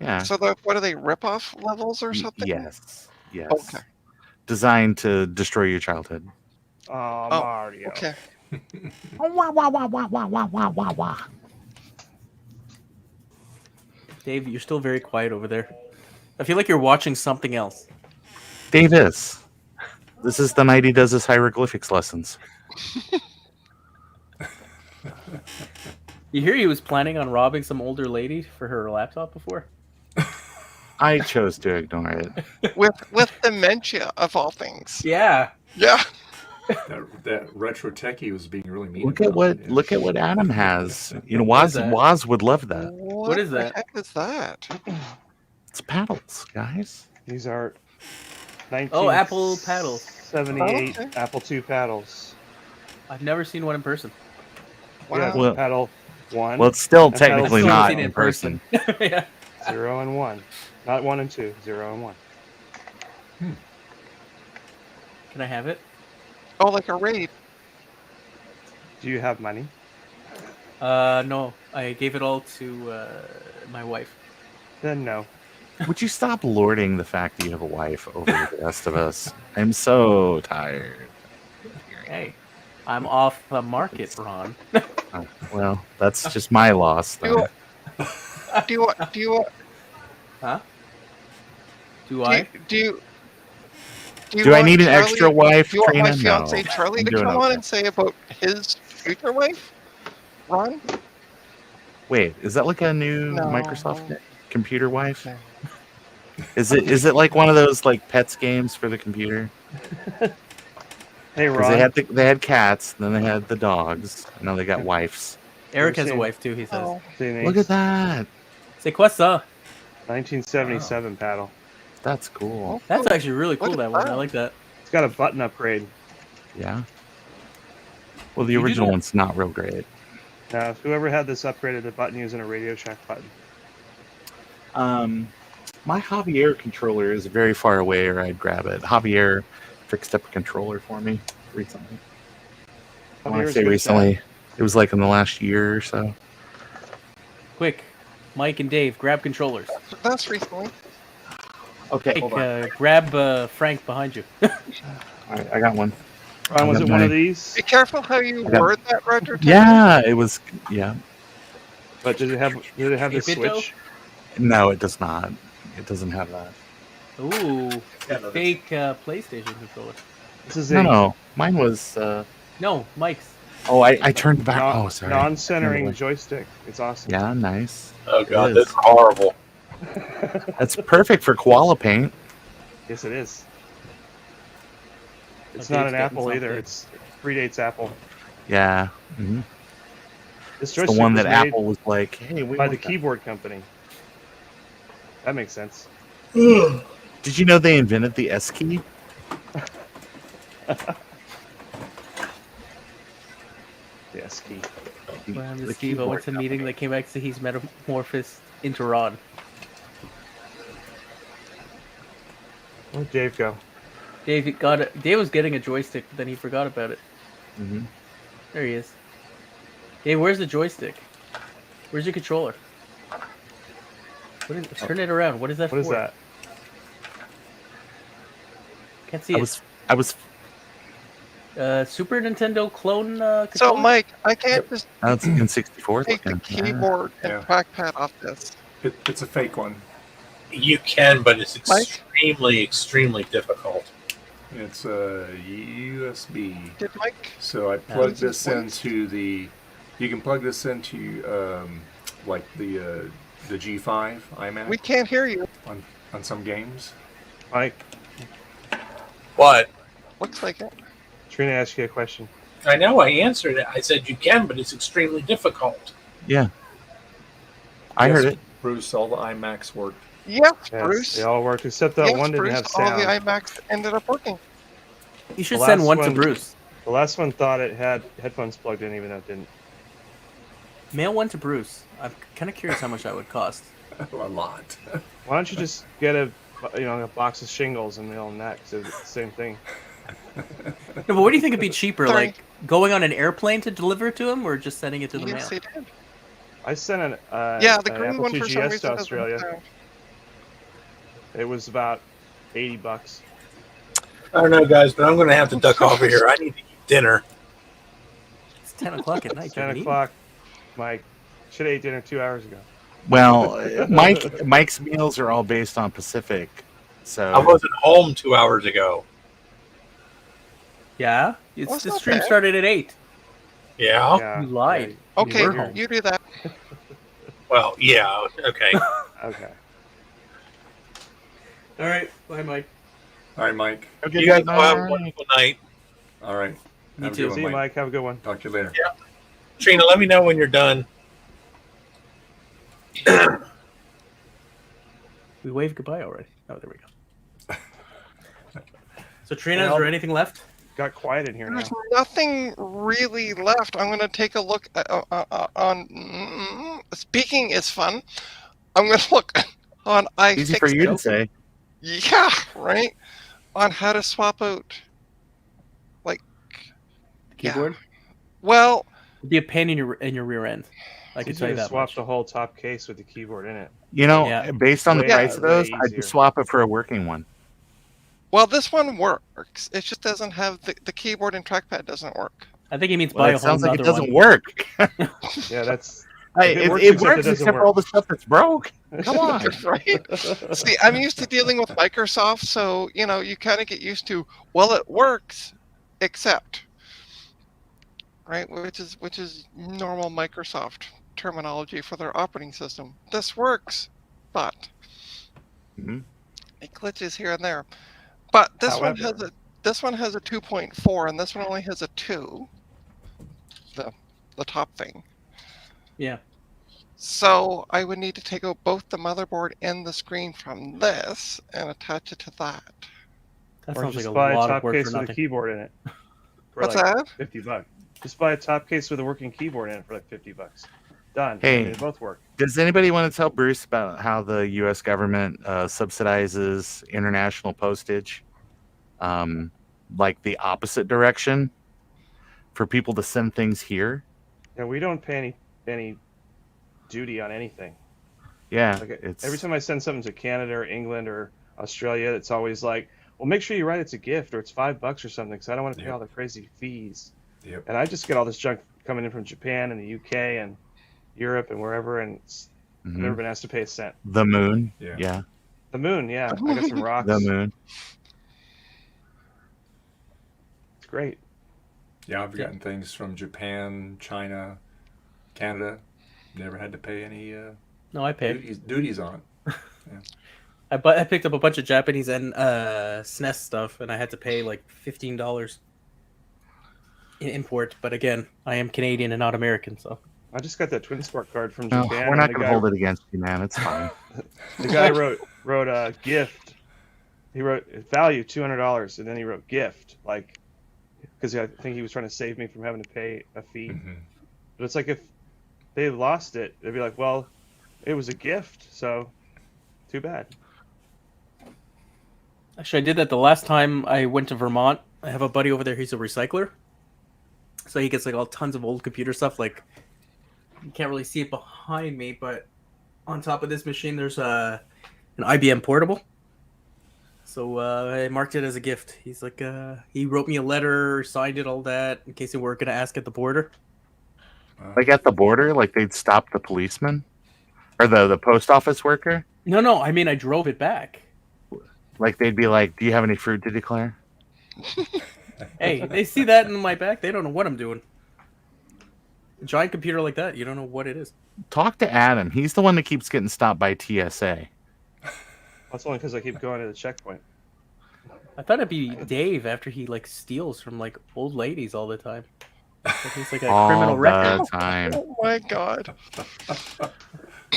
Yeah. So what are they, rip-off levels or something? Yes. Yes. Okay. Designed to destroy your childhood. Oh, Oh, Mario. Okay. Dave, you're still very quiet over there. I feel like you're watching something else. Davis. This is the night he does his hieroglyphics lessons. You hear he was planning on robbing some older lady for her laptop before? I chose to ignore it. With dementia of all things. Yeah. Yeah. That retro techie was being really mean. Look at about it. what Adam has. You know, What Woz is that? Woz would love that. What is the that? heck is that? It's paddles, guys. These are 1978 Oh, Apple paddles. 78 Okay. Apple II paddles. I've never seen one in person. Wow. Yeah, Well- paddle 1, Well, it's still And paddles technically still not seen it in person. yeah. 0 and 1. Not 1 and 2, 0 and 1. Can I have it? Oh, like a raid. Do you have money? No. I gave it all to my wife. Then no. Would you stop lording the fact that you have a wife over the rest of us? I'm so tired. Hey, I'm off the market, Ron. Oh, well, that's just my loss. Do Then. Do you want? Do you? Huh? Do Do I? you? Do you? you Do I want need an Charlie- extra wife, Do you want my Trina? fiance No. Charlie I'm to doing come on okay. and say about his future wife? Ron? Wait, is that like a new No. Microsoft computer wife? No. Is it like one of those like pets games for the computer? Hey, 'Cause Ron. they had cats, then they had the dogs, and now they got wives. Eric has a seen- wife too, he says. Oh, Look at that. C'est quoi ça? 1977 paddle. That's cool. That's actually really cool, Look at that one. I that. like that. It's got a button upgrade. Yeah. Well, the You do original that? one's not real great. Now, if whoever had this upgraded the button using a Radio Shack button. My Javier controller is very far away, or I'd grab it. Javier fixed up a controller for me recently. When I Javier's say good at recently, it was like in the last year or so. Quick, Mike and Dave, grab controllers. that's recently. Okay, Hey, hold on. grab Frank behind you. I got one. Ron, was I it got one of mine. these? Be careful how you I got- word that, Roger. Yeah, it was. Yeah. But did it have the Hey, Bito? switch? No, it does not. It doesn't have that. Ooh, Yeah, no, fake PlayStation controller. This is No, a no. Mine was. No, Mike's. Oh, I turned back. non- Oh, sorry. non-centering Turned away. joystick. It's awesome. Yeah, nice. Oh god, It that's is. horrible. That's perfect for koala paint. Yes, it is. It's Oh, not Dave's an getting Apple either. something. It predates Apple. Yeah. hmm This It's joystick the one was that made Apple was like, hey, we by want the that. keyboard company. That makes sense. Did you know they invented the S key? Yes, key. Well, The Steve keyboard went to a meeting that came back to say he's metamorphosed into Ron. Where'd Dave go? Dave was getting a joystick, but then he forgot about it. Mhm. There he is. Hey, where's the joystick? Where's your controller? Turn it around. What is that What for? is that? Can't see I it. was Super Nintendo clone So, controller? Mike, I can't just that's N64 take the looking. Yeah. keyboard and Yeah. trackpad off this. It's a fake one. You can, but it's Mike? extremely difficult. It's a USB. Did Mike? So I plug Use his this voice? into the. You can plug this into like the G5 iMac We can't hear you. on some games. Mike, What? Looks like it. Trina asked you a question. I know. I answered it. I said you can, but it's extremely difficult. Yeah. I Yes, heard it. Bruce, all the iMacs work. Yes, Yes, Bruce. they all worked except that Yes, one didn't Bruce. have All the sound. iMacs ended up working. You should The send last one to one- Bruce. The last one thought it had headphones plugged in, even though it didn't. Mail one to Bruce. I'm kind of curious how much that would cost. A lot. Why don't you just get a box of shingles and mail them that? 'Cause it's the same thing. No, but what do you think would be cheaper? Sorry. Like going on an airplane to deliver it to him, or just sending it to the Yes, mail? they did. I sent an Yeah, the an green Apple one II for some GS reason to doesn't Australia. sound. It was about $80. I don't know, guys, but I'm going to have to duck off of here. I need to eat dinner. It's 10 o'clock at night. It's you 10 haven't eaten. o'clock. Mike, should have ate dinner 2 hours ago. Well, Mike's meals are all based on Pacific, so I wasn't home 2 hours ago. Yeah? That's The not stream bad. started at 8. Yeah. Yeah, You lied. Okay, were home. you do that. Well, yeah. Okay. Okay. All right. Bye, Mike. All right, Mike. Okay, You guys all have a bye. wonderful night. All right. Me Have a too. good one, See you, Mike. Have a good one. Talk to you later. Trina, let me know when you're done. We waved goodbye already. Oh, there we go. So, Trina, is Well- there anything left? Got quiet in here now. There's nothing really left. I'm going to take a look on. Speaking is fun. I'm going to look on Easy for you to iFixit. say. Yeah, right. On how to swap out. Like, Keyboard? well, It'd be a pain in your rear end. I can It's tell easier you to that swap much. the whole top case with the keyboard in it. You know, Yeah. based on the Way- price of those, way I'd easier. just swap it for a working one. this one works. It just doesn't have the keyboard and trackpad doesn't work. I think he means Well, buy it a whole sounds like it nother doesn't one. work. Yeah, that's Hey, It it, works it except it works doesn't except for work. all the stuff that's broke. Come on. Right? See, I'm used to dealing with Microsoft, so you kind of get used to. Well, it works, except, right? Which is normal Microsoft terminology for their operating system. This works, but Mhm. it glitches here and there. But this one However- has a 2.4, and this one only has a 2. The top thing. Yeah. So I would need to take out both the motherboard and the screen from this and attach it to that. That or sounds like just a buy a lot top of work case for with a nothing. keyboard in it. For What's like that? $50. Just buy a top case with a working keyboard in it for like $50. Done. Hey. They both work. Does anybody want to tell Bruce about how the U.S. government subsidizes international postage, like the opposite direction, for people to send things here? Yeah, we don't pay any duty on anything. Yeah, Like it's every time I send something to Canada or England or Australia, it's always like, well, make sure you write it's a gift or it's $5 or something, because I don't want to pay Yep. all the crazy fees. Yep. And I just get all this junk coming in from Japan and the UK and Europe and wherever, and I've Mhm. never been asked to pay a cent. the moon. Yeah. Yeah, The moon, yeah, I got some rocks. the moon. It's great. Yeah, I've gotten things from Japan, China, Canada. Never had to pay any No, I paid. duties on it. I picked up a bunch of Japanese and SNES stuff, and I had to pay like $15 in import. But again, I am Canadian and not American, so I just got that Twin Spark card from No, Japan. we're and not the going to guy- hold it against you, man. It's fine. The guy wrote a gift. He wrote value $200, and then he wrote gift, like, because I think he was trying to save me from having to pay a fee. Mhm. But it's like if they lost it, they'd be like, well, it was a gift, so too bad. actually, I did that the last time I went to Vermont. I have a buddy over there. He's a recycler, so he gets like all tons of old computer stuff, like You can't really see it behind me, but on top of this machine, there's an IBM portable. So I marked it as a gift. He's like, he wrote me a letter, signed it, all that, in case they were going to ask at the border. Like at the border, like they'd stop the policeman or the post office worker. No, I mean I drove it back. Like they'd be like, "Do you have any fruit to declare?" Hey, they see that in my back, they don't know what I'm doing. A giant computer like that, you don't know what it is. Talk to Adam. He's the one that keeps getting stopped by TSA. That's only because I keep going to the checkpoint. I thought it'd be Dave after he like steals from like old ladies all the time. Like he's like a All criminal the record. time. Oh my god.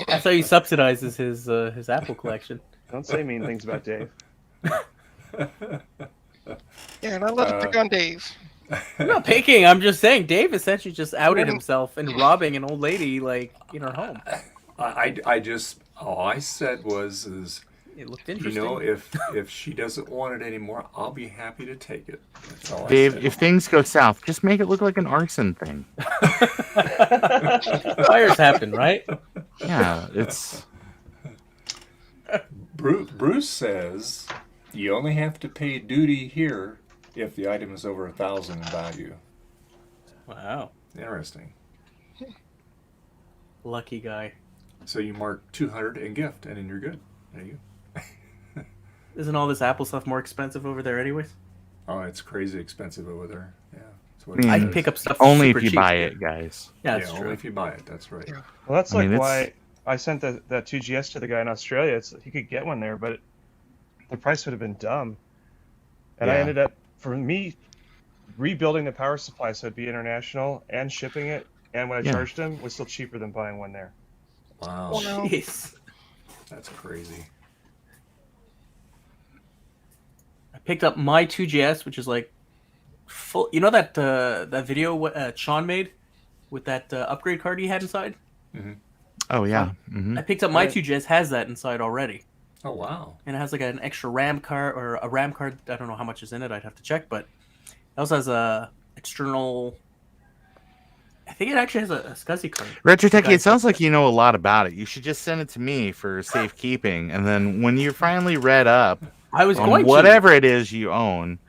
That's how he subsidizes his Apple collection. Don't say mean things about Dave. Yeah, not allowed to pick on Dave. I'm not picking. I'm just saying Dave essentially just outed himself and robbing an old lady like in her home. I just all I said was It looked you interesting. know, if she doesn't want it anymore, I'll be happy to take it. That's all I Dave, said. if things go south, just make it look like an arson thing. Fires happen, right? Yeah, it's Bruce says you only have to pay duty here if the item is over 1,000 in value. Wow, Interesting. lucky guy. So you mark 200 and gift, and then you're good. There you go. Isn't all this Apple stuff more expensive over there, anyways? Oh, it's crazy expensive over there. Yeah, that's what I mean, I it can is. pick up stuff only super if you cheap. buy it, guys. Yeah, Yeah, that's only true. if you buy it. That's right. Well, that's I like mean, why I sent that 2GS to the guy in Australia. He could get one there, but the price would have been dumb. And I Yeah. ended up, for me, rebuilding the power supply so it'd be international and shipping it, and when I Yeah. charged him, was still cheaper than buying one there. Wow, Jeez. that's crazy. I picked up my 2GS, which is like full. You know that that video what Sean made with that upgrade card he had inside? Oh yeah. Hmm. I picked up my Right. 2GS has that inside already, Oh wow. and it has like an extra RAM card or a RAM card. I don't know how much is in it. I'd have to check, but it also has a external. I think it actually has a SCSI card. Retrotechy, Guys, it sounds like you know a lot about it. You should just send it to me for safekeeping, and then when you're finally read up I was on going whatever it is you own,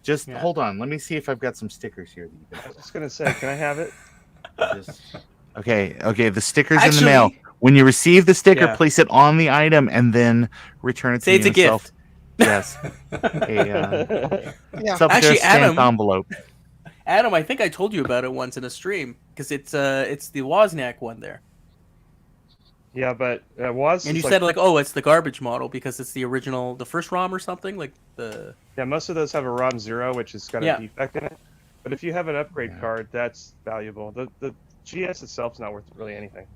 just Yeah. hold on. Let me see if I've got some stickers here. That you I can was just gonna say, can I have it? just... Okay. The sticker's in Actually- the mail. When you receive the sticker, Yeah. place it on the item and then return it to Say me it's a in gift. Yes, a Yeah. self-addressed Actually, stamped Adam- envelope. Adam, I think I told you about it once in a stream because it's the Wozniak one there, Yeah, but was and you like, said like, oh, it's the garbage model because it's the original, the first ROM or something like the. yeah, most of those have a ROM 0, which has got Yeah. a defect in it. But if you have an upgrade Yeah. card, that's valuable. The GS itself's not worth really anything.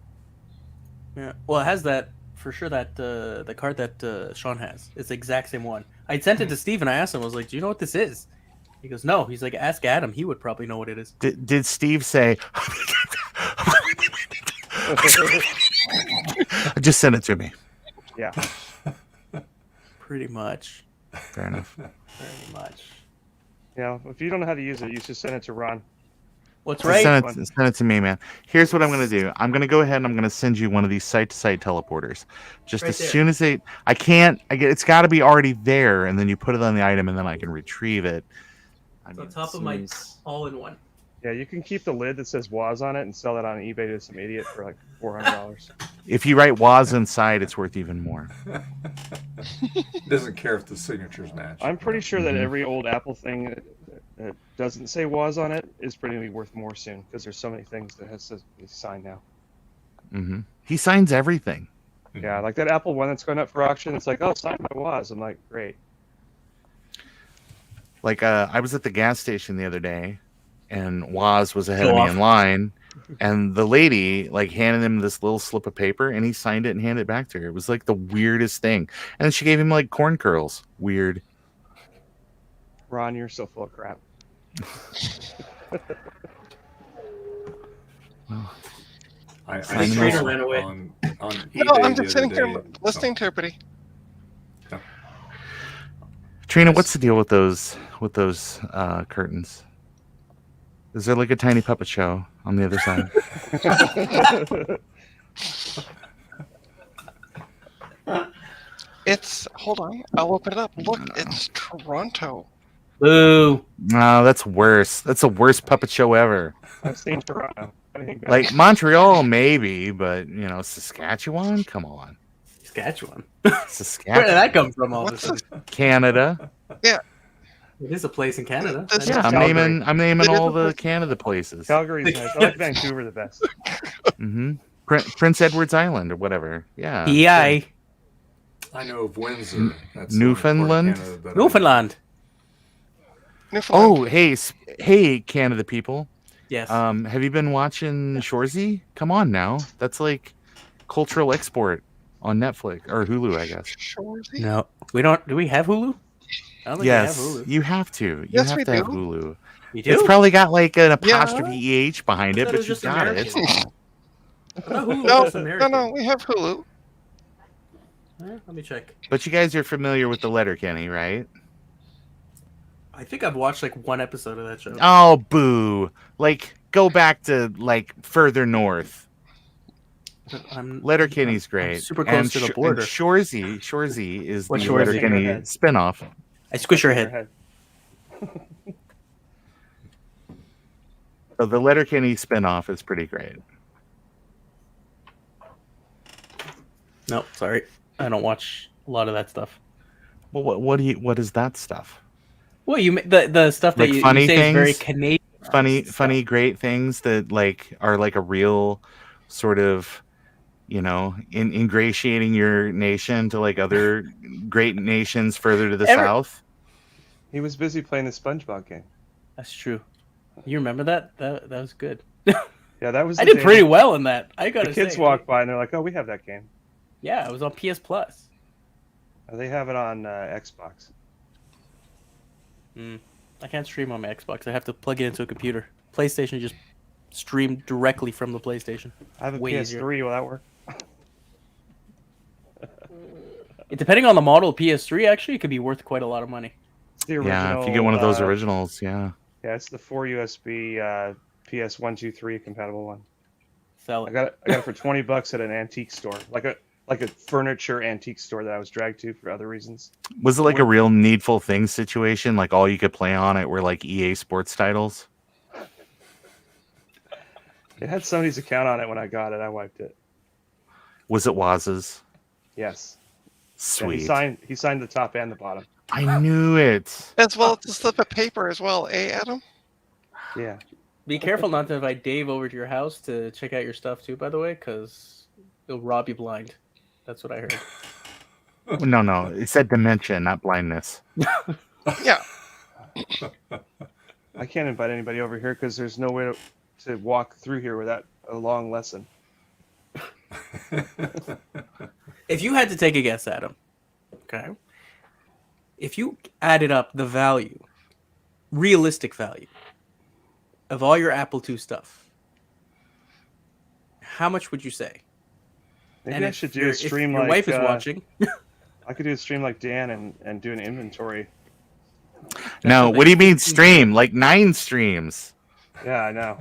Yeah, well, it has that for sure. That the card that Sean has, it's the exact same one. I sent it to Steve and I asked him, I was like, "Do you know what this is?" He goes, "No." He's like, "Ask Adam. He would probably know what it is." Did Steve say? Just send it to me. Yeah. Pretty much. Fair enough. Very much. Yeah, if you don't know how to use it, you should send it to Ron. What's Just right? send it to me, man. Here's what I'm gonna do. I'm gonna go ahead and I'm gonna send you one of these site-to-site teleporters. Just Right as there. soon as it's got to be already there, and then you put it on the item, and then I can retrieve it. I It's on mean, top as of soon my as- all-in-one. Yeah, you can keep the lid that says Woz on it and sell it on eBay to some idiot for like $400. If you write "was" inside, it's worth even more. Doesn't care if the signatures match. I'm pretty sure that Mhm. every old Apple thing that doesn't say Woz on it is pretty gonna be worth more soon because there's so many things that has to be signed now. Hmm. He signs everything. Yeah, like that Apple one that's going up for auction. It's like, oh, signed by Woz. I'm like, great. Like I was at the gas station the other day, and Waz was ahead Go of me off. in line, and the lady like handed him this little slip of paper, and he signed it and handed it back to her. It was like the weirdest thing, and then she gave him like corn curls. Weird. Ron, you're so full of crap. I The saw trainer ran away. on eBay No, I'm the just sitting other here day- listening to everybody. Trina, what's the deal with those curtains? Is there like a tiny puppet show? on the other side. Hold on, I'll open it up. Look, it's Toronto. Boo. No, that's worse. That's the worst puppet show ever. I've seen Toronto. Like Montreal, maybe, but Saskatchewan. Come on, Saskatchewan. Where did Saskatchewan, that come from? All of a What's sudden, Canada. it is a place in Canada. This- Yeah, I'm Calgary. naming It is all a the place- Canada places. Calgary's nice. I like Vancouver the best. hmm Prince Edward's Island or whatever. Yeah. PI. I know of Windsor. That's Newfoundland? the only part of Canada that I know. Newfoundland. Newfoundland. Oh, hey, Canada people. Yes. Have you been watching Shoresy? Come on now. That's like cultural export on Netflix or Hulu, I guess. Shoresy? no, we don't. Do we have Hulu? I don't think Yes, we have Hulu. you have to. You Yes, have we to have do. Hulu. You do? It's probably got like an Yeah. apostrophe EH behind I it, thought it but was you just got American. it. I thought Hulu was No, just no, American. no, we have Hulu. Let me check. But you guys are familiar with the Letterkenny, right? I think I've watched like one episode of that show. Oh, boo. Like, go back to, like, further north. Letterkenny's great. I'm super close to the border. And Shoresy is What's the Shoresy? Letterkenny spinoff. I squish your head. So the Letterkenny spinoff is pretty great. No, sorry, I don't watch a lot of that stuff. Well, what is that stuff? Well, the stuff that Like you funny say is very things? Canadian. Funny, great things that like are like a real sort of, ingratiating your nation to like other great nations further to the south. He was busy playing the SpongeBob game. That's true. You remember that? That was good. Yeah, that was. I the did day pretty well in that. I gotta The kids say. walk by and they're like, "Oh, we have that game." Yeah, it was on PS Plus. They have it on Xbox. I can't stream on my Xbox. I have to plug it into a computer. PlayStation just stream directly from the PlayStation. I have a Way PS3. easier. Will that work? Depending on the model PS3, actually, it could be worth quite a lot of money. It's the original, Yeah, if you get one of those originals, yeah. Yeah, it's the 4 USB PS123 compatible one. Sell I it. got it for $20 at an antique store, like a furniture antique store that I was dragged to for other reasons. Was it like a real Needful Things situation? Like all you could play on it were like EA Sports titles? It had somebody's account on it when I got it. I wiped it. Was it Waz's? Yes. Sweet. Yeah, he signed the top and the bottom. I knew it. As well as a slip of paper as well, Adam? Yeah. Be careful not to invite Dave over to your house to check out your stuff too, by the way, because he'll rob you blind. That's what I heard. No. It said dementia, not blindness. Yeah. I can't invite anybody over here because there's no way to walk through here without a long lesson. If you had to take a guess, Adam, okay, if you added up the value, realistic value, of all your Apple II stuff, how much would you say? Maybe And I if should do your- a stream if your like wife is watching. I could do a stream like Dan and do an inventory. No, what what do you they- mean stream? Like 9 streams. Yeah, I know.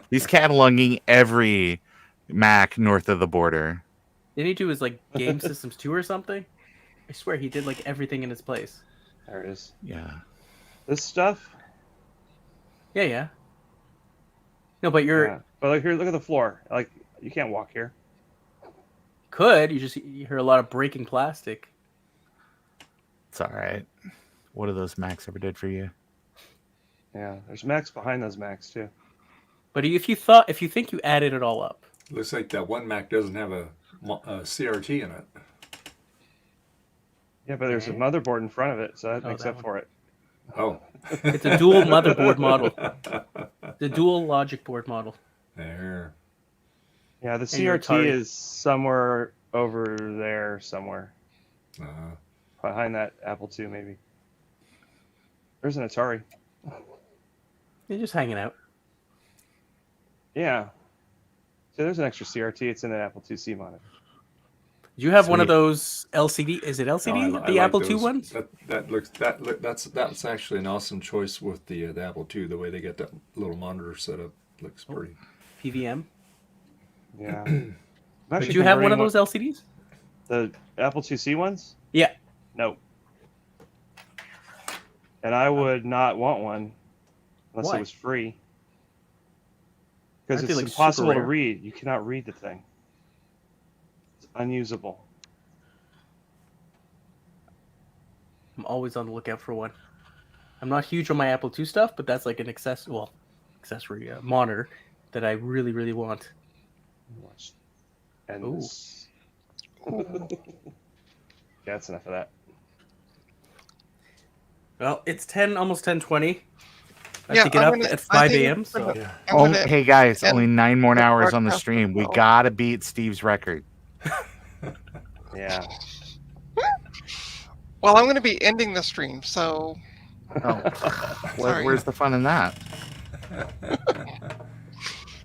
He's cataloging every Mac north of the border. Didn't he do his like Game Systems 2 or something? I swear he did like everything in its place. There it is. Yeah. This stuff. Yeah. No, but Yeah. But like here, look at the floor. Like you can't walk here. you hear a lot of breaking plastic. It's all right. What do those Macs ever did for you? Yeah, there's Macs behind those Macs too. But if you think you added it all up, Looks like that one Mac doesn't have a CRT in it. Yeah, but there's a motherboard in front of it, so that Oh, makes that up one. for it. Oh. it's a dual motherboard model, the dual logic board model. There. Yeah, the And your CRT Atari. is somewhere over there, somewhere behind that Apple II, maybe. There's an Atari. You're just hanging out. Yeah. So there's an extra CRT. It's in an Apple IIc monitor. Do you have one of Sweet. those LCD? Is it LCD? No, I the like Apple II those. ones? That's actually an awesome choice with the Apple II. The way they get that little monitor set up looks pretty. PVM. Yeah. Did you have one of those LCDs? The Apple IIc ones? Yeah. No. And I would not want one unless Why? it was free. Because Aren't they, it's like, super impossible to rare? read. You cannot read the thing. It's unusable. I'm always on the lookout for one. I'm not huge on my Apple II stuff, but that's like an accessory monitor that I really, really want. And Ooh. this... Yeah, that's enough of that. Well, it's almost 10:20. I Yeah, have to get I'm up gonna- at I 5 think a.m. I'm So gonna- Yeah. I'm Oh, gonna hey guys, end only 9 more the hours on the broadcast stream. We now. gotta beat Steve's record. Yeah. Well, I'm going to be ending the stream, so Oh, Sorry. where's the fun in that?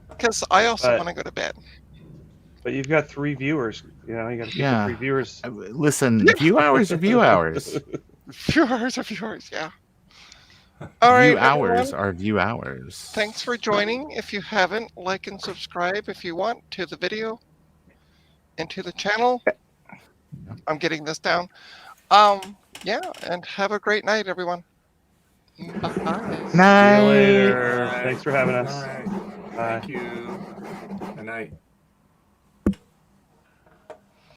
because I also But- want to go to bed. But you've got 3 viewers. You know, you got to keep Yeah. the 3 viewers. Listen, view hours are view hours. Viewers of yours, yeah. All right, View hours everyone. are view hours. Thanks for joining. If you haven't, like and subscribe if you want to the video and to the channel. I'm getting this down. Yeah, and have a great night, everyone. Bye. See you Night. later. Thanks for having us. All right. Bye. Thank you. Good night.